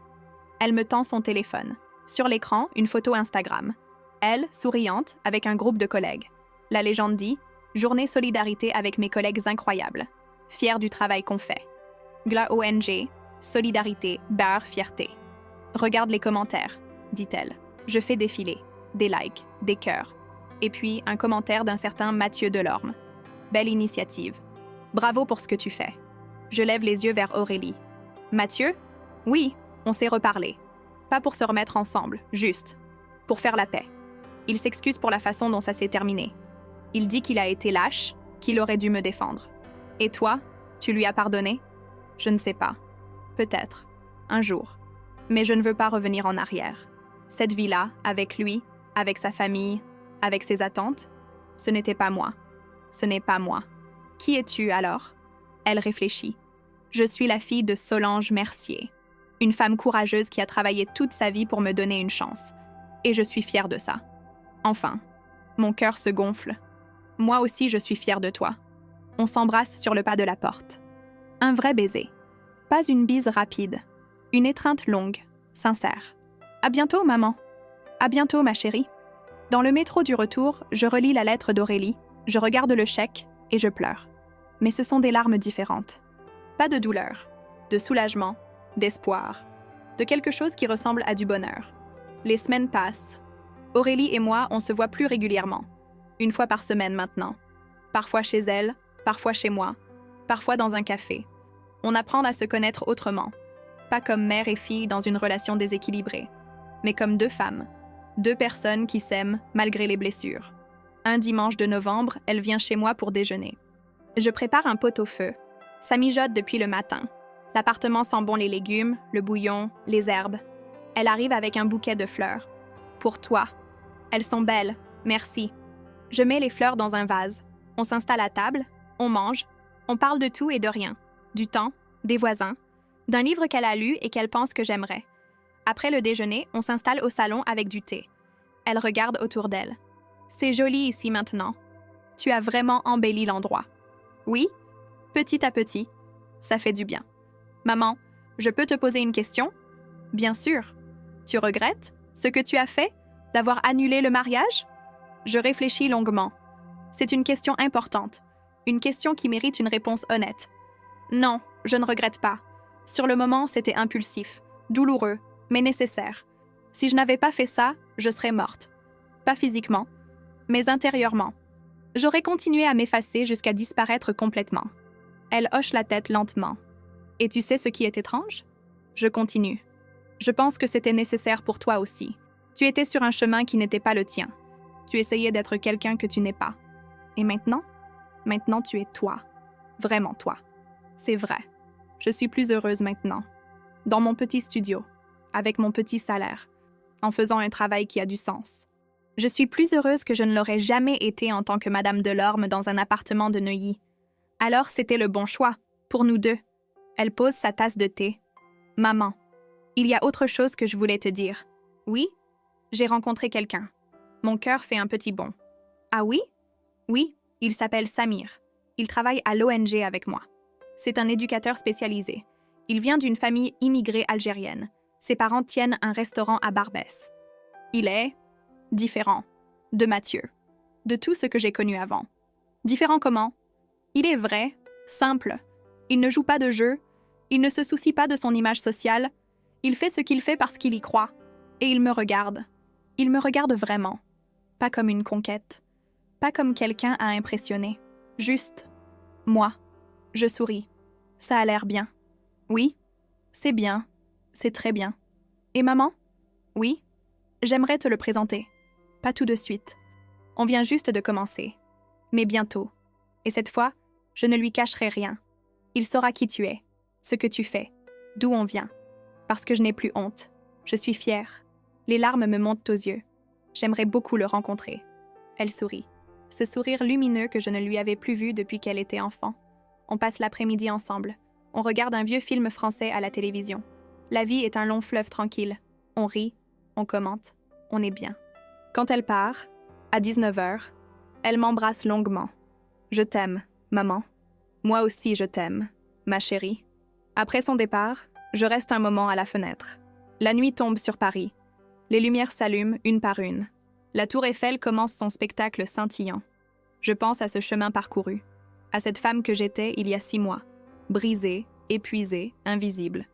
Elle me tend son téléphone. Sur l'écran, une photo Instagram. Elle, souriante, avec un groupe de collègues. La légende dit « Journée solidarité avec mes collègues incroyables. Fière du travail qu'on fait. Gla ONG, solidarité, barre, fierté. Regarde les commentaires, dit-elle. Je fais défiler. Des likes, des cœurs. Et puis, un commentaire d'un certain Mathieu Delorme. Belle initiative. Bravo pour ce que tu fais. Je lève les yeux vers Aurélie. Mathieu? Oui, on s'est reparlé. Pas pour se remettre ensemble, juste. Pour faire la paix. Il s'excuse pour la façon dont ça s'est terminé. Il dit qu'il a été lâche, qu'il aurait dû me défendre. Et toi, tu lui as pardonné? Je ne sais pas. Peut-être. Un jour. Mais je ne veux pas revenir en arrière. Cette vie-là, avec lui, avec sa famille, avec ses attentes, ce n'était pas moi. Ce n'est pas moi. Qui es-tu alors? Elle réfléchit. Je suis la fille de Solange Mercier, une femme courageuse qui a travaillé toute sa vie pour me donner une chance. Et je suis fière de ça. Enfin, mon cœur se gonfle. Moi aussi, je suis fière de toi. On s'embrasse sur le pas de la porte. Un vrai baiser. Pas une bise rapide. Une étreinte longue, sincère. À bientôt, maman. À bientôt, ma chérie. Dans le métro du retour, je relis la lettre d'Aurélie, je regarde le chèque et je pleure. Mais ce sont des larmes différentes. Pas de douleur, de soulagement, d'espoir, de quelque chose qui ressemble à du bonheur. Les semaines passent. Aurélie et moi, on se voit plus régulièrement. 1 fois par semaine maintenant. Parfois chez elle, parfois chez moi, parfois dans un café. On apprend à se connaître autrement. Pas comme mère et fille dans une relation déséquilibrée, mais comme 2 femmes. 2 personnes qui s'aiment malgré les blessures. Un dimanche de novembre, elle vient chez moi pour déjeuner. Je prépare un pot-au-feu. Ça mijote depuis le matin. L'appartement sent bon les légumes, le bouillon, les herbes. Elle arrive avec un bouquet de fleurs. Pour toi. Elles sont belles, merci. Je mets les fleurs dans un vase. On s'installe à table, on mange, on parle de tout et de rien. Du temps, des voisins, d'un livre qu'elle a lu et qu'elle pense que j'aimerais. Après le déjeuner, on s'installe au salon avec du thé. Elle regarde autour d'elle. C'est joli ici maintenant. Tu as vraiment embelli l'endroit. Oui, petit à petit. Ça fait du bien. Maman, je peux te poser une question? Bien sûr. Tu regrettes ce que tu as fait, d'avoir annulé le mariage? Je réfléchis longuement. C'est une question importante. Une question qui mérite une réponse honnête. Non, je ne regrette pas. Sur le moment, c'était impulsif, douloureux, mais nécessaire. Si je n'avais pas fait ça, je serais morte. Pas physiquement, mais intérieurement. J'aurais continué à m'effacer jusqu'à disparaître complètement. Elle hoche la tête lentement. Et tu sais ce qui est étrange? Je continue. Je pense que c'était nécessaire pour toi aussi. Tu étais sur un chemin qui n'était pas le tien. Tu essayais d'être quelqu'un que tu n'es pas. Et maintenant? Maintenant, tu es toi. Vraiment toi. C'est vrai. Je suis plus heureuse maintenant. Dans mon petit studio, avec mon petit salaire, en faisant un travail qui a du sens. Je suis plus heureuse que je ne l'aurais jamais été en tant que Madame Delorme dans un appartement de Neuilly. Alors c'était le bon choix, pour nous 2. Elle pose sa tasse de thé. Maman, il y a autre chose que je voulais te dire. Oui? J'ai rencontré quelqu'un. Mon cœur fait un petit bond. Ah oui? Oui, il s'appelle Samir. Il travaille à l'ONG avec moi. C'est un éducateur spécialisé. Il vient d'une famille immigrée algérienne. Ses parents tiennent un restaurant à Barbès. Il est différent de Mathieu, de tout ce que j'ai connu avant. Différent comment? Il est vrai, simple. Il ne joue pas de jeu. Il ne se soucie pas de son image sociale. Il fait ce qu'il fait parce qu'il y croit. Et il me regarde. Il me regarde vraiment. Pas comme une conquête. Pas comme quelqu'un à impressionner. Juste. Moi. Je souris. Ça a l'air bien. Oui. C'est bien. C'est très bien. Et maman? Oui. J'aimerais te le présenter. Pas tout de suite. On vient juste de commencer. Mais bientôt. Et cette fois, je ne lui cacherai rien. Il saura qui tu es, ce que tu fais, d'où on vient. Parce que je n'ai plus honte. Je suis fière. Les larmes me montent aux yeux. J'aimerais beaucoup le rencontrer. Elle sourit. Ce sourire lumineux que je ne lui avais plus vu depuis qu'elle était enfant. On passe l'après-midi ensemble. On regarde un vieux film français à la télévision. La vie est un long fleuve tranquille. On rit, on commente, on est bien. Quand elle part, à 19h, elle m'embrasse longuement. Je t'aime, maman. Moi aussi je t'aime, ma chérie. Après son départ, je reste un moment à la fenêtre. La nuit tombe sur Paris. Les lumières s'allument une par une. La tour Eiffel commence son spectacle scintillant. Je pense à ce chemin parcouru, à cette femme que j'étais il y a 6 mois, brisée, épuisée, invisible,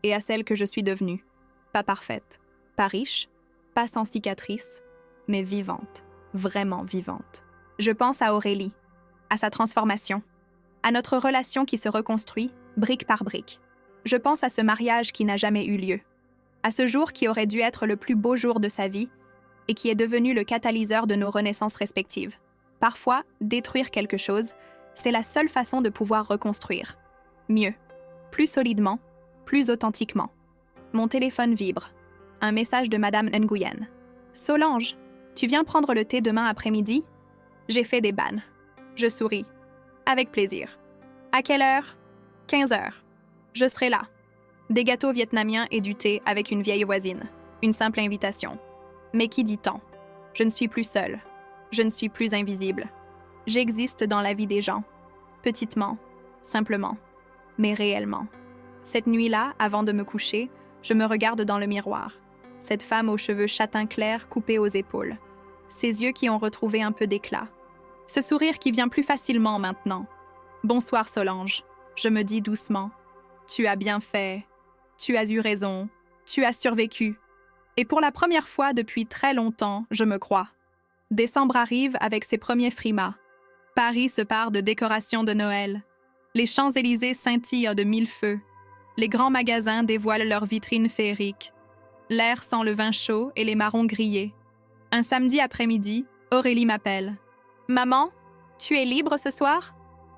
et à celle que je suis devenue, pas parfaite, pas riche, pas sans cicatrices, mais vivante, vraiment vivante. Je pense à Aurélie, à sa transformation, à notre relation qui se reconstruit, brique par brique. Je pense à ce mariage qui n'a jamais eu lieu, à ce jour qui aurait dû être le plus beau jour de sa vie et qui est devenu le catalyseur de nos renaissances respectives. Parfois, détruire quelque chose, c'est la seule façon de pouvoir reconstruire. Mieux, plus solidement, plus authentiquement. Mon téléphone vibre. Un message de Madame Nguyen. « Solange, tu viens prendre le thé demain après-midi ?» J'ai fait des bannes. Je souris. Avec plaisir. À quelle heure? 15h. Je serai là. Des gâteaux vietnamiens et du thé avec une vieille voisine. Une simple invitation. Mais qui dit tant? Je ne suis plus seule. Je ne suis plus invisible. J'existe dans la vie des gens. Petitement, simplement, mais réellement. Cette nuit-là, avant de me coucher, je me regarde dans le miroir. Cette femme aux cheveux châtain clair coupés aux épaules. Ses yeux qui ont retrouvé un peu d'éclat. Ce sourire qui vient plus facilement maintenant. Bonsoir Solange, je me dis doucement. Tu as bien fait. Tu as eu raison. Tu as survécu. Et pour la première fois depuis très longtemps, je me crois. Décembre arrive avec ses premiers frimas. Paris se pare de décorations de Noël. Les Champs-Élysées scintillent de 1000 feux. Les grands magasins dévoilent leurs vitrines féeriques. L'air sent le vin chaud et les marrons grillés. Un samedi après-midi, Aurélie m'appelle. « Maman, tu es libre ce soir ?»«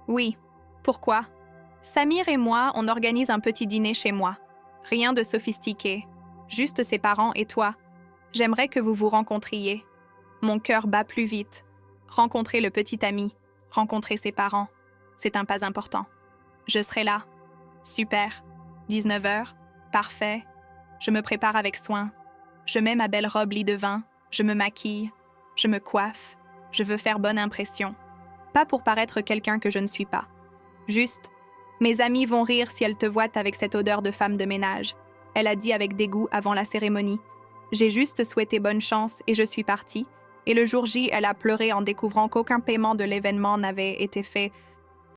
Oui. Pourquoi ?»« Samir et moi, on organise un petit dîner chez moi. Rien de sophistiqué. Juste ses parents et toi. J'aimerais que vous vous rencontriez. » Mon cœur bat plus vite. Rencontrer le petit ami, rencontrer ses parents, c'est un pas important. Je serai là. Super. 19h. Parfait. Je me prépare avec soin. Je mets ma belle robe lit de vin. Je me maquille. Je me coiffe. Je veux faire bonne impression. Pas pour paraître quelqu'un que je ne suis pas. Juste, mes amies vont rire si elles te voient avec cette odeur de femme de ménage. Elle a dit avec dégoût avant la cérémonie. J'ai juste souhaité bonne chance et je suis partie. Et le jour J, elle a pleuré en découvrant qu'aucun paiement de l'événement n'avait été fait